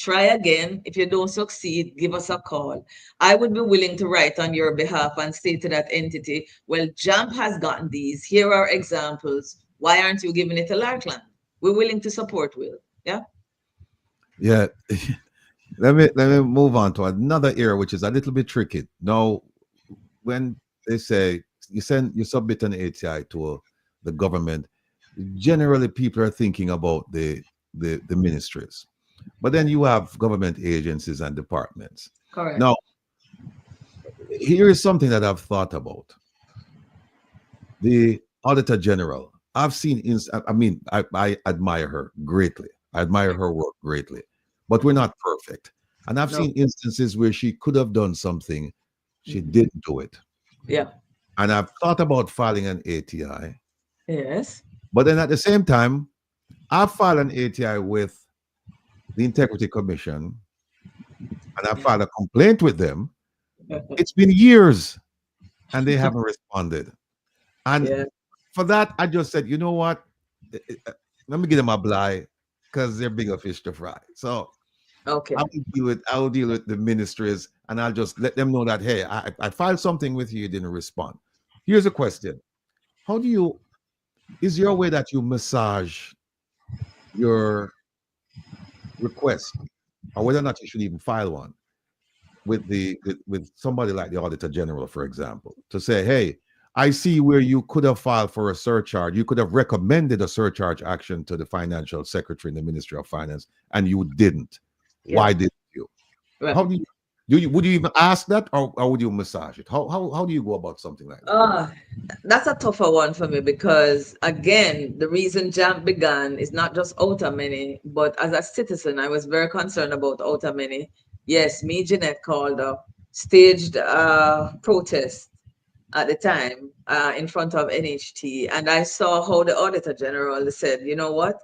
again. If you don't succeed, give us a call. I would be willing to write on your behalf and say to that entity, well, JAMP has gotten these. Here are examples. Why aren't you giving it to Larkland? We're willing to support, Will. Yeah? Yeah. Let me move on to another area, which is a little bit tricky. Now, when they say you submit an ATI to the government, generally people are thinking about the ministries. But then you have government agencies and departments. Correct. Now, here is something that I've thought about. The Auditor General, I've seen, I admire her greatly. I admire her work greatly. But we're not perfect. And I've seen instances where she could have done something, she didn't do it. Yeah. And I've thought about filing an ATI. Yes. But then at the same time, I've filed an ATI with the Integrity Commission, and I filed a complaint with them. It's been years, and they haven't responded. And for that, I just said, you know what? Let me give them a blight because they're bigger fish to fry. So okay, I will deal with the ministries, and I'll just let them know that, hey, I filed something with you didn't respond. Here's a question: is there a way that you massage your request, or whether or not you should even file one with somebody like the Auditor General, for example, to say, hey, I see where you could have filed for a surcharge. You could have recommended a surcharge action to the Financial Secretary in the Ministry of Finance, and you didn't. Yeah. Why didn't you? Right. How would you even ask that, or would you massage it? How do you go about something like that? That's a tougher one for me because, again, the reason JAMP began is not just outer many, but as a citizen, I was very concerned about outer many. Yes, me, Jeanette, called up. staged a protest at the time in front of NHT, and I saw how the Auditor General said, you know what?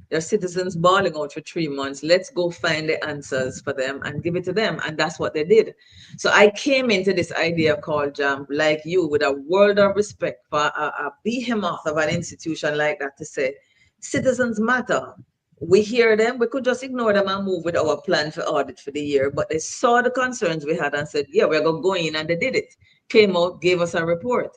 Their citizens bawling out for 3 months. Let's go find the answers for them and give it to them. And that's what they did. So I came into this idea called JAMP, like you, with a world of respect for a behemoth of an institution like that, to say, citizens matter. We hear them, we could just ignore them and move with our plan for audit for the year. But they saw the concerns we had and said, yeah, we're going to go in, and they did it. Came out, gave us a report.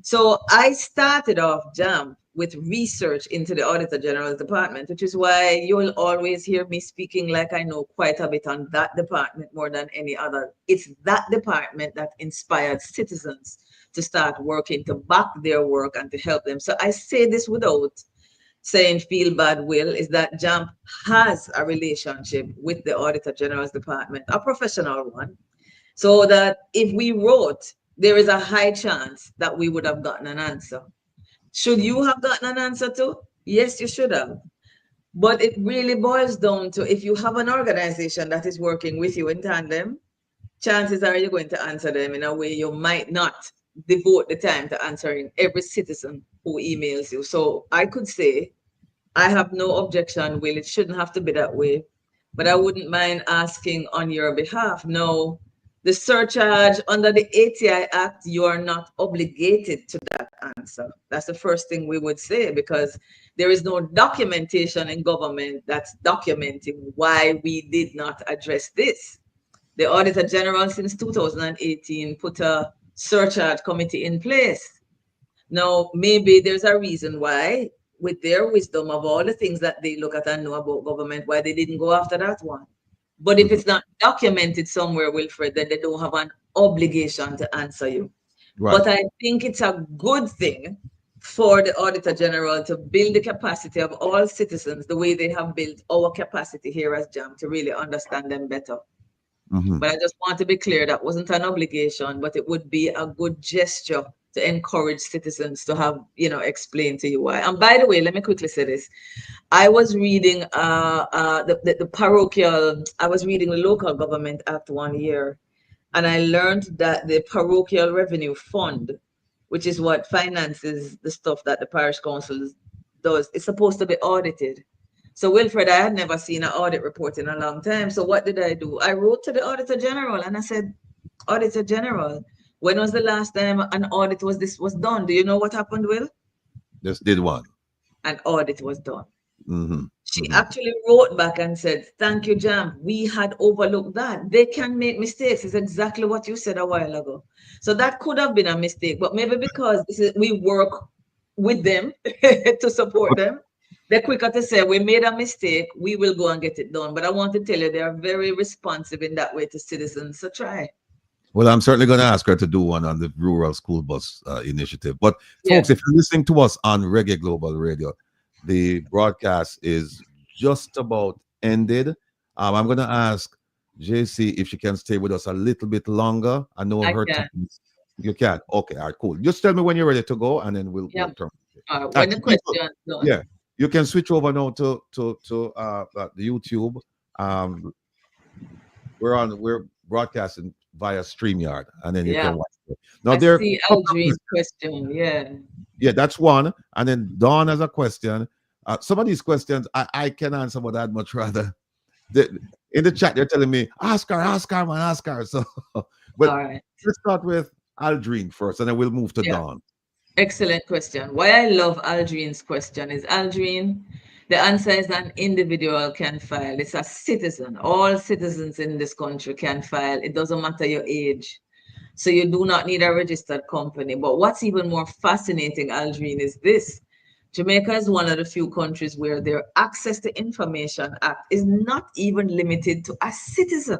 So I started off JAMP with research into the Auditor General's department, which is why you will always hear me speaking like I know quite a bit on that department more than any other. It's that department that inspired citizens to start working, to back their work and to help them. So I say this without saying feel bad, Will, is that JAMP has a relationship with the Auditor General's department, a professional one, so that if we wrote, there is a high chance that we would have gotten an answer. Should you have gotten an answer too? Yes, you should have. But it really boils down to, if you have an organization that is working with you in tandem, chances are you're going to answer them in a way you might not devote the time to answering every citizen who emails you. So I could say, I have no objection, Will. It shouldn't have to be that way. But I wouldn't mind asking on your behalf. No, the surcharge under the ATI Act, you are not obligated to that answer. That's the first thing we would say, because there is no documentation in government that's documenting why we did not address this. The Auditor General since 2018 put a surcharge committee in place. Now, maybe there's a reason why, with their wisdom of all the things that they look at and know about government, why they didn't go after that one. But if it's not documented somewhere, Wilfred, then they don't have an obligation to answer you. Right. But I think it's a good thing for the Auditor General to build the capacity of all citizens the way they have built our capacity here as JAMP to really understand them better. But I just want to be clear, that wasn't an obligation, but it would be a good gesture to encourage citizens to have, explain to you why. And by the way, let me quickly say this. I was reading the parochial, I was reading the Local Government Act one year, and I learned that the parochial revenue fund, which is what finances the stuff that the parish council does, is supposed to be audited. So Wilfred, I had never seen an audit report in a long time. So what did I do? I wrote to the Auditor General and I said, Auditor General, when was the last time an audit was done? Do you know what happened, Will? Just did one. An audit was done. She actually wrote back and said, thank you, JAMP. We had overlooked that. They can make mistakes. It's exactly what you said a while ago. So that could have been a mistake, but maybe because we work with them to support them, they're quicker to say, we made a mistake, we will go and get it done. But I want to tell you, they are very responsive in that way to citizens. So try. Well, I'm certainly going to ask her to do one on the rural school bus initiative. But folks, if you're listening to us on Reggae Global Radio, the broadcast is just about ended. I'm going to ask JC if she can stay with us a little bit longer. I know her time. You can. Okay, all right, cool. Just tell me when you're ready to go, and then we'll turn. When the question done. Yeah, you can switch over now to the YouTube. We're broadcasting via StreamYard, and then you can watch it. Now there see Aldrine's question. Yeah, that's one. And then Dawn has a question. Some of these questions I can answer, but I'd much rather. In the chat, they're telling me, ask her, man, ask her. So, but all right. Let's start with Aldrine first, and then we'll move to Dawn. Excellent question. Why I love Aldrine's question is, Aldrine, the answer is an individual can file. It's a citizen. All citizens in this country can file. It doesn't matter your age. So you do not need a registered company. But what's even more fascinating, Aldrine, is this. Jamaica is one of the few countries where their Access to Information Act is not even limited to a citizen.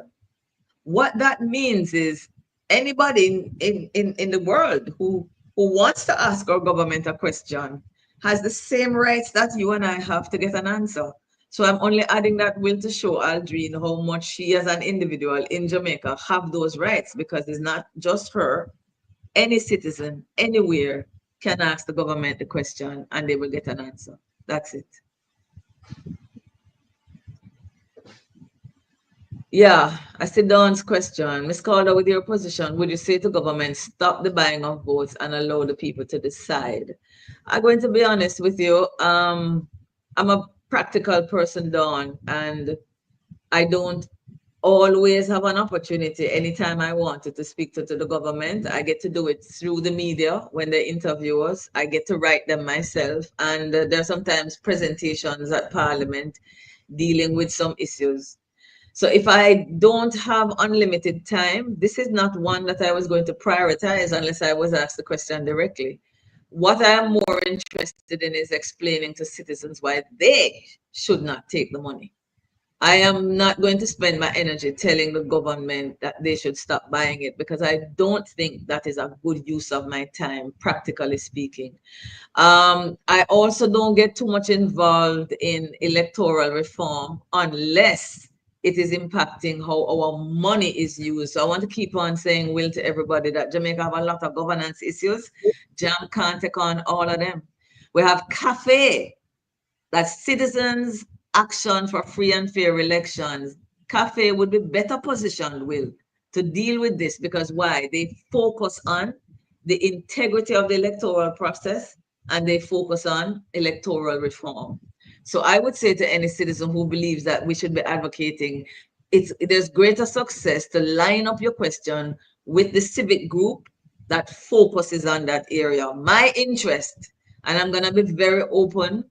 What that means is anybody in the world who wants to ask our government a question has the same rights that you and I have to get an answer. So I'm only adding that, Will, to show Aldrine how much she as an individual in Jamaica have those rights, because it's not just her. Any citizen, anywhere, can ask the government the question and they will get an answer. That's it. Yeah, I see Dawn's question. Ms. Calder, with your position, would you say to government, stop the buying of votes and allow the people to decide? I'm going to be honest with you. I'm a practical person, Dawn, and I don't always have an opportunity anytime I wanted to speak to the government. I get to do it through the media when they interview us. I get to write them myself, and there are sometimes presentations at Parliament dealing with some issues. So if I don't have unlimited time, this is not one that I was going to prioritize unless I was asked the question directly. What I am more interested in is explaining to citizens why they should not take the money. I am not going to spend my energy telling the government that they should stop buying it because I don't think that is a good use of my time, practically speaking. I also don't get too much involved in electoral reform unless it is impacting how our money is used. So I want to keep on saying, Will, to everybody that Jamaica have a lot of governance issues. JAMP can't take on all of them. We have CAFE, that's Citizens Action for Free and Fair Elections. CAFE would be better positioned, Will, to deal with this because why? They focus on the integrity of the electoral process and they focus on electoral reform. So I would say to any citizen who believes that we should be advocating, there's greater success to line up your question with the civic group that focuses on that area. My interest, and I'm going to be very open,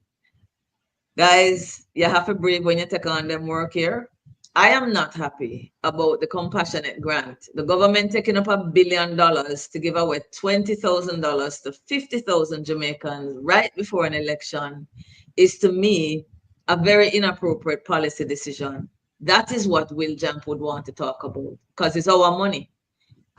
guys, you have to brave when you take on them work here. I am not happy about the compassionate grant. The government taking up $1 billion to give away $20,000 to 50,000 Jamaicans right before an election is, to me, a very inappropriate policy decision. That is what Will Jamp would want to talk about because it's our money.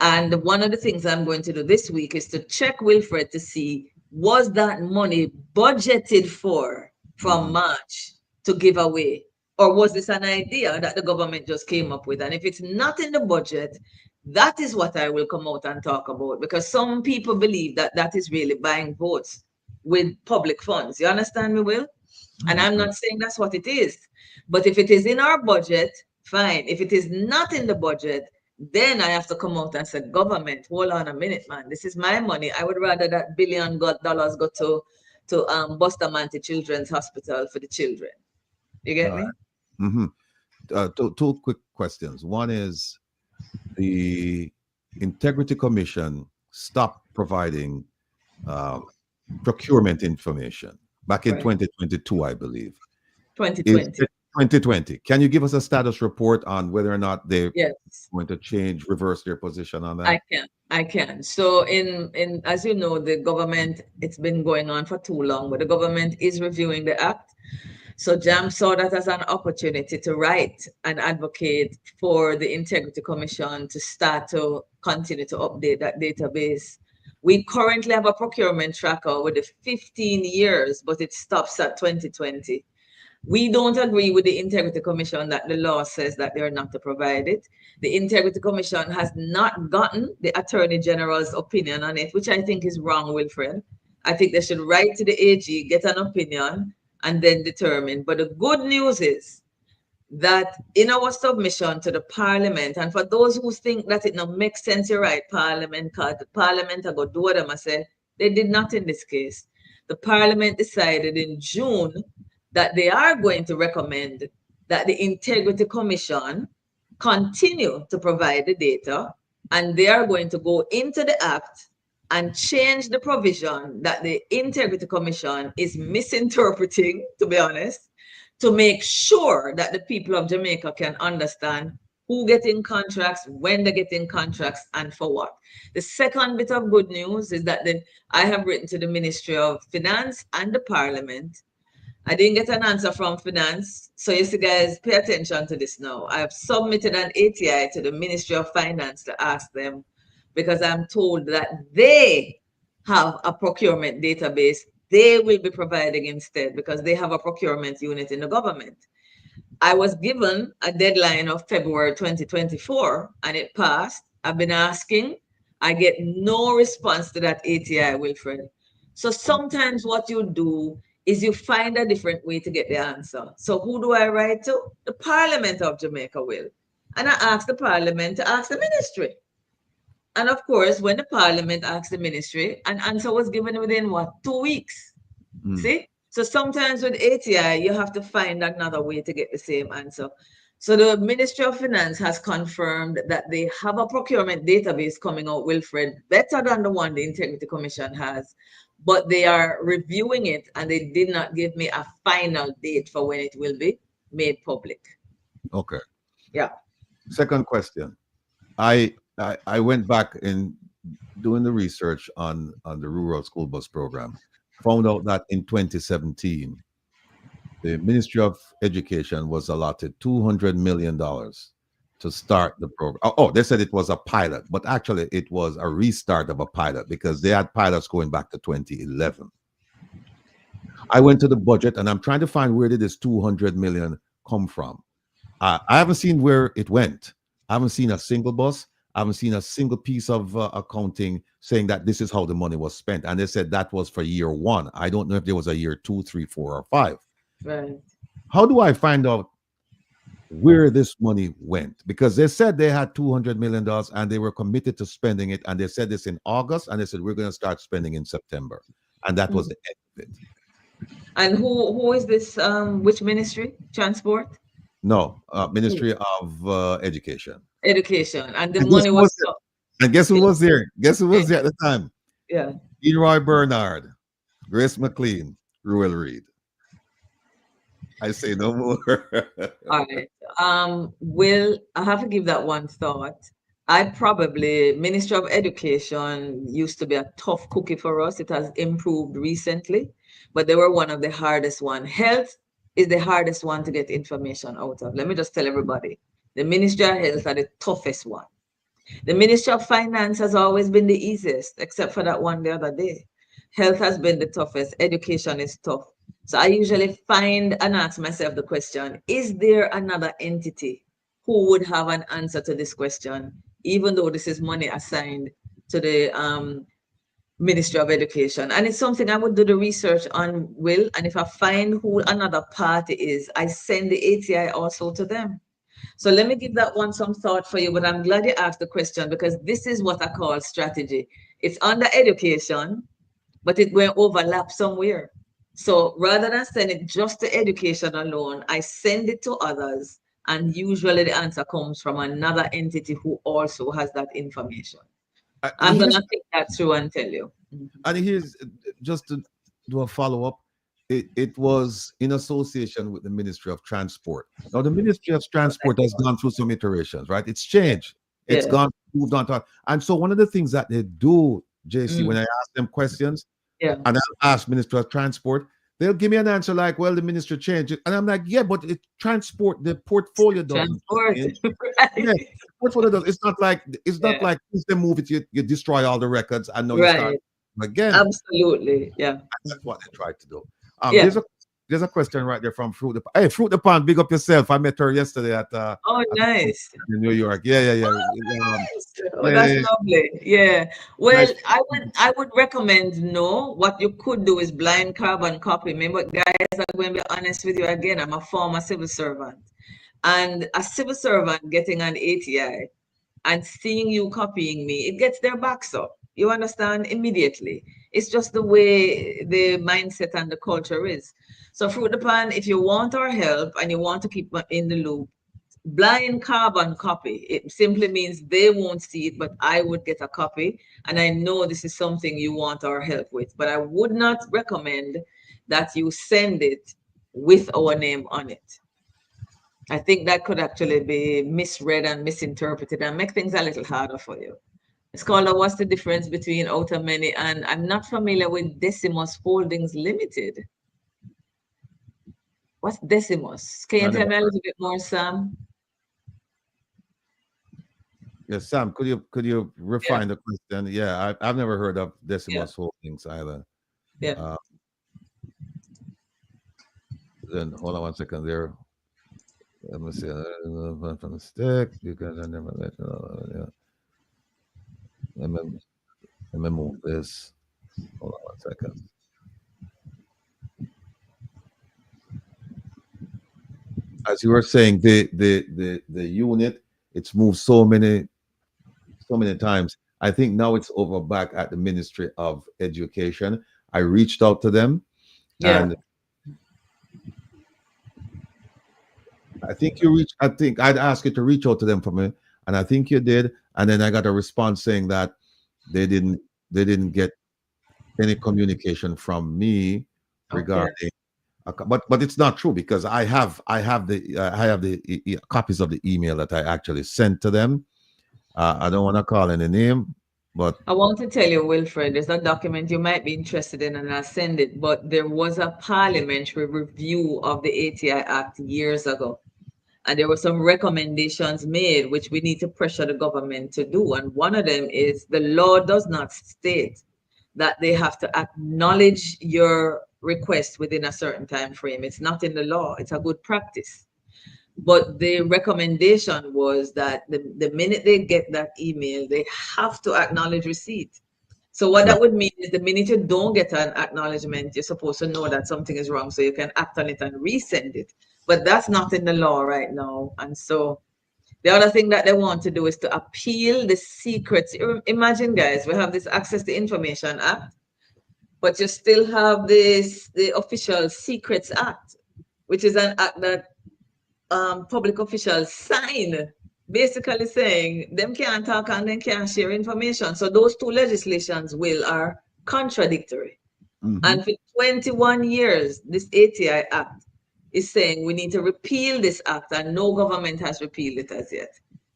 And one of the things I'm going to do this week is to check Wilfred to see, was that money budgeted for from March to give away? Or was this an idea that the government just came up with? And if it's not in the budget, that is what I will come out and talk about because some people believe that that is really buying votes with public funds. You understand me, Will? And I'm not saying that's what it is. But if it is in our budget, fine. If it is not in the budget, then I have to come out and say, government, hold on a minute, man. This is my money. I would rather that $1 billion go to Bustamante Children's Hospital for the children. You get me? Two quick questions. One is the Integrity Commission stopped providing procurement information back in Right. 2022, I believe. 2020. 2020. Can you give us a status report on whether or not they're Yes. going to reverse their position on that? I can. So in as you know, the government, it's been going on for too long, but the government is reviewing the act. So JAMP saw that as an opportunity to write and advocate for the Integrity Commission to start to continue to update that database. We currently have a procurement tracker with the 15 years, but it stops at 2020. We don't agree with the Integrity Commission that the law says that they're not to provide it. The Integrity Commission has not gotten the Attorney General's opinion on it, which I think is wrong, Wilfred. I think they should write to the AG, get an opinion, and then determine. But the good news is that in our submission to the Parliament, and for those who think that it not makes sense, you write Parliament, because the Parliament are going to do them, I say, they did not in this case. The Parliament decided in June that they are going to recommend that the Integrity Commission continue to provide the data, and they are going to go into the act and change the provision that the Integrity Commission is misinterpreting, to be honest, to make sure that the people of Jamaica can understand who getting contracts, when they're getting contracts, and for what. The second bit of good news is that I have written to the Ministry of Finance and the Parliament. I didn't get an answer from Finance. So you see, guys, pay attention to this now. I have submitted an ATI to the Ministry of Finance to ask them, because I'm told that they have a procurement database they will be providing instead, because they have a procurement unit in the government. I was given a deadline of February 2024 and it passed. I've been asking. I get no response to that ATI, Wilfred. So sometimes what you do is you find a different way to get the answer. So who do I write to? The Parliament of Jamaica will. And I asked the parliament to ask the ministry. And of course, when the parliament asked the ministry, an answer was given within what, 2 weeks? See? So sometimes with ATI, you have to find another way to get the same answer. So the Ministry of Finance has confirmed that they have a procurement database coming out, Wilfred, better than the one the Integrity Commission has. But they are reviewing it and they did not give me a final date for when it will be made public. Okay. Yeah. Second question. I went back in doing the research on the rural school bus program, found out that in 2017, the Ministry of Education was allotted $200 million to start the program. Oh, they said it was a pilot, but actually it was a restart of a pilot because they had pilots going back to 2011. I went to the budget and I'm trying to find where did this 200 million come from. I haven't seen where it went. I haven't seen a single bus. I haven't seen a single piece of accounting saying that this is how the money was spent. And they said that was for year one. I don't know if there was a year 2, 3, 4, or 5. Right. How do I find out where this money went? Because they said they had $200 million and they were committed to spending it. And they said this in August. And they said, we're going to start spending in September. And that was the end of it. And who is this? Which ministry? Transport? No, Ministry of Education. Education. And the And money was and guess who was there? Guess who was there at the time? yeah. Leroy Bernard, Grace McLean, Ruel Reed. I say no more. All right. Will I have to give that one thought? Ministry of Education used to be a tough cookie for us. It has improved recently, but they were one of the hardest one. Health is the hardest one to get information out of. Let me just tell everybody. The Ministry of Health are the toughest one. The Ministry of Finance has always been the easiest, except for that one the other day. Health has been the toughest. Education is tough. So I usually find and ask myself the question, is there another entity who would have an answer to this question, even though this is money assigned to the Ministry of Education? And it's something I would do the research on, Will. And if I find who another party is, I send the ATI also to them. So let me give that one some thought for you, but I'm glad you asked the question because this is what I call strategy. It's under education, but it will overlap somewhere. So rather than send it just to education alone, I send it to others, and usually the answer comes from another entity who also has that information. I'm going to think that through and tell you. And here's just to do a follow-up. It was in association with the Ministry of Transport. Now, the Ministry of Transport has gone through some iterations, right? It's changed. It's moved on to. And so one of the things that they do, JC, when I ask them questions, and I ask Ministry of Transport, they'll give me an answer like, well, the ministry changed it. And I'm like, yeah, but it transport, the portfolio doesn't. Yeah, portfolio does. It's not like once they move it, you destroy all the records and now you start again. Absolutely. Yeah. That's what they tried to do. There's a question right there from Fruit the Pond. Hey, Fruit the Pond, big up yourself. I met her yesterday at nice. in New York. Yeah. That's lovely. Yeah. Well, nice. I would recommend what you could do is blind carbon copy. Remember, guys, I'm going to be honest with you again. I'm a former civil servant. And a civil servant getting an ATI and seeing you copying me, it gets their backs up. You understand? Immediately. It's just the way the mindset and the culture is. So Fruit the Pond, if you want our help and you want to keep in the loop, blind carbon copy. It simply means they won't see it, but I would get a copy. And I know this is something you want our help with, but I would not recommend that you send it with our name on it. I think that could actually be misread and misinterpreted and make things a little harder for you. Scholar, what's the difference between Outer Many and I'm not familiar with Decimus Holdings Limited? What's Decimus? Can you tell me a little bit more, Sam? Yes, Sam, could you refine the question? Yeah, I've never heard of Decimus Holdings either. Yeah. Then hold on 1 second there. Let me see. From the stick, you guys I never let Let me move this. Hold on 1 second. As you were saying, the unit it's moved so many times. I think now it's over back at the Ministry of Education. I reached out to them, Yeah. and I think I'd ask you to reach out to them for me, and I think you did. And then I got a response saying that they didn't get any communication from me regarding. But it's not true, because I have the copies of the email that I actually sent to them. I don't want to call any name, but I want to tell you, Wilfred, there's a document you might be interested in, and I'll send it. But there was a parliamentary review of the ATI Act years ago, and there were some recommendations made which we need to pressure the government to do. And one of them is the law does not state that they have to acknowledge your request within a certain time frame. It's not in the law. It's a good practice. But the recommendation was that the minute they get that email, they have to acknowledge receipt. So what that would mean is the minute you don't get an acknowledgement, you're supposed to know that something is wrong, so you can act on it and resend it. But that's not in the law right now. And so the other thing that they want to do is to appeal the secrets. Imagine, guys, we have this Access to Information Act, but you still have the Official Secrets Act, which is an act that public officials sign, basically saying them can't talk and them can't share information. So those two legislations are contradictory. And for 21 years, this ATI Act is saying we need to repeal this act, and no government has repealed it as yet.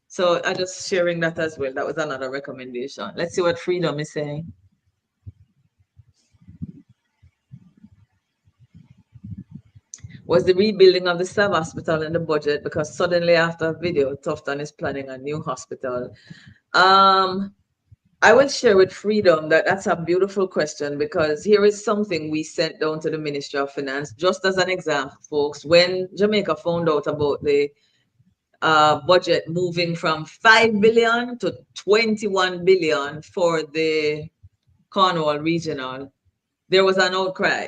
So I'm just sharing that as well. That was another recommendation. Let's see what Freedom is saying. Was the rebuilding of the SAV hospital in the budget? Because suddenly after a video, Tufton is planning a new hospital. I will share with Freedom that that's a beautiful question, because here is something we sent down to the Ministry of Finance, just as an example, folks. When Jamaica found out about the budget moving from 5 billion to 21 billion for the Cornwall Regional, there was an outcry.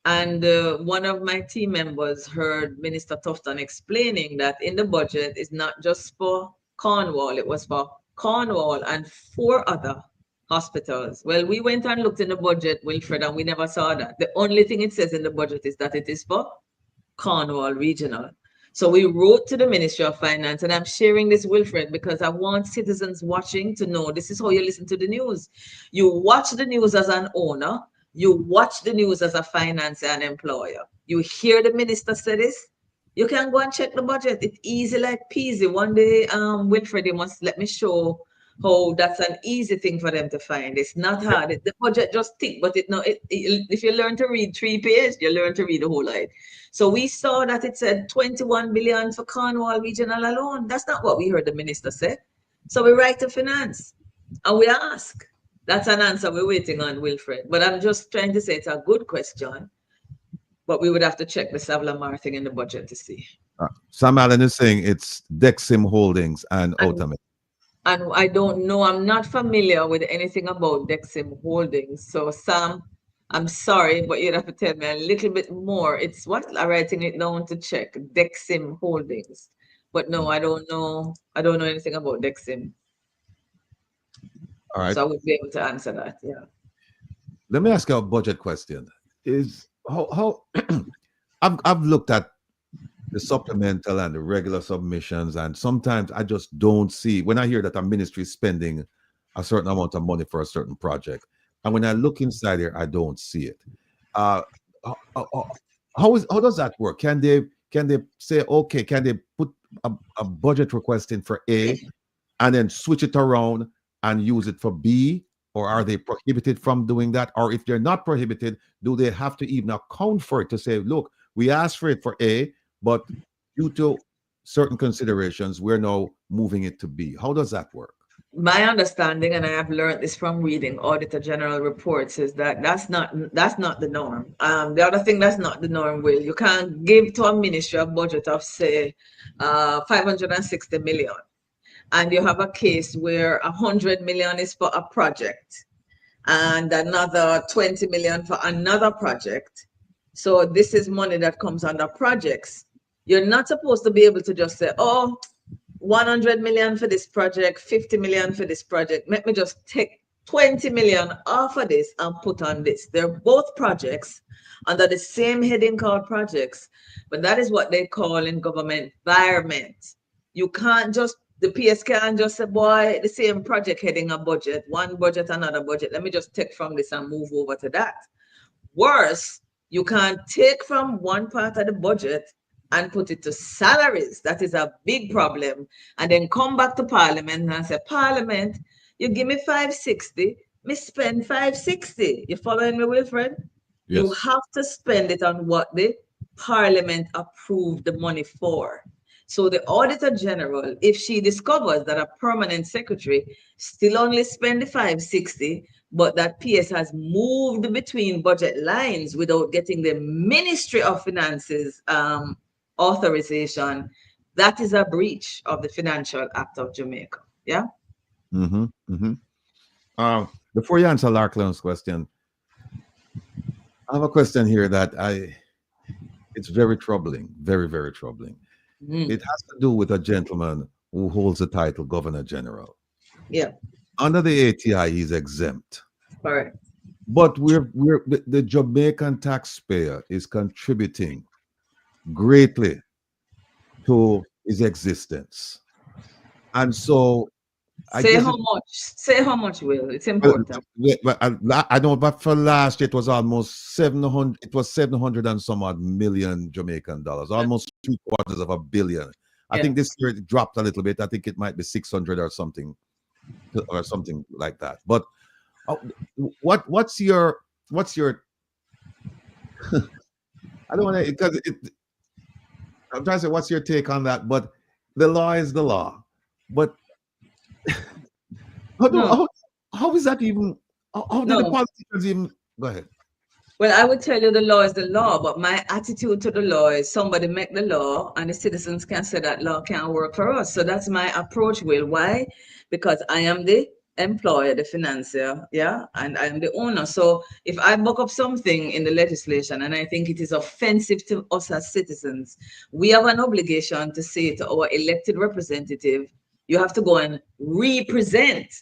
And one of my team members heard Minister Tufton explaining that in the budget is not just for Cornwall, it was for Cornwall and 4 other hospitals. Well, we went and looked in the budget, Wilfred, and we never saw that. The only thing it says in the budget is that it is for Cornwall Regional. So we wrote to the Ministry of Finance, and I'm sharing this, Wilfred, because I want citizens watching to know this is how you listen to the news. You watch the news as an owner. You watch the news as a financier and employer. You hear the minister say this, you can go and check the budget. It's easy like peasy. One day, Wilfred, you must let me show how that's an easy thing for them to find. It's not hard. The budget just tick, but if you learn to read 3 pages, you learn to read the whole line. So we saw that it said 21 billion for Cornwall Regional alone. That's not what we heard the minister say. So we write to finance and we ask. That's an answer we're waiting on, Wilfred. But I'm just trying to say it's a good question. But we would have to check the Savlamar thing in the budget to see. Sam Allen is saying it's Dexim Holdings and Ultimate. And I don't know. I'm not familiar with anything about Dexim Holdings. So, Sam, I'm sorry, but you'd have to tell me a little bit more. It's what? I'm writing it down to check. Dexim Holdings. But no, I don't know. I don't know anything about Dexim. All right. So I would be able to answer that. Yeah. Let me ask you a budget question. Is how I've looked at the supplemental and the regular submissions, and sometimes I just don't see, when I hear that a ministry is spending a certain amount of money for a certain project, and when I look inside here, I don't see it. How does that work? Can they say, okay, can they put a budget request in for A and then switch it around and use it for B? Or are they prohibited from doing that? Or if they're not prohibited, do they have to even account for it to say, look, we asked for it for A, but due to certain considerations, we're now moving it to B? How does that work? My understanding, and I have learned this from reading Auditor General reports, is that that's not the norm. The other thing that's not the norm, Will, you can't give to a ministry a budget of, say, 560 million. And you have a case where 100 million is for a project and another 20 million for another project. So this is money that comes under projects. You're not supposed to be able to just say, oh, 100 million for this project, 50 million for this project. Let me just take 20 million off of this and put on this. They're both projects under the same heading called projects, but that is what they call in government environment. You can't just, the PS can't just say, boy, the same project heading a budget, one budget, another budget. Let me just take from this and move over to that. Worse, you can't take from one part of the budget and put it to salaries. That is a big problem. And then come back to Parliament and say, Parliament, you give me 560, me spend 560. You following me, Wilfred? Yes. You have to spend it on what the Parliament approved the money for. So the Auditor General, if she discovers that a permanent secretary still only spend the 560, but that PS has moved between budget lines without getting the Ministry of Finance's authorization, that is a breach of the Financial Act of Jamaica. Yeah. Mm-hmm. Mm-hmm. Before you answer Larkland's question, I have a question here that it's very troubling, very, very troubling. It has to do with a gentleman who holds the title Governor General. Yeah. Under the ATI, he's exempt. All right. But the Jamaican taxpayer is contributing greatly to his existence. And so Say how much, Will. It's important. But I know, but for last year it was almost 700. It was 700 and some odd million Jamaican dollars, almost 750 million. I think this year it dropped a little bit. I think it might be 600 or something like that. But what's your I don't want to, because I'm trying to say what's your take on that, but the law is the law. But how is that even, how do the politicians even, go ahead. Well, I would tell you the law is the law, but my attitude to the law is somebody make the law and the citizens can say that law can't work for us. So that's my approach, Will. Why? Because I am the employer, the financier, yeah, and I'm the owner. So if I buck up something in the legislation and I think it is offensive to us as citizens, we have an obligation to say to our elected representative, you have to go and represent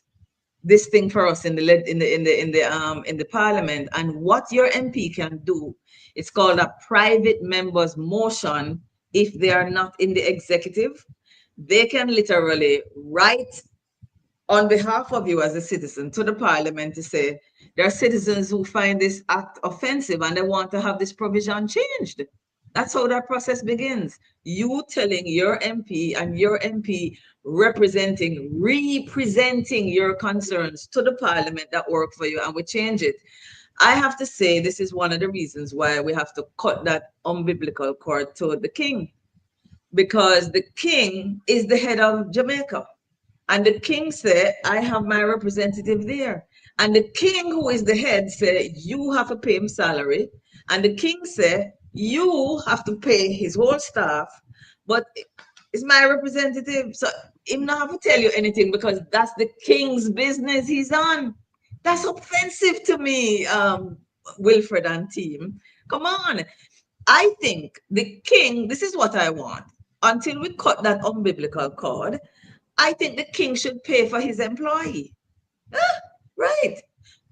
this thing for us in the Parliament. And what your MP can do, it's called a private member's motion. If they are not in the executive, they can literally write on behalf of you as a citizen to the Parliament to say there are citizens who find this act offensive and they want to have this provision changed. That's how that process begins. You telling your MP and your MP representing your concerns to the Parliament that work for you, and we change it. I have to say this is one of the reasons why we have to cut that umbilical cord to the king, because the king is the head of Jamaica. And the king said, I have my representative there. And the king, who is the head, said, you have to pay him salary. And the king said, you have to pay his whole staff. But it's my representative. So him not have to tell you anything because that's the king's business he's on. That's offensive to me, Wilfred and team. Come on. I think the king, this is what I want. Until we cut that umbilical cord, I think the king should pay for his employee. Right.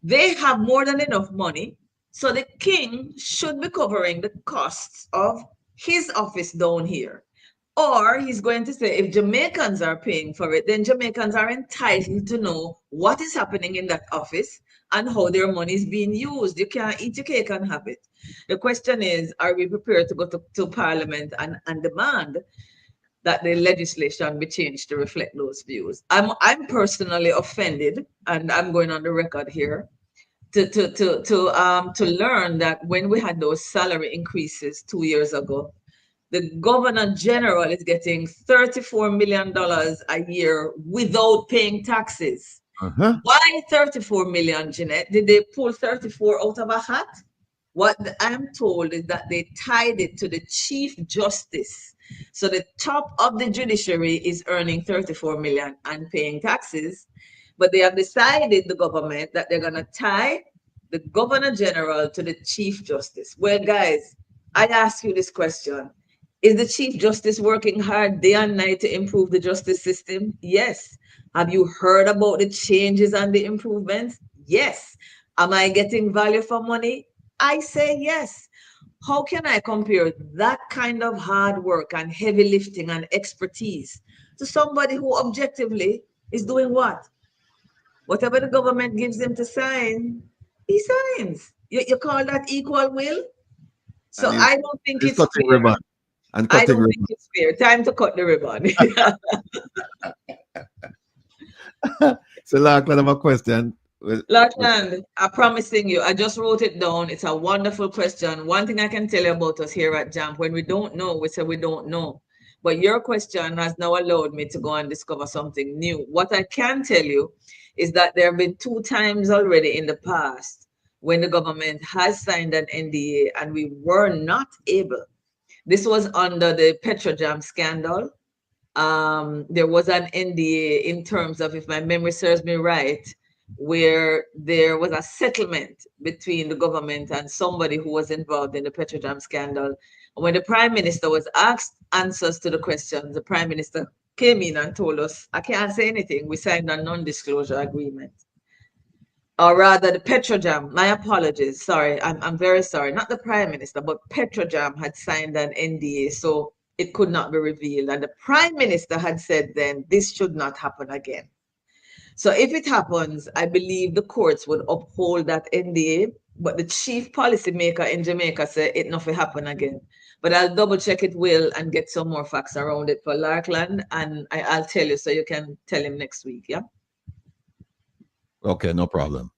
They have more than enough money. So the king should be covering the costs of his office down here. Or he's going to say, if Jamaicans are paying for it, then Jamaicans are entitled to know what is happening in that office and how their money is being used. You can't eat your cake and have it. The question is, are we prepared to go to Parliament and demand that the legislation be changed to reflect those views? I'm personally offended, and I'm going on the record here, to learn that when we had those salary increases 2 years ago, the Governor General is getting $34 million a year without paying taxes. Why 34 million, Jeanette? Did they pull 34 out of a hat? What I'm told is that they tied it to the Chief Justice. So the top of the judiciary is earning 34 million and paying taxes, but they have decided, the government, that they're going to tie the Governor General to the Chief Justice. Well, guys, I ask you this question. Is the Chief Justice working hard day and night to improve the justice system? Yes. Have you heard about the changes and the improvements? Yes. Am I getting value for money? I say yes. How can I compare that kind of hard work and heavy lifting and expertise to somebody who objectively is doing what? Whatever the government gives him to sign, he signs. You call that equal will? So And I don't think he's it's cutting fair. ribbon. And I cutting don't think ribbon. it's fair. Time to cut the ribbon. So, like, I have a question. Lachlan, I'm promising you, I just wrote it down. It's a wonderful question. One thing I can tell you about us here at JAMP, when we don't know, we say we don't know. But your question has now allowed me to go and discover something new. What I can tell you is that there have been 2 times already in the past when the government has signed an NDA and we were not able. This was under the Petrojam scandal. There was an NDA in terms of, if my memory serves me right, where there was a settlement between the government and somebody who was involved in the Petrojam scandal. When the Prime Minister was asked answers to the questions, the Prime Minister came in and told us, I can't say anything. We signed a non-disclosure agreement. Or rather, the Petrojam, my apologies, sorry, I'm very sorry, not the Prime Minister, but Petrojam had signed an NDA, so it could not be revealed. And the Prime Minister had said then, this should not happen again. So if it happens, I believe the courts would uphold that NDA, but the chief policymaker in Jamaica said it not will happen again. But I'll double check it will and get some more facts around it for Larkland, and I'll tell you so you can tell him next week, yeah? Okay, no problem.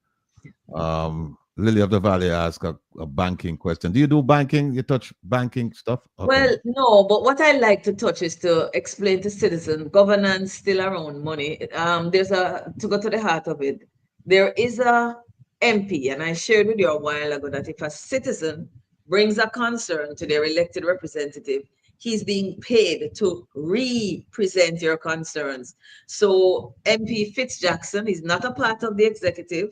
Lily of the Valley asked a banking question. Do you do banking? You touch banking stuff? Okay. Well, no, but what I like to touch is to explain to citizens governance still around money. To go to the heart of it, there is a MP, and I shared with you a while ago that if a citizen brings a concern to their elected representative, he's being paid to represent your concerns. So MP Fitzjackson is not a part of the executive.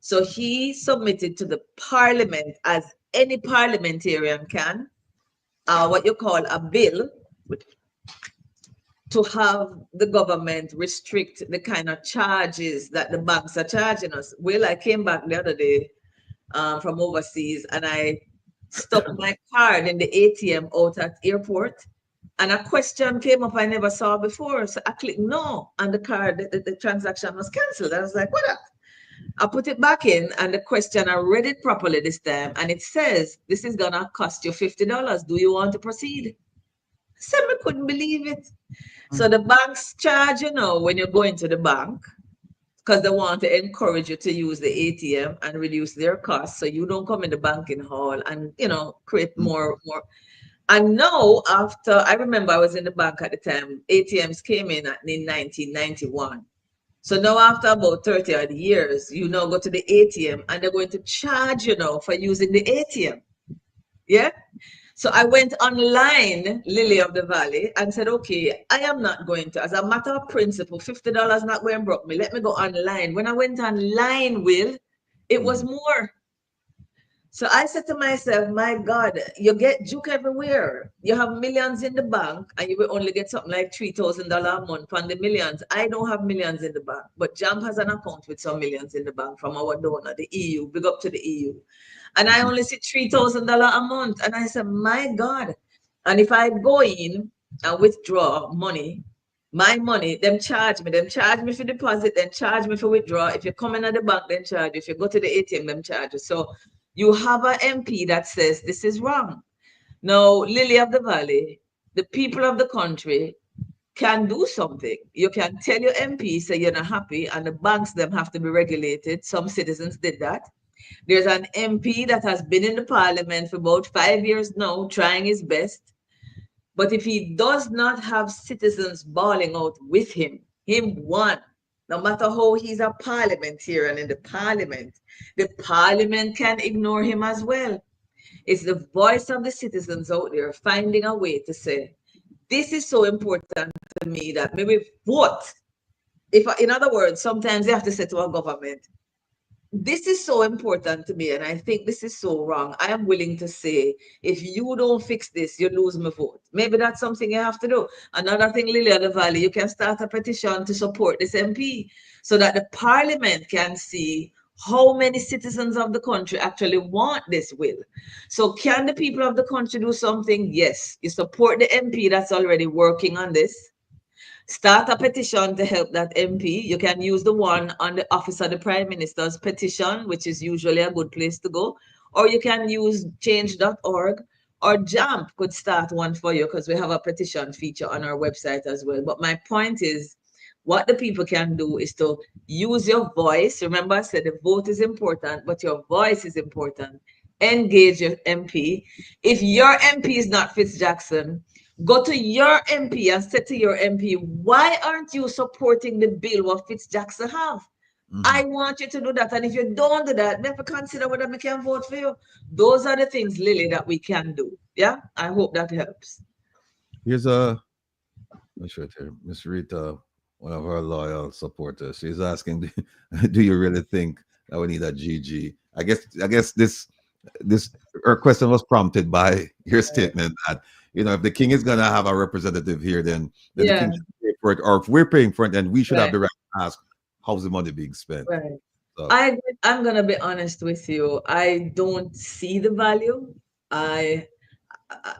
So he submitted to the parliament, as any parliamentarian can, what you call a bill to have the government restrict the kind of charges that the banks are charging us. Well, I came back the other day from overseas and I stuck my card in the ATM out at airport, and a question came up I never saw before. So I clicked no, and the card, the transaction was canceled. I was like, what up? I put it back in, and the question, I read it properly this time, and it says, this is gonna cost you $50. Do you want to proceed? I said, I couldn't believe it. So the banks charge, when you go into the bank, because they want to encourage you to use the ATM and reduce their costs, so you don't come in the banking hall and, create more. And now, after, I remember I was in the bank at the time, ATMs came in 1991. So now after about 30 odd years, you now go to the ATM and they're going to charge you now for using the ATM. Yeah? So I went online, Lily of the Valley, and said, okay, I am not going to, as a matter of principle, $50 not going to broke me. Let me go online. When I went online, Will, it was more. So I said to myself, my God, you get juke everywhere. You have millions in the bank and you will only get something like $3,000 a month on the millions. I don't have millions in the bank, but JAMP has an account with some millions in the bank from our donor, the EU, big up to the EU. And I only see $3,000 a month. And I said, my God. And if I go in and withdraw money, my money, them charge me for deposit, then charge me for withdraw. If you come in at the bank, then charge you. If you go to the ATM, them charge you. So you have an MP that says this is wrong. Now, Lily of the Valley, the people of the country can do something. You can tell your MP, say you're not happy, and the banks, them have to be regulated. Some citizens did that. There's an MP that has been in the parliament for about 5 years now, trying his best. But if he does not have citizens bawling out with him won. No matter how he's a parliamentarian in the parliament can ignore him as well. It's the voice of the citizens out there finding a way to say, this is so important to me that maybe vote. In other words, sometimes you have to say to our government, this is so important to me, and I think this is so wrong. I am willing to say, if you don't fix this, you lose my vote. Maybe that's something you have to do. Another thing, Lily Valley, you can start a petition to support this MP so that the parliament can see how many citizens of the country actually want this will. So can the people of the country do something? Yes. You support the MP that's already working on this. Start a petition to help that MP. You can use the one on the Office of the Prime Minister's petition, which is usually a good place to go. Or you can use change.org, or JAMP could start one for you because we have a petition feature on our website as well. But my point is, what the people can do is to use your voice. Remember, I said the vote is important, but your voice is important. Engage your MP. If your MP is not Fitzjackson, go to your MP and say to your MP, why aren't you supporting the bill what Fitzjackson have? I want you to do that. And if you don't do that, never consider whether we can vote for you. Those are the things, Lily, that we can do. Yeah, I hope that helps. Here's a Miss Rita, one of our loyal supporters. She's asking, do you really think that we need a GG? I guess this her question was prompted by your statement that, you know, if the king is gonna have a representative here, then the king should pay for it, or if we're paying for it, then we should have the right to ask how's the money being spent. Right. So, I'm gonna be honest with you. I don't see the value.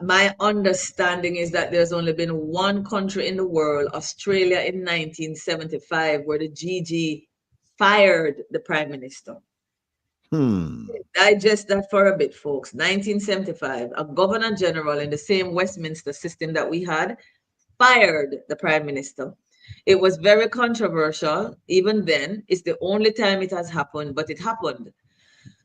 My understanding is that there's only been one country in the world, Australia, in 1975, where the GG fired the prime minister. Digest that for a bit, folks. 1975, a governor general in the same Westminster system that we had fired the prime minister. It was very controversial. Even then, it's the only time it has happened, but it happened.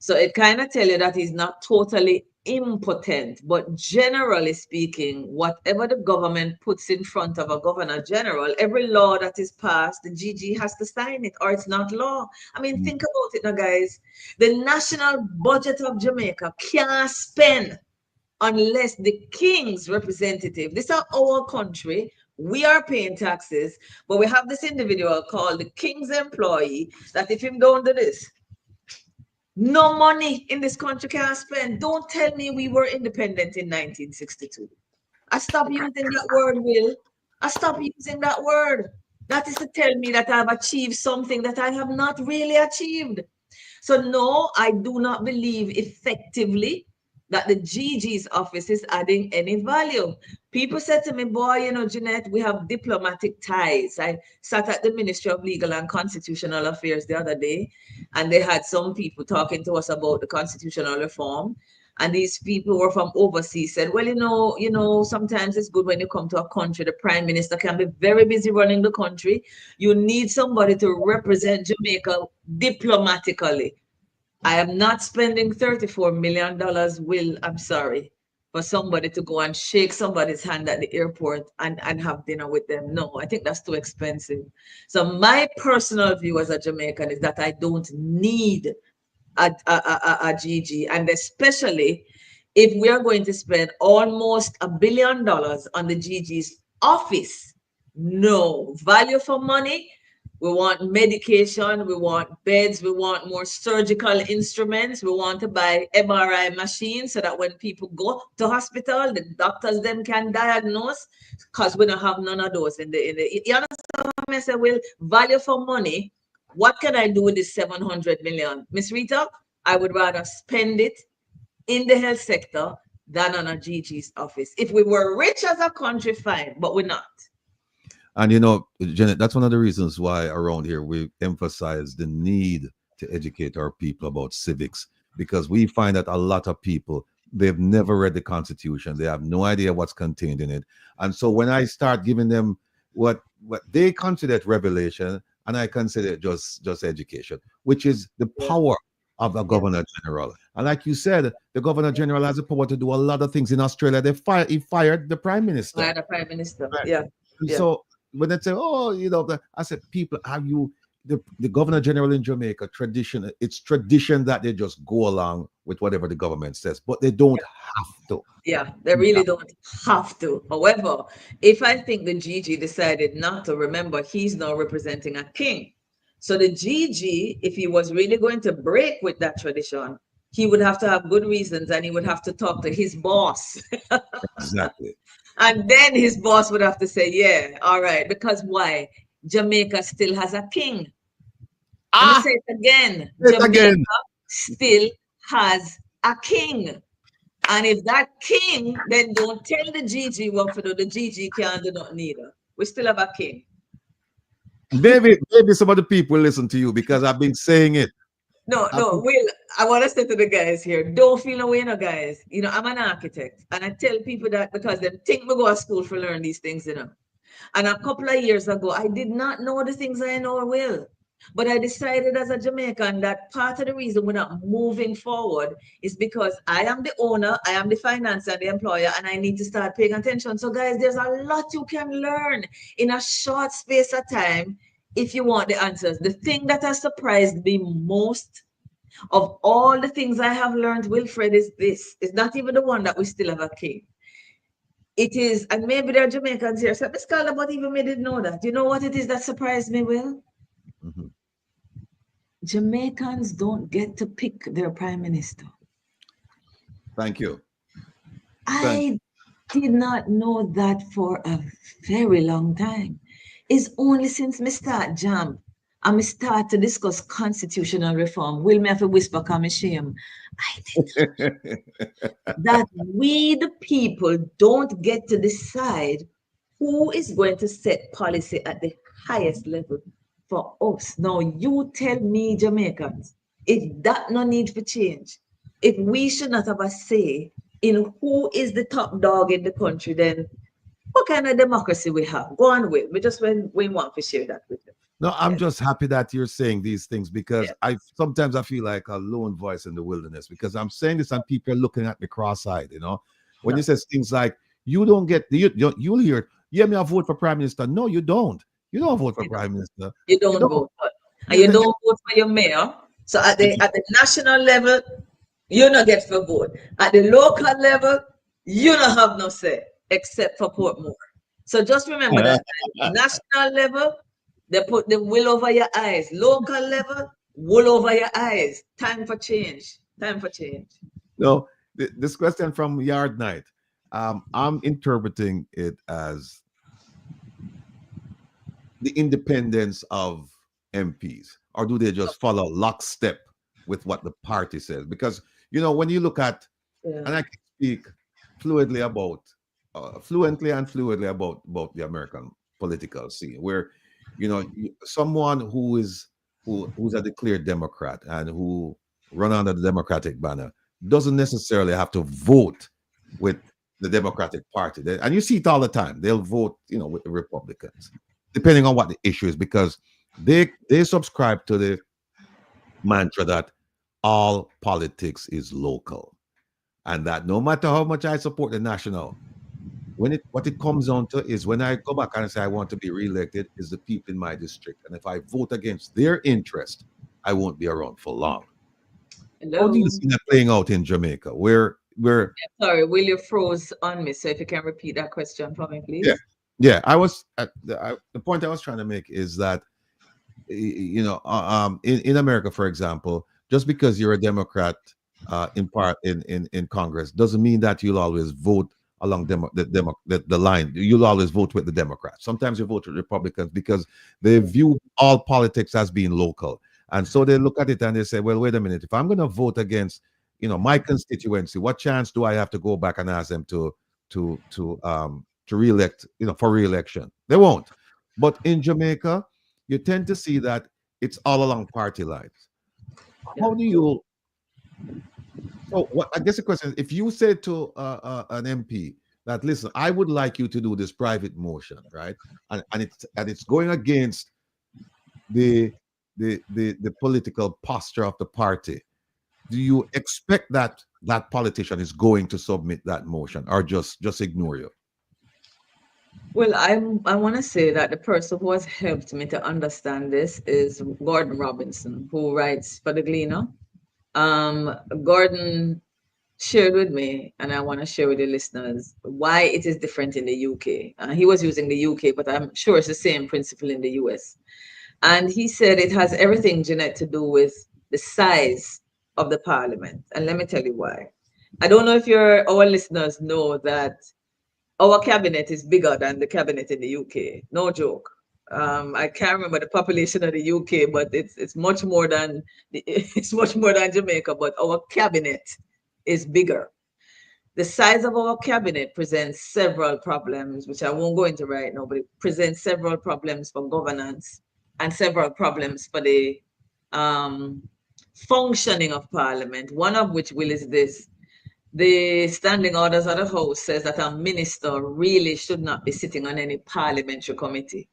So it kind of tell you that he's not totally impotent, but generally speaking, whatever the government puts in front of a governor general, every law that is passed, the GG has to sign it, or it's not law. I mean, think about it now, guys. The national budget of Jamaica can't spend unless the king's representative, this is our country, we are paying taxes, but we have this individual called the king's employee that if him don't do this, no money in this country can spend. Don't tell me we were independent in 1962. I stop using that word, Will. I stop using that word. That is to tell me that I've achieved something that I have not really achieved. So no, I do not believe effectively that the GG's office is adding any value. People said to me, boy, you know, Jeanette, we have diplomatic ties. I sat at the Ministry of Legal and Constitutional Affairs the other day, and they had some people talking to us about the constitutional reform. And these people were from overseas, said, well, you know, sometimes it's good when you come to a country, the prime minister can be very busy running the country. You need somebody to represent Jamaica diplomatically. I am not spending $34 million, Will, I'm sorry, for somebody to go and shake somebody's hand at the airport and have dinner with them. No, I think that's too expensive. So my personal view as a Jamaican is that I don't need a GG, and especially if we are going to spend almost $1 billion on the GG's office. No value for money. We want medication, we want beds, we want more surgical instruments, we want to buy MRI machines so that when people go to hospital, the doctors then can diagnose, because we don't have none of those in the you understand what I say? Well, value for money. What can I do with this 700 million? Miss Rita, I would rather spend it in the health sector than on a GG's office. If we were rich as a country, fine, but we're not. and you know, Janet, that's one of the reasons why around here we emphasize the need to educate our people about civics, because we find that a lot of people, they've never read the Constitution, they have no idea what's contained in it, and so when I start giving them what they consider revelation, and I consider it just education, which is the power of a governor general. And like you said, the governor general has the power to do a lot of things. In Australia, he fired the prime minister. Fired the prime minister. Right. Yeah. So when they say, oh, you know, I said, people, have you the governor general in Jamaica tradition? It's tradition that they just go along with whatever the government says, but they don't have to. Yeah, they really don't have to. However, if I think the GG decided not to, remember, he's now representing a king. So the GG, if he was really going to break with that tradition, he would have to have good reasons and he would have to talk to his boss. Exactly. And then his boss would have to say, yeah, all right. Because why? Jamaica still has a king. Let me say it again. Say it Jamaica again. still has a king. And if that king, then don't tell the GG what to do. The GG can't do nothing either. We still have a king. Maybe some of the people listen to you because I've been saying it. No, Will, I want to say to the guys here, don't feel no way, no, guys. You know, I'm an architect, and I tell people that because they think we go to school for learn these things, you know. And a couple of years ago, I did not know the things I know Will. But I decided as a Jamaican that part of the reason we're not moving forward is because I am the owner, I am the financer, the employer, and I need to start paying attention. So, guys, there's a lot you can learn in a short space of time if you want the answers. The thing that has surprised me most of all the things I have learned, Wilfred, is this. It's not even the one that we still have a king. It is, and maybe there are Jamaicans here. So, Miss Calder, but even me didn't know that. You know what it is that surprised me, Will? Mm-hmm. Jamaicans don't get to pick their prime minister. Thank you. I did not know that for a very long time. It's only since me start JAMP and me start to discuss constitutional reform. Will me have to whisper, come shame. I did that we the people don't get to decide who is going to set policy at the highest level for us. Now you tell me, Jamaicans, if that no need for change, if we should not have a say in who is the top dog in the country, then what kind of democracy we have? Go on with. We just when we want to share that with you. No, I'm just happy that you're saying these things because Yeah. I sometimes I feel like a lone voice in the wilderness because I'm saying this and people are looking at me cross-eyed, you know. When you say things like you don't get you'll hear, yeah, me I vote for prime minister. No, you don't. You don't vote for prime minister. You don't vote. And you don't vote for your mayor. So at the national level, you don't get for vote. At the local level, you don't have no say except for Portmore. So just remember that at national level, they put the wool over your eyes. Local level, wool over your eyes. Time for change. Time for change. No, this question from Yard Night, I'm interpreting it as the independence of MPs, or do they just follow lockstep with what the party says? Because you know, when you look at, and I can speak fluently and fluidly about the American political scene, where you know someone who's a declared Democrat and who run under the Democratic banner doesn't necessarily have to vote with the Democratic Party. And you see it all the time. They'll vote, you know, with the Republicans, depending on what the issue is, because they subscribe to the mantra that all politics is local, and that no matter how much I support the national, what it comes down to is when I go back and say I want to be reelected, is the people in my district, and if I vote against their interest, I won't be around for long. Hello. How do you see that playing out in Jamaica? Where sorry, Will, you froze on me, so if you can repeat that question for me, please. Yeah. I was the point I was trying to make is that you know, in America, for example, just because you're a Democrat in Congress doesn't mean that you'll always vote along the line. You'll always vote with the Democrats. Sometimes you vote with Republicans because they view all politics as being local, and so they look at it and they say, well, wait a minute, if I'm going to vote against, you know, my constituency, what chance do I have to go back and ask them to reelect, you know, for reelection? They won't. But in Jamaica, you tend to see that it's all along party lines. How do you? So, what I guess the question is, if you say to an MP that, listen, I would like you to do this private motion, right, and it's going against the political posture of the party, do you expect that that politician is going to submit that motion, or just ignore you? Well, I want to say that the person who has helped me to understand this is Gordon Robinson, who writes for the Gleaner. Gordon shared with me, and I want to share with the listeners why it is different in the UK. He was using the UK, but I'm sure it's the same principle in the US. And he said it has everything, Jeanette, to do with the size of the parliament. And let me tell you why. I don't know if our listeners know that our cabinet is bigger than the cabinet in the UK. No joke. I can't remember the population of the UK, but it's much more than it's much more than Jamaica. But our cabinet is bigger. The size of our cabinet presents several problems, which I won't go into right now, but it presents several problems for governance and several problems for the functioning of Parliament. One of which, Will, is this. The standing orders of the House says that a minister really should not be sitting on any parliamentary committee.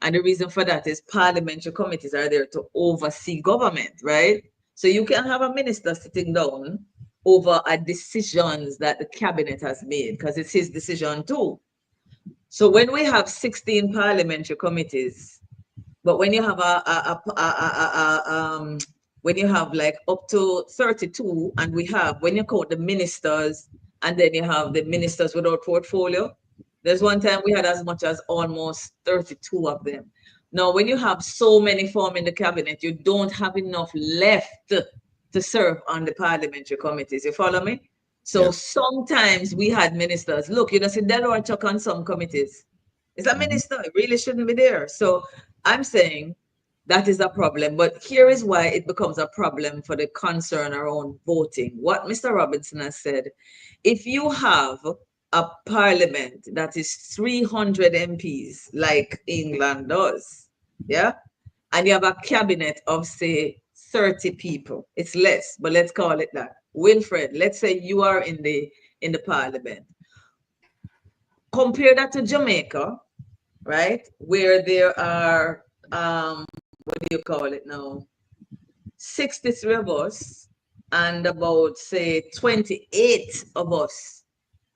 And the reason for that is parliamentary committees are there to oversee government, right? So you can have a minister sitting down over decisions that the cabinet has made, because it's his decision too. So when we have 16 parliamentary committees, but when you have when you have like up to 32, and when you count the ministers, and then you have the ministers without portfolio, there's one time we had as much as almost 32 of them. Now, when you have so many forming the cabinet, you don't have enough left to serve on the parliamentary committees. You follow me? So sometimes we had ministers. Look, you know, see Delaware Chuck on some committees. It's a minister. It really shouldn't be there. So I'm saying that is a problem. But here is why it becomes a problem for the concern around voting. What Mr. Robinson has said, if you have a parliament that is 300 MPs, like England does, yeah, and you have a cabinet of, say, 30 people, it's less, but let's call it that. Wilfred, let's say you are in the parliament. Compare that to Jamaica, right, where there are what do you call it now, 63 of us, and about, say, 28 of us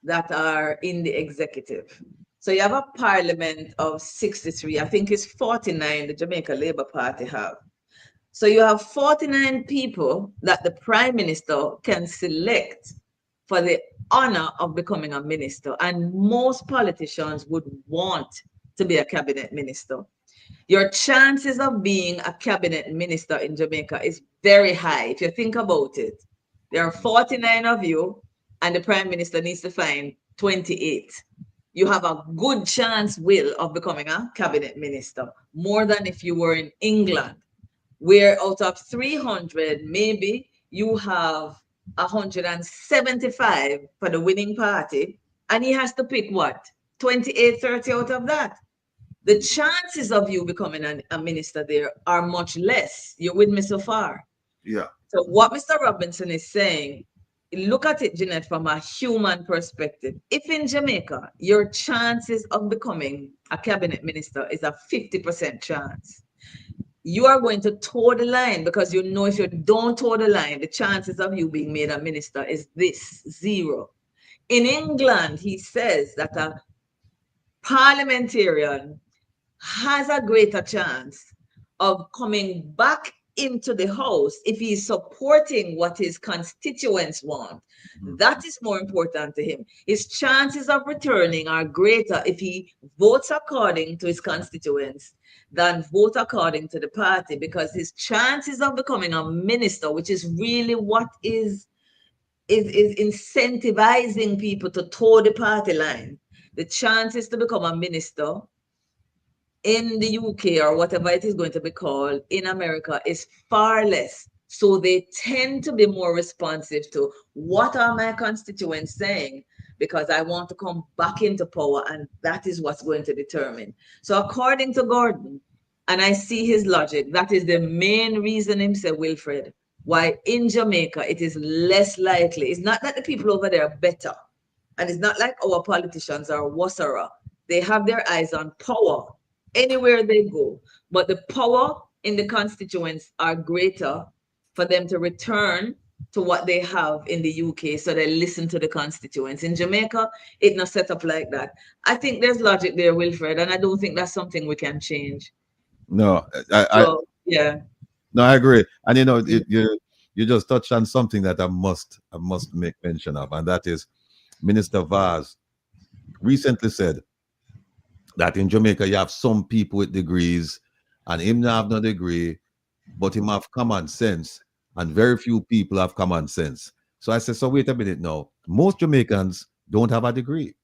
that are in the executive. So you have a parliament of 63. I think it's 49 the Jamaica Labour Party have. So you have 49 people that the prime minister can select for the honor of becoming a minister. And most politicians would want to be a cabinet minister. Your chances of being a cabinet minister in Jamaica is very high. If you think about it, there are 49 of you, and the prime minister needs to find 28. You have a good chance, Will, of becoming a cabinet minister, more than if you were in England, where out of 300, maybe you have 175 for the winning party, and he has to pick what? 28, 30 out of that. The chances of you becoming a minister there are much less. You're with me so far? Yeah. So what Mr. Robinson is saying, look at it, Jeanette, from a human perspective. If in Jamaica, your chances of becoming a cabinet minister is a 50% chance, you are going to toe the line, because you know if you don't toe the line, the chances of you being made a minister is this, 0. In England, he says that a parliamentarian has a greater chance of coming back into the House if he's supporting what his constituents want. That is more important to him. His chances of returning are greater if he votes according to his constituents than vote according to the party, because his chances of becoming a minister, which is really what is incentivizing people to toe the party line, the chances to become a minister in the UK or whatever it is going to be called in America is far less. So they tend to be more responsive to what are my constituents saying, because I want to come back into power, and that is what's going to determine. So according to Gordon, and I see his logic, that is the main reason himself, Wilfred, why in Jamaica it is less likely. It's not that the people over there are better, and it's not like our politicians are worser. They have their eyes on power anywhere they go, but the power in the constituents are greater for them to return to what they have in the UK, so they listen to the constituents. In Jamaica, it's not set up like that. I think there's logic there, Wilfred, and I don't think that's something we can change. No, yeah. No, I agree. And you know, you just touched on something that I must make mention of, and that is Minister Vaz recently said that in Jamaica you have some people with degrees and him not have no degree, but him have common sense, and very few people have common sense. So I said, so wait a minute now. Most Jamaicans don't have a degree.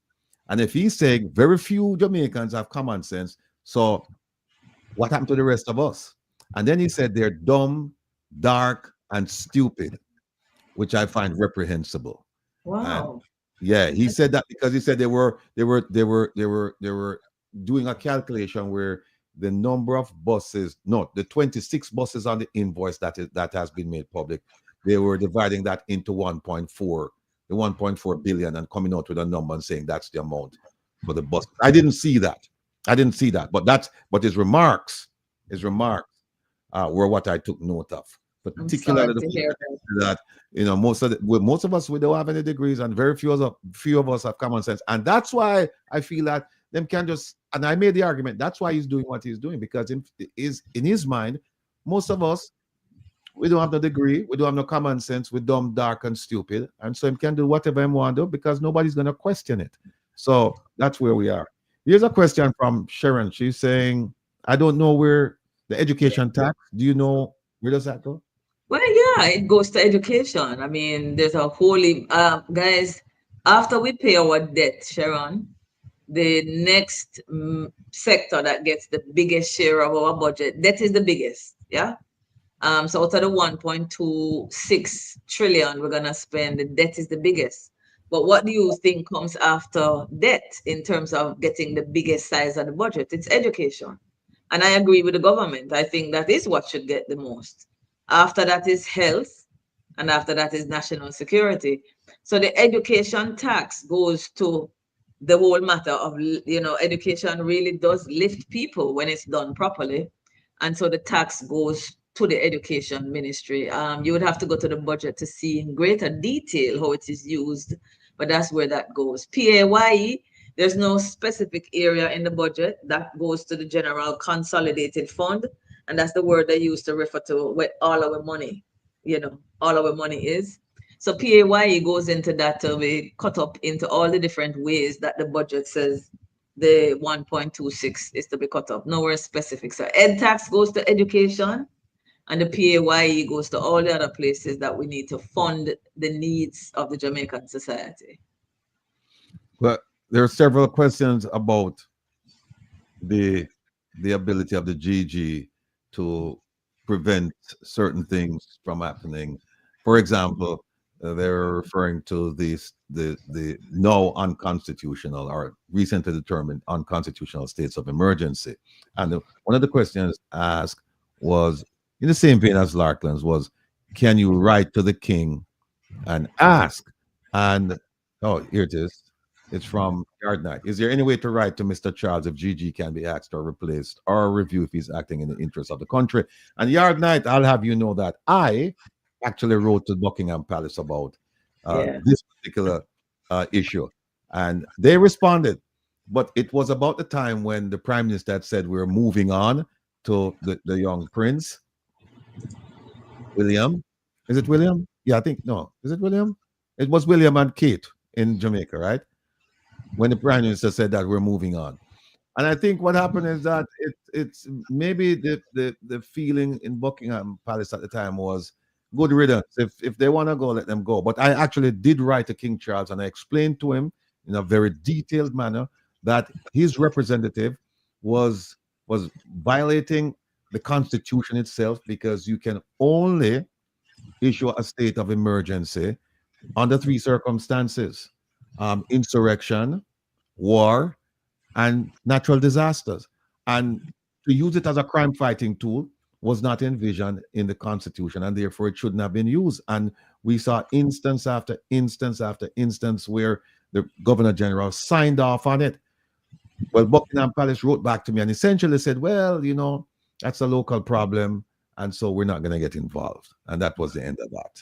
And if he's saying very few Jamaicans have common sense, so what happened to the rest of us? And then he said they're dumb, dark, and stupid, which I find reprehensible. And Wow. yeah, he said that because he said they were doing a calculation where the number of buses, no, the 26 buses on the invoice that has been made public, they were dividing that into 1.4, the 1.4 billion, and coming out with a number and saying that's the amount for the bus. I didn't see that. But his remarks were what I took note of, I'm sorry particularly to hear that. that most of us, we don't have any degrees, and very few of us have common sense, and that's why I feel that them can just. And I made the argument that's why he's doing what he's doing, because in his mind, most of us, we don't have no degree, we don't have no common sense, we're dumb, dark, and stupid, and so he can do whatever he want to do because nobody's going to question it. So that's where we are. Here's a question from Sharon. She's saying, I don't know where the education tax. Do you know where does that go? Well, yeah, it goes to education. I mean, there's a whole, guys, after we pay our debt, Sharon, the next sector that gets the biggest share of our budget, that is the biggest, yeah? So out of the 1.26 trillion we're gonna spend, the debt is the biggest. But what do you think comes after debt in terms of getting the biggest size of the budget? It's education. And I agree with the government. I think that is what should get the most. After that is health, and after that is national security. So the education tax goes to the whole matter of, education really does lift people when it's done properly. And so the tax goes to the education ministry. You would have to go to the budget to see in greater detail how it is used, but that's where that goes. PAYE, there's no specific area in the budget that goes to the general consolidated fund, and that's the word they use to refer to where all our money, all our money is. So PAYE goes into that to be cut up into all the different ways that the budget says the 1.26 is to be cut up. Nowhere specific. So ed tax goes to education, and the PAYE goes to all the other places that we need to fund the needs of the Jamaican society. Well, there are several questions about the ability of the GG to prevent certain things from happening. For example, they're referring to the no unconstitutional or recently determined unconstitutional states of emergency. And one of the questions asked was, in the same vein as Larkland's, was, can you write to the king and ask? And oh, here it is. It's from Yard Night. Is there any way to write to Mr. Charles if GG can be axed or replaced, or review if he's acting in the interest of the country? And Yard Night, I'll have you know that I actually wrote to Buckingham Palace about this particular issue, and they responded. But it was about the time when the Prime Minister had said we're moving on to the young prince, William. Is it William? Yeah, I think, no. Is it William? It was William and Kate in Jamaica, right? When the Prime Minister said that we're moving on. And I think what happened is that it's maybe the feeling in Buckingham Palace at the time was good riddance. If they want to go, let them go. But I actually did write to King Charles, and I explained to him in a very detailed manner that his representative was violating the Constitution itself, because you can only issue a state of emergency under three circumstances: insurrection, war, and natural disasters. And to use it as a crime fighting tool was not envisioned in the Constitution, and therefore it shouldn't have been used. And we saw instance after instance after instance where the Governor General signed off on it. Well, Buckingham Palace wrote back to me and essentially said, well, that's a local problem, and so we're not going to get involved. And that was the end of that.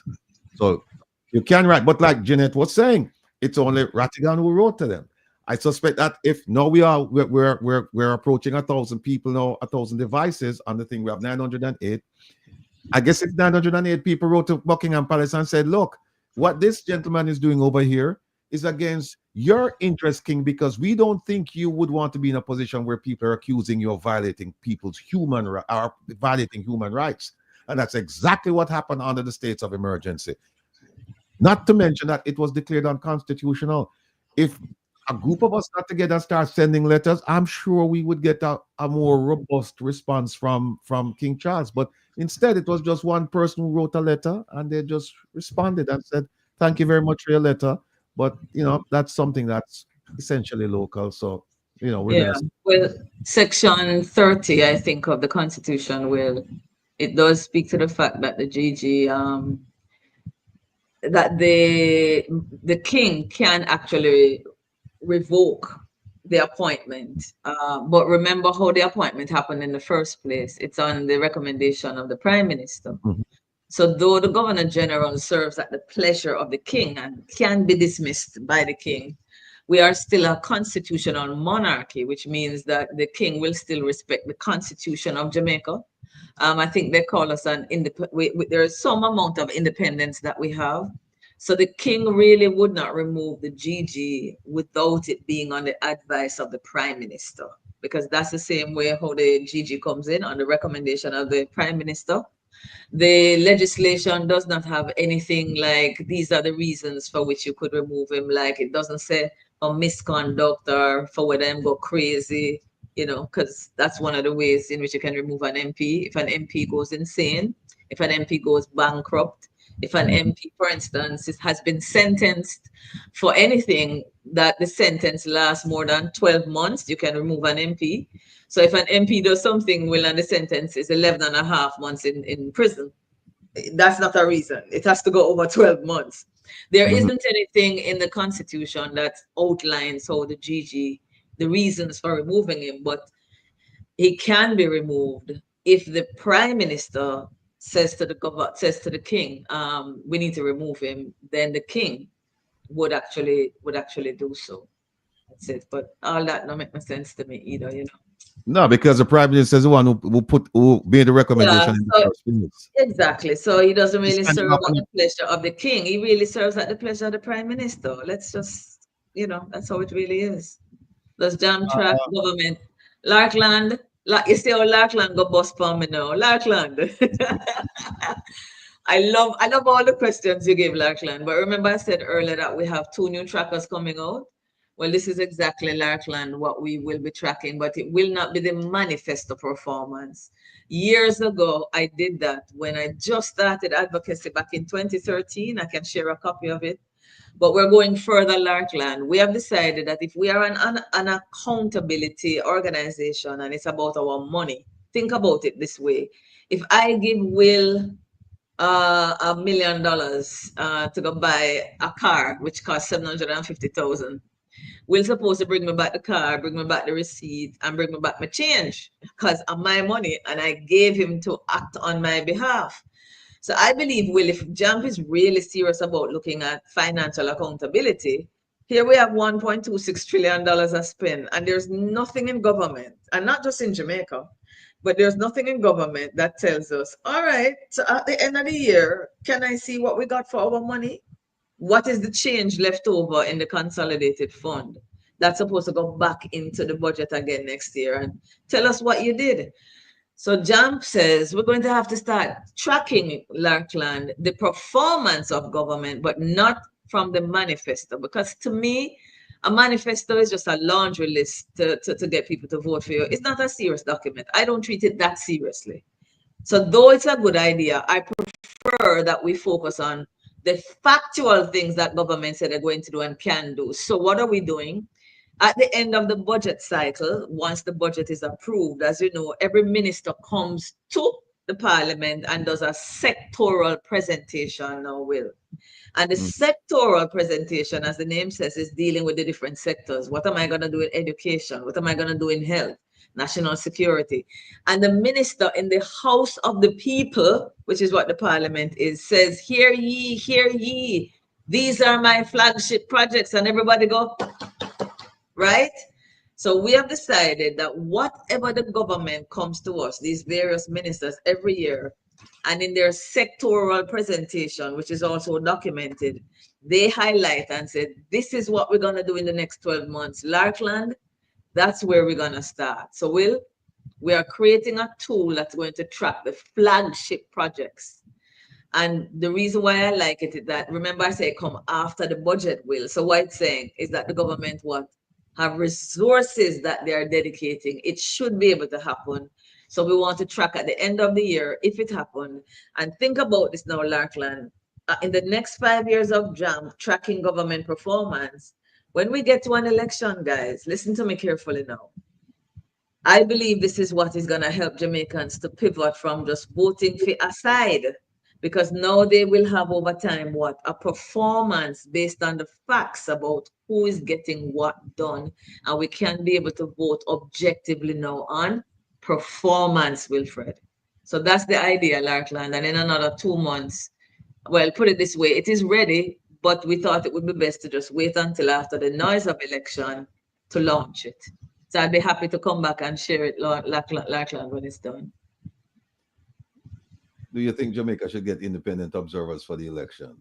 So you can write, but like Jeanette was saying, it's only Rattigan who wrote to them. I suspect that if now we're approaching 1,000 people now, 1,000 devices on the thing, we have 908. I guess if 908 people wrote to Buckingham Palace and said, look, what this gentleman is doing over here is against your interest, King, because we don't think you would want to be in a position where people are accusing you of violating people's or violating human rights. And that's exactly what happened under the states of emergency. Not to mention that it was declared unconstitutional. If a group of us got together and start sending letters, I'm sure we would get a more robust response from King Charles. But instead, it was just one person who wrote a letter, and they just responded and said, "Thank you very much for your letter." But that's something that's essentially local. So we're Yeah. gonna. Well, Section 30, I think, of the Constitution it does speak to the fact that the GG that the king can actually revoke the appointment. But remember how the appointment happened in the first place. It's on the recommendation of the Prime Minister. Mhm. So though the Governor General serves at the pleasure of the king and can be dismissed by the king, we are still a constitutional monarchy, which means that the king will still respect the Constitution of Jamaica. I think they call us there is some amount of independence that we have. So the king really would not remove the GG without it being on the advice of the Prime Minister, because that's the same way how the GG comes in, on the recommendation of the Prime Minister. The legislation does not have anything like these are the reasons for which you could remove him. Like it doesn't say for misconduct or for whether him go crazy, because that's one of the ways in which you can remove an MP. If an MP goes insane, if an MP goes bankrupt, if an MP, for instance, has been sentenced for anything that the sentence lasts more than 12 months, you can remove an MP. So if an MP does something well and the sentence is 11 and a half months in prison, that's not a reason. It has to go over 12 months. There isn't anything in the Constitution that outlines how the reasons for removing him, but he can be removed if the Prime Minister says to the king, we need to remove him, then the king would actually do so. That's it. But all that don't make no sense to me either, No, because the Prime Minister is the one who made the recommendation in the first place. Exactly. So he doesn't really He's serve up at on the pleasure of the king. He really serves at the pleasure of the Prime Minister. Let's just, that's how it really is. Does JAMP track government? Larkland, you see how Larkland go bust for me now. Larkland. I love all the questions you gave, Larkland. But remember I said earlier that we have 2 new trackers coming out. Well, this is exactly Larkland, what we will be tracking, but it will not be the manifesto performance. Years ago, I did that when I just started advocacy back in 2013. I can share a copy of it. But we're going further, Larkland. We have decided that if we are an accountability organization and it's about our money, think about it this way. If I give Will $1 million to go buy a car, which costs 750,000, Will's supposed to bring me back the car, bring me back the receipt, and bring me back my change because of my money, and I gave him to act on my behalf. So I believe, Will, if JAMP is really serious about looking at financial accountability, here we have $1.26 trillion a spend, and there's nothing in government, and not just in Jamaica, but there's nothing in government that tells us, all right, so at the end of the year, can I see what we got for our money? What is the change left over in the consolidated fund that's supposed to go back into the budget again next year? And tell us what you did. So JAMP says we're going to have to start tracking, Larkland, the performance of government, but not from the manifesto. Because to me, a manifesto is just a laundry list to get people to vote for you. It's not a serious document. I don't treat it that seriously. So though it's a good idea, I prefer that we focus on the factual things that government said they're going to do and can do. So what are we doing? At the end of the budget cycle, once the budget is approved, as you know, every minister comes to the parliament and does a sectoral presentation now, Will. And the sectoral presentation, as the name says, is dealing with the different sectors. What am I going to do in education? What am I going to do in health? National security. And the minister in the House of the People, which is what the parliament is, says, hear ye, hear ye. These are my flagship projects. And everybody go, right? So we have decided that whatever the government comes to us, these various ministers every year, And in their sectoral presentation, which is also documented, they highlight and said, this is what we're going to do in the next 12 months. Larkland, that's where we're going to start. So we are creating a tool that's going to track the flagship projects. And the reason why I like it is that, remember I say come after the budget, Will. So what it's saying is that the government have resources that they are dedicating. It should be able to happen. So we want to track at the end of the year if it happened. And think about this now, Larkland. In the next 5 years of JAMP, tracking government performance, when we get to an election, guys, listen to me carefully now. I believe this is what is going to help Jamaicans to pivot from just voting for a side, because now they will have over time a performance based on the facts about who is getting what done, and we can be able to vote objectively now on performance, Wilfred. So that's the idea, Larkland. And in another 2 months, well, put it this way, it is ready, but we thought it would be best to just wait until after the noise of election to launch it. So I'd be happy to come back and share it, Larkland, when it's done. Do you think Jamaica should get independent observers for the election?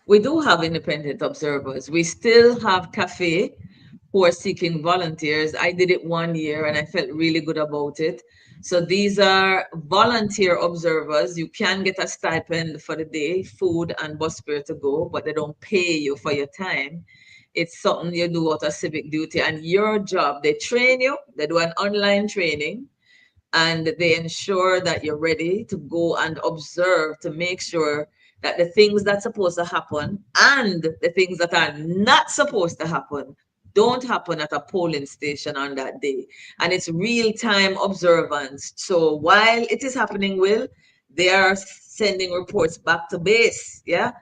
We do have independent observers. We still have CAFE who are seeking volunteers. I did it 1 year and I felt really good about it. So these are volunteer observers. You can get a stipend for the day, food and bus fare to go, but they don't pay you for your time. It's something you do out of civic duty, and your job, they train you, they do an online training, and they ensure that you're ready to go and observe to make sure that the things that's supposed to happen and the things that are not supposed to happen don't happen at a polling station on that day. And it's real-time observance. So while it is happening, Will, they are sending reports back to base, yeah?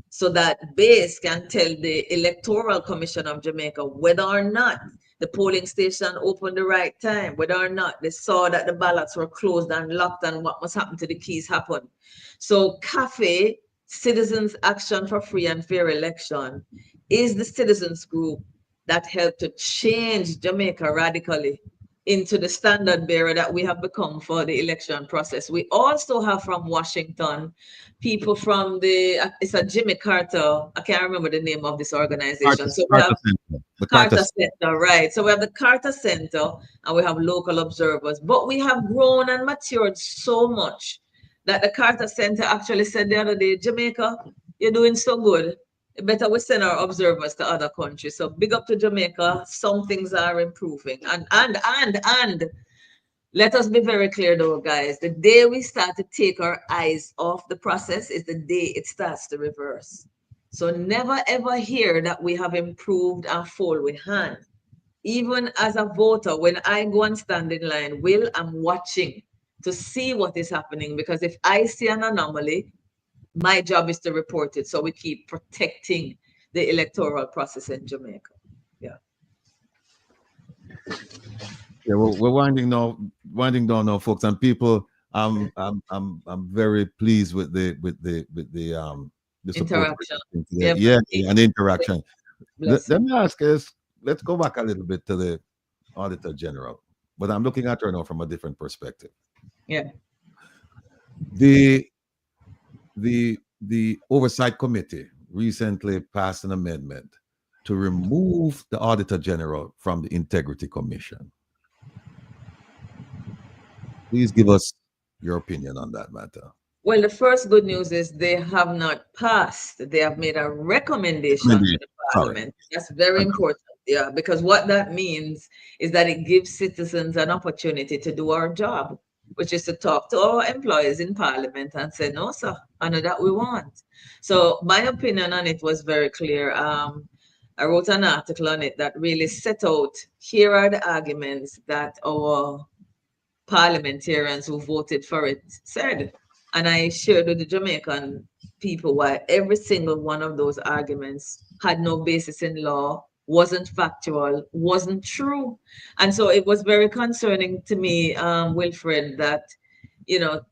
So that base can tell the Electoral Commission of Jamaica whether or not the polling station opened the right time, whether or not they saw that the ballots were closed and locked and what must happen to the keys happened. So CAFE, Citizens Action for Free and Fair Election, is the citizens group that helped to change Jamaica radically into the standard bearer that we have become for the election process. We also have from Washington people from it's a Jimmy Carter, I can't remember the name of this organization. The Carter Center, right. So we have the Carter Center and we have local observers, but we have grown and matured so much that the Carter Center actually said the other day, Jamaica, you're doing so good. Better we send our observers to other countries. So big up to Jamaica. Some things are improving. And let us be very clear though, guys. The day we start to take our eyes off the process is the day it starts to reverse. So never ever hear that we have improved and fall with hand. Even as a voter, when I go and stand in line, Will, I'm watching to see what is happening, because if I see an anomaly, my job is to report it. So we keep protecting the electoral process in Jamaica. Yeah. Yeah, we're winding down now, folks, and people. I'm very pleased with the interaction. Yeah, and interaction. Let me ask us. Let's go back a little bit to the Auditor General, but I'm looking at her now from a different perspective. Yeah. The Oversight Committee recently passed an amendment to remove the Auditor General from the Integrity Commission. Please give us your opinion on that matter. Well, the first good news is they have not passed. They have made a recommendation to the Parliament. That's very important. Yeah, because what that means is that it gives citizens an opportunity to do our job, which is to talk to our employees in Parliament and say, no, sir, I know that we want. So my opinion on it was very clear. I wrote an article on it that really set out, here are the arguments that our parliamentarians who voted for it said. And I shared with the Jamaican people why every single one of those arguments had no basis in law, wasn't factual, wasn't true. And so it was very concerning to me, Wilfred, that,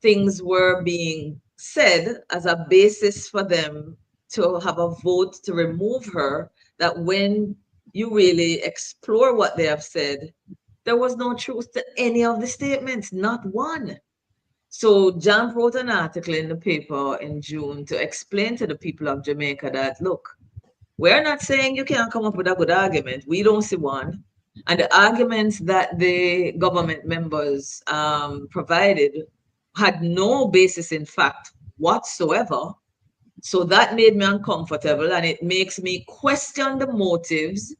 things were being said as a basis for them to have a vote to remove her, that when you really explore what they have said, there was no truth to any of the statements, not one. So JAMP wrote an article in the paper in June to explain to the people of Jamaica that, look, we're not saying you can't come up with a good argument. We don't see one. And the arguments that the government members provided had no basis in fact whatsoever. So that made me uncomfortable, and it makes me question the motives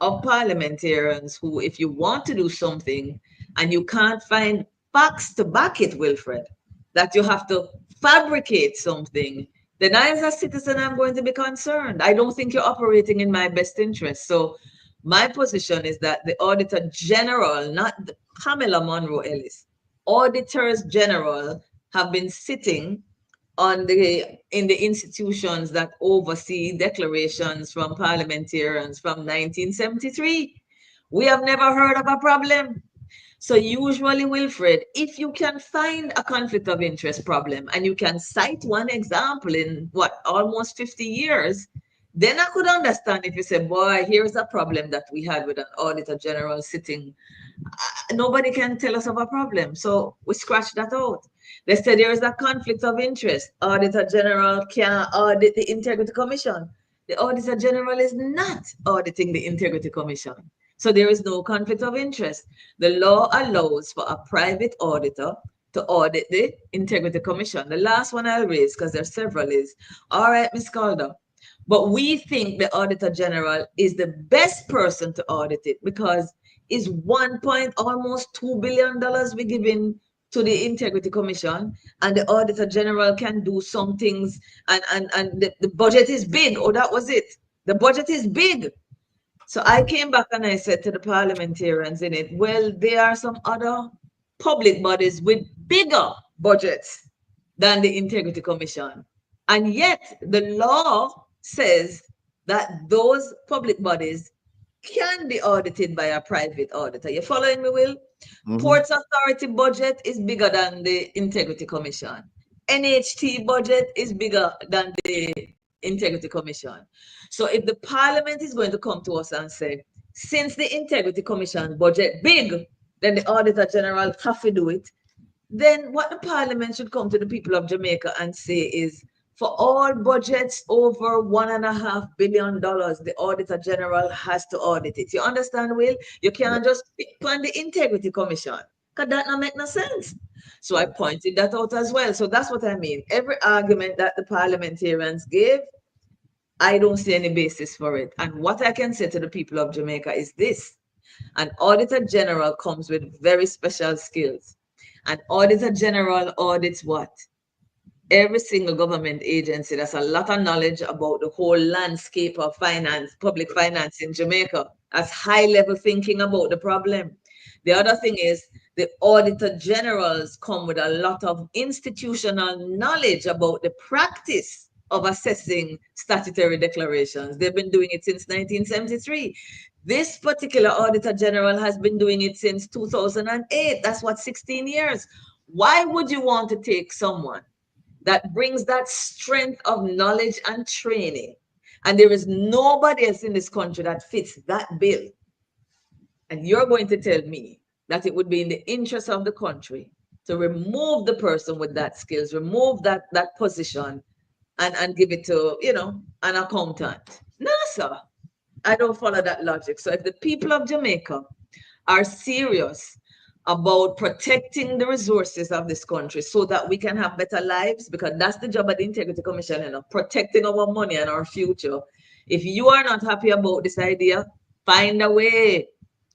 of parliamentarians who, if you want to do something and you can't find facts to back it, Wilfred, that you have to fabricate something, then I, as a citizen, I'm going to be concerned. I don't think you're operating in my best interest. So my position is that the Auditor General, not Pamela Monroe Ellis, Auditors General have been sitting in the institutions that oversee declarations from parliamentarians from 1973. We have never heard of a problem. So usually, Wilfred, if you can find a conflict of interest problem and you can cite one example in what, almost 50 years, then I could understand if you say, boy, here's a problem that we had with an Auditor General sitting. Nobody can tell us of a problem. So we scratch that out. They said there is a conflict of interest. Auditor General can audit the Integrity Commission. The Auditor General is not auditing the Integrity Commission. So there is no conflict of interest. The law allows for a private auditor to audit the Integrity Commission. The last one I'll raise, because there's several, is, all right, Ms. Calder, but we think the Auditor General is the best person to audit it because it's almost $2 billion we're giving to the Integrity Commission, and the Auditor General can do some things, and the budget is big. Oh, that was it. The budget is big. So I came back and I said to the parliamentarians in it, well, there are some other public bodies with bigger budgets than the Integrity Commission. And yet the law says that those public bodies can be audited by a private auditor. You following me, Will? Mm-hmm. Ports Authority budget is bigger than the Integrity Commission. NHT budget is bigger than the Integrity Commission. So if the Parliament is going to come to us and say, since the Integrity Commission budget big, then the Auditor General have to do it, then what the Parliament should come to the people of Jamaica and say is, for all budgets over $1.5 billion, the Auditor General has to audit it. You understand, Will? You can't just pick on the Integrity Commission, because that not make no sense. So I pointed that out as well. So that's what I mean. Every argument that the parliamentarians gave, I don't see any basis for it. And what I can say to the people of Jamaica is this: an Auditor General comes with very special skills. An Auditor General audits what? Every single government agency. That's a lot of knowledge about the whole landscape of finance, public finance in Jamaica. That's high-level thinking about the problem. The other thing is the Auditor Generals come with a lot of institutional knowledge about the practice of assessing statutory declarations. They've been doing it since 1973. This particular Auditor General has been doing it since 2008. That's what, 16 years. Why would you want to take someone that brings that strength of knowledge and training, and there is nobody else in this country that fits that bill, and you're going to tell me that it would be in the interest of the country to remove the person with that skills, remove that position, and give it to, an accountant? No, sir. I don't follow that logic. So if the people of Jamaica are serious about protecting the resources of this country so that we can have better lives, because that's the job of the Integrity Commission, protecting our money and our future. If you are not happy about this idea, find a way.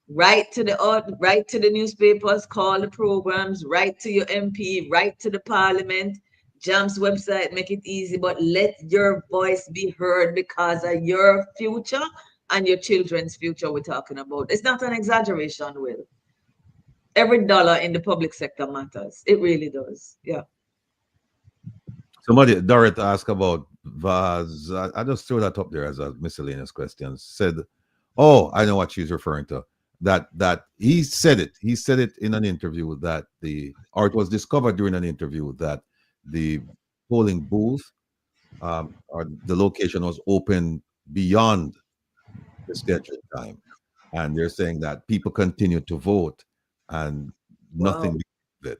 Write to the newspapers, call the programs, write to your MP, write to the Parliament, JAMP's website, make it easy, but let your voice be heard, because of your future and your children's future we're talking about. It's not an exaggeration, Will. Every dollar in the public sector matters. It really does. Yeah. Somebody, Dorrit, asked about VAS. I just threw that up there as a miscellaneous question. Said, oh, I know what she's referring to. That he said it. He said it in an interview that or it was discovered during an interview that the polling booth or the location was open beyond the scheduled time. And they're saying that people continue to vote and nothing of it.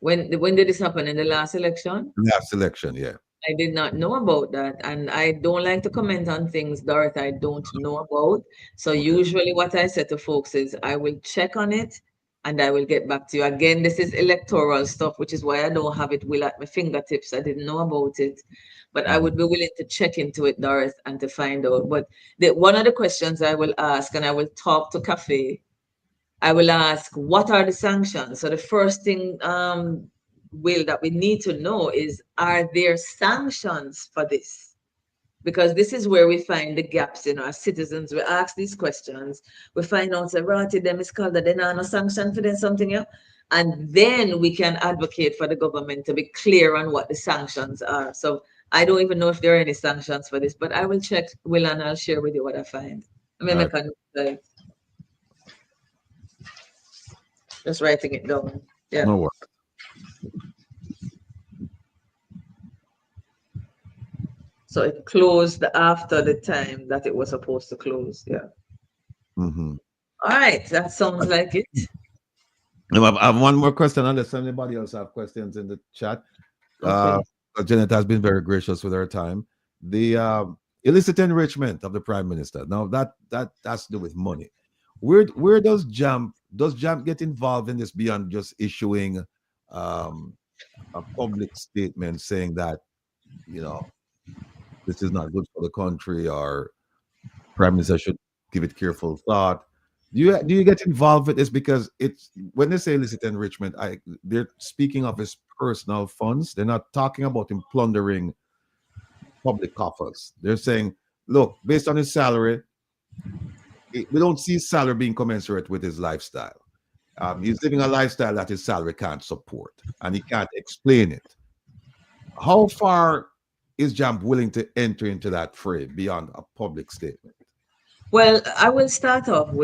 When did this happen? In the last election? Last election, yeah. I did not know about that, and I don't like to comment on things, Dorothy, I don't know about. So usually what I say to folks is I will check on it and I will get back to you. Again, this is electoral stuff, which is why I don't have it will at my fingertips. I didn't know about it, but I would be willing to check into it, Dorothy, and to find out. But one of the questions I will ask, and I will talk to Cafe, I will ask, what are the sanctions? So the first thing, Will, that we need to know is, are there sanctions for this? Because this is where we find the gaps in our citizens. We ask these questions, we find out, say, right, them is called that they are no sanction for them something, yeah? And then we can advocate for the government to be clear on what the sanctions are. So I don't even know if there are any sanctions for this, but I will check, Will, and I'll share with you what I find. I mean, All I can just writing it down. Yeah. No worries. So it closed after the time that it was supposed to close. Yeah. Mm-hmm. All right. That sounds like it. I have one more question, unless anybody else have questions in the chat. Okay. Jeanette has been very gracious with her time. The illicit enrichment of the prime minister. Now that has to do with money. Where does JAMP get involved in this beyond just issuing a public statement saying that, you know, this is not good for the country, or prime minister should give it careful thought? Do you get involved with this? Because it's, when they say illicit enrichment, they're speaking of his personal funds. They're not talking about him plundering public coffers. They're saying, look, based on his salary, we don't see his salary being commensurate with his lifestyle. He's living a lifestyle that his salary can't support, and he can't explain it. How far is JAMP willing to enter into that fray beyond a public statement? Well, I will start off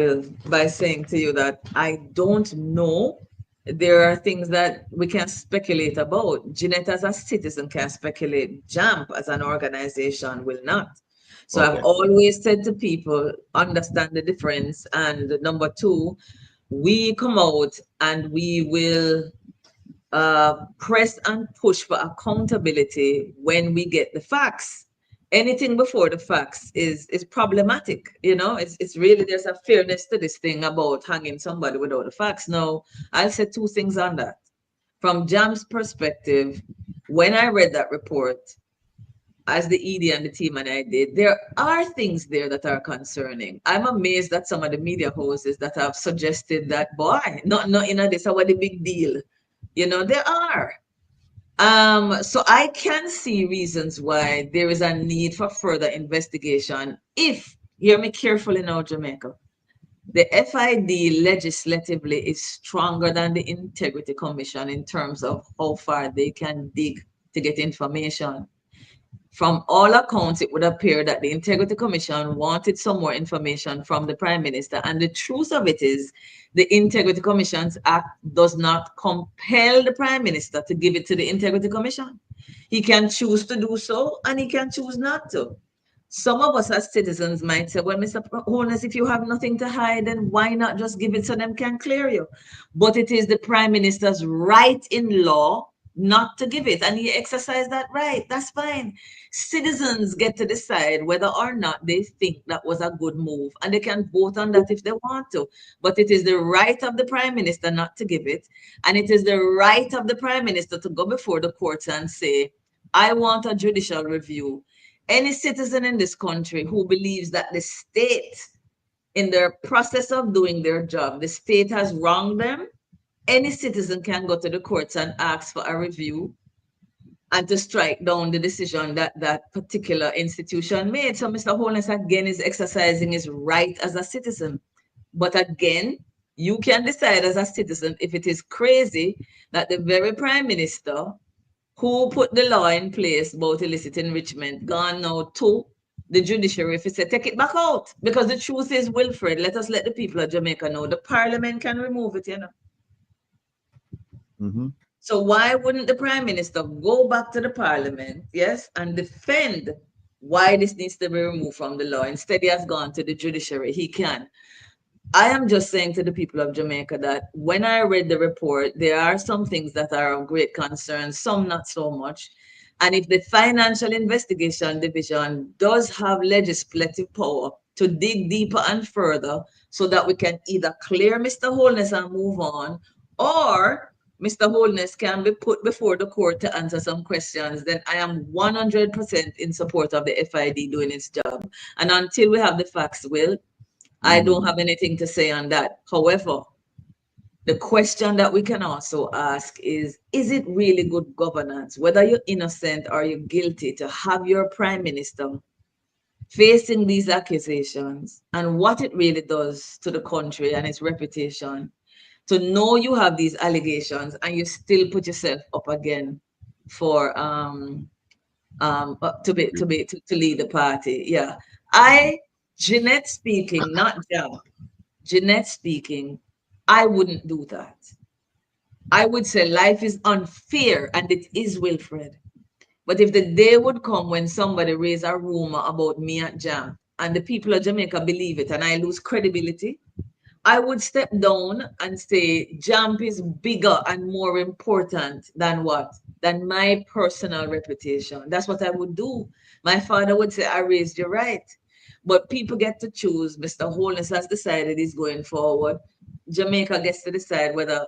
by saying to you that I don't know. There are things that we can speculate about. Jeanette as a citizen can speculate. JAMP as an organization will not. So Okay. I've always said to people, understand the difference. And number two, we come out and we will press and push for accountability when we get the facts. Anything before the facts is problematic. You know, it's really, there's a fairness to this thing about hanging somebody without the facts. Now, I'll say two things on that. From JAM's perspective, when I read that report, as the ED and the team and I did, there are things there that are concerning. I'm amazed at some of the media houses that have suggested that, boy, not in a this, what the big deal. You know, there are. So I can see reasons why there is a need for further investigation. If, hear me carefully now, Jamaica, the FID legislatively is stronger than the Integrity Commission in terms of how far they can dig to get information. From all accounts, it would appear that the Integrity Commission wanted some more information from the Prime Minister. And the truth of it is, the Integrity Commission's Act does not compel the Prime Minister to give it to the Integrity Commission. He can choose to do so, and he can choose not to. Some of us as citizens might say, well, Mr. Holness, if you have nothing to hide, then why not just give it so them can clear you? But it is the Prime Minister's right in law not to give it, and he exercised that right. That's fine. Citizens get to decide whether or not they think that was a good move, and they can vote on that if they want to. But it is the right of the Prime Minister not to give it, and it is the right of the Prime Minister to go before the courts and say, I want a judicial review. Any citizen in this country who believes that the state, in their process of doing their job, the state has wronged them, any citizen can go to the courts and ask for a review and to strike down the decision that that particular institution made. So Mr. Holness again is exercising his right as a citizen. But again, you can decide as a citizen if it is crazy that the very Prime Minister who put the law in place about illicit enrichment gone now to the judiciary, if he said, take it back out. Because the truth is, Wilfred, let us let the people of Jamaica know, the Parliament can remove it, you know. Mm-hmm. So why wouldn't the Prime Minister go back to the Parliament, yes, and defend why this needs to be removed from the law? Instead, he has gone to the judiciary. He can. I am just saying to the people of Jamaica that when I read the report, there are some things that are of great concern, some not so much. And if the Financial Investigation Division does have legislative power to dig deeper and further so that we can either clear Mr. Holness and move on, or Mr. Holness can be put before the court to answer some questions, then I am 100% in support of the FID doing its job. And until we have the facts, Will, I don't have anything to say on that. However, the question that we can also ask is it really good governance, whether you're innocent or you're guilty, to have your prime minister facing these accusations and what it really does to the country and its reputation, to know you have these allegations and you still put yourself up again for to lead the party. Yeah. Jeanette speaking, not JAMP, Jeanette speaking, I wouldn't do that. I would say life is unfair, and it is, Wilfred. But if the day would come when somebody raise a rumor about me at JAMP and the people of Jamaica believe it and I lose credibility, I would step down and say JAMP is bigger and more important than what? Than my personal reputation. That's what I would do. My father would say, I raised you right. But people get to choose. Mr. Holness has decided he's going forward. Jamaica gets to decide whether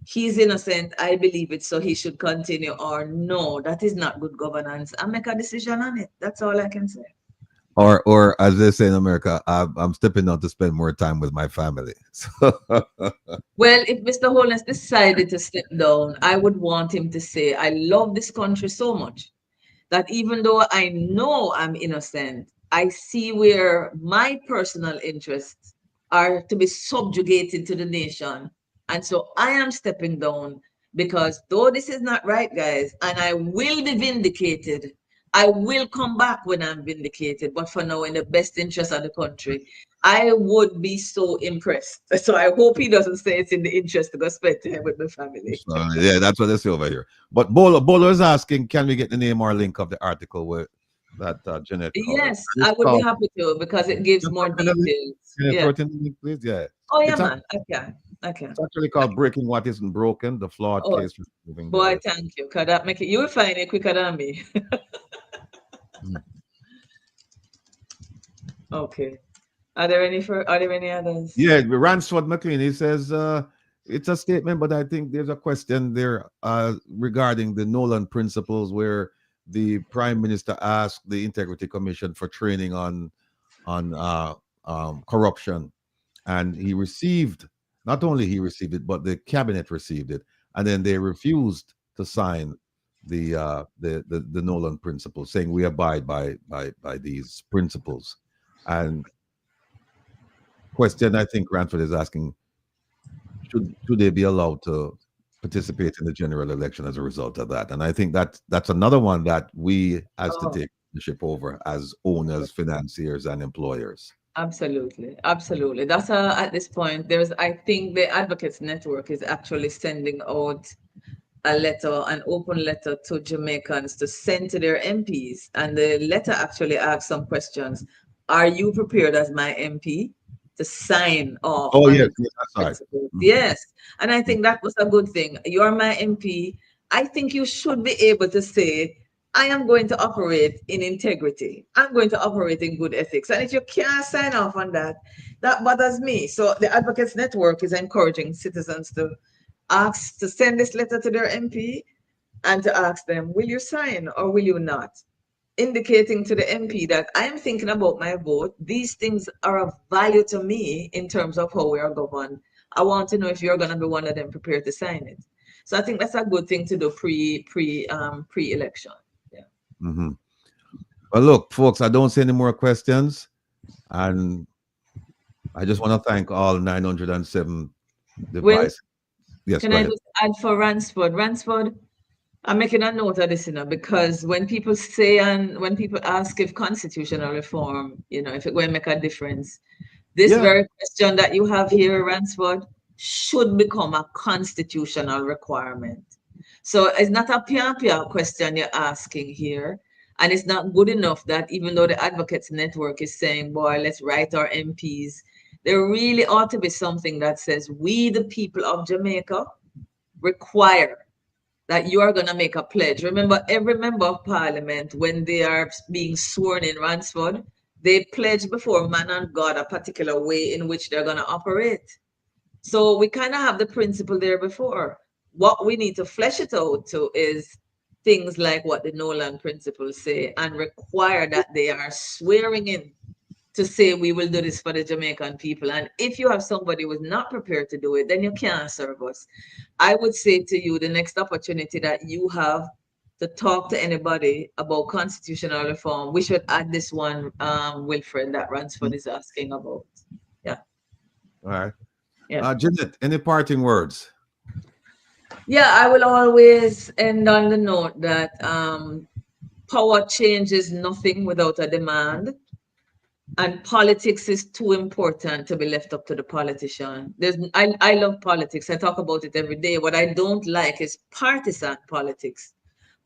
he's innocent, I believe it, so he should continue, or no, that is not good governance. I make a decision on it. That's all I can say. Or as they say in America, I'm stepping down to spend more time with my family. Well, if Mr. Holness decided to step down, I would want him to say, I love this country so much that even though I know I'm innocent, I see where my personal interests are to be subjugated to the nation. And so I am stepping down because though this is not right, guys, and I will be vindicated, I will come back when I'm vindicated, but for now, in the best interest of the country, I would be so impressed. So I hope he doesn't say it's in the interest to go spend time with my family. Yeah, that's what they say over here. But Bolo is asking, can we get the name or link of the article with that Jeanette? Yes, I would be happy to, because it gives more details. Can you Yeah. throw it in the link, please? Yeah. Oh yeah, man. Okay. It's actually called Breaking What Isn't Broken, the flawed case. Boy, thank you. Cause that make it, you will find it quicker than me. Okay. Are there any others? Yeah, Ransford McLean, he says it's a statement, but I think there's a question there regarding the Nolan principles, where the Prime Minister asked the Integrity Commission for training on corruption, and he received, not only he received it, but the cabinet received it, and then they refused to sign the Nolan principles, saying we abide by these principles. And question I think Ranford is asking, should they be allowed to participate in the general election as a result of that? And I think that's another one that we has to take ownership over as owners, financiers, and employers. Absolutely. That's at this point, I think the Advocates Network is actually sending out an open letter to Jamaicans to send to their MPs. And the letter actually asks some questions. Are you prepared as my MP to sign off? Oh, yes, that's right. Mm-hmm. Yes. And I think that was a good thing. You're my MP. I think you should be able to say, I am going to operate in integrity. I'm going to operate in good ethics. And if you can't sign off on that, that bothers me. So the Advocates Network is encouraging citizens to send this letter to their MP and to ask them, will you sign or will you not? Indicating to the MP that I am thinking about my vote. These things are of value to me in terms of how we are governed. I want to know if you're going to be one of them prepared to sign it. So I think that's a good thing to do pre-election. Yeah. Mm-hmm. Well, look, folks, I don't see any more questions, and I just want to thank all 907 devices. Yes, can I just add for Ransford? I'm making a note of this, because when people say and when people ask if constitutional reform, if it will make a difference, this very question that you have here, Ransford, should become a constitutional requirement. So it's not a pia question you're asking here. And it's not good enough that even though the Advocates Network is saying, boy, let's write our MPs, There really ought to be something that says, we, the people of Jamaica, require that you are going to make a pledge. Remember, every member of parliament, when they are being sworn in Ransford, they pledge before man and God a particular way in which they're going to operate. So we kind of have the principle there before. What we need to flesh it out to is things like what the Nolan principles say, and require that they are swearing in to say, we will do this for the Jamaican people. And if you have somebody who is not prepared to do it, then you can't serve us. I would say to you, the next opportunity that you have to talk to anybody about constitutional reform, we should add this one, Wilfred, that Ransford is asking about. Yeah. All right. Yeah. Jeanette, any parting words? Yeah, I will always end on the note that power changes nothing without a demand. And politics is too important to be left up to the politician. I love politics. I talk about it every day. What I don't like is partisan politics.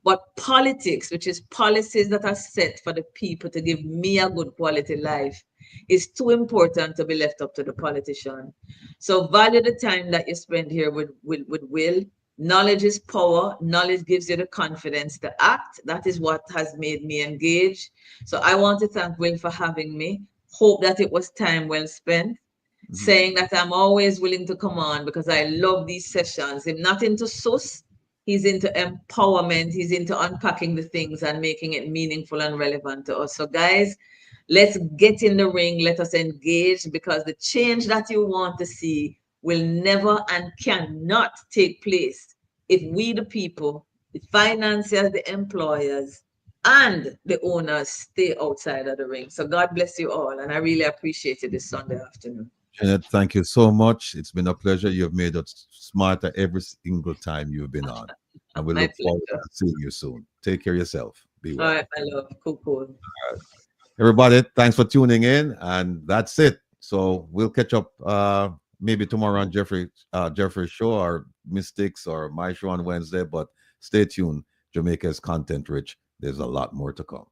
But politics, which is policies that are set for the people to give me a good quality life, is too important to be left up to the politician. So value the time that you spend here with Will. Knowledge is power. Knowledge gives you the confidence to act. That is what has made me engage. So I want to thank Will for having me. Hope that it was time well spent. Saying that I'm always willing to come on because I love these sessions. I'm not into sus. He's into empowerment. He's into unpacking the things and making it meaningful and relevant to us. So guys, let's get in the ring. Let us engage, because the change that you want to see will never and cannot take place if we, the people, the financiers, the employers, and the owners stay outside of the ring. So God bless you all. And I really appreciate it this Sunday afternoon. Jeanette, thank you so much. It's been a pleasure. You have made us smarter every single time you've been on. And we My look forward pleasure. to seeing you soon. Take care of yourself. Be well. All right, my love. Cool. Everybody, thanks for tuning in. And that's it. So we'll catch up maybe tomorrow on Jeffrey's show, or Mystics, or my show on Wednesday. But stay tuned. Jamaica is content rich. There's a lot more to come.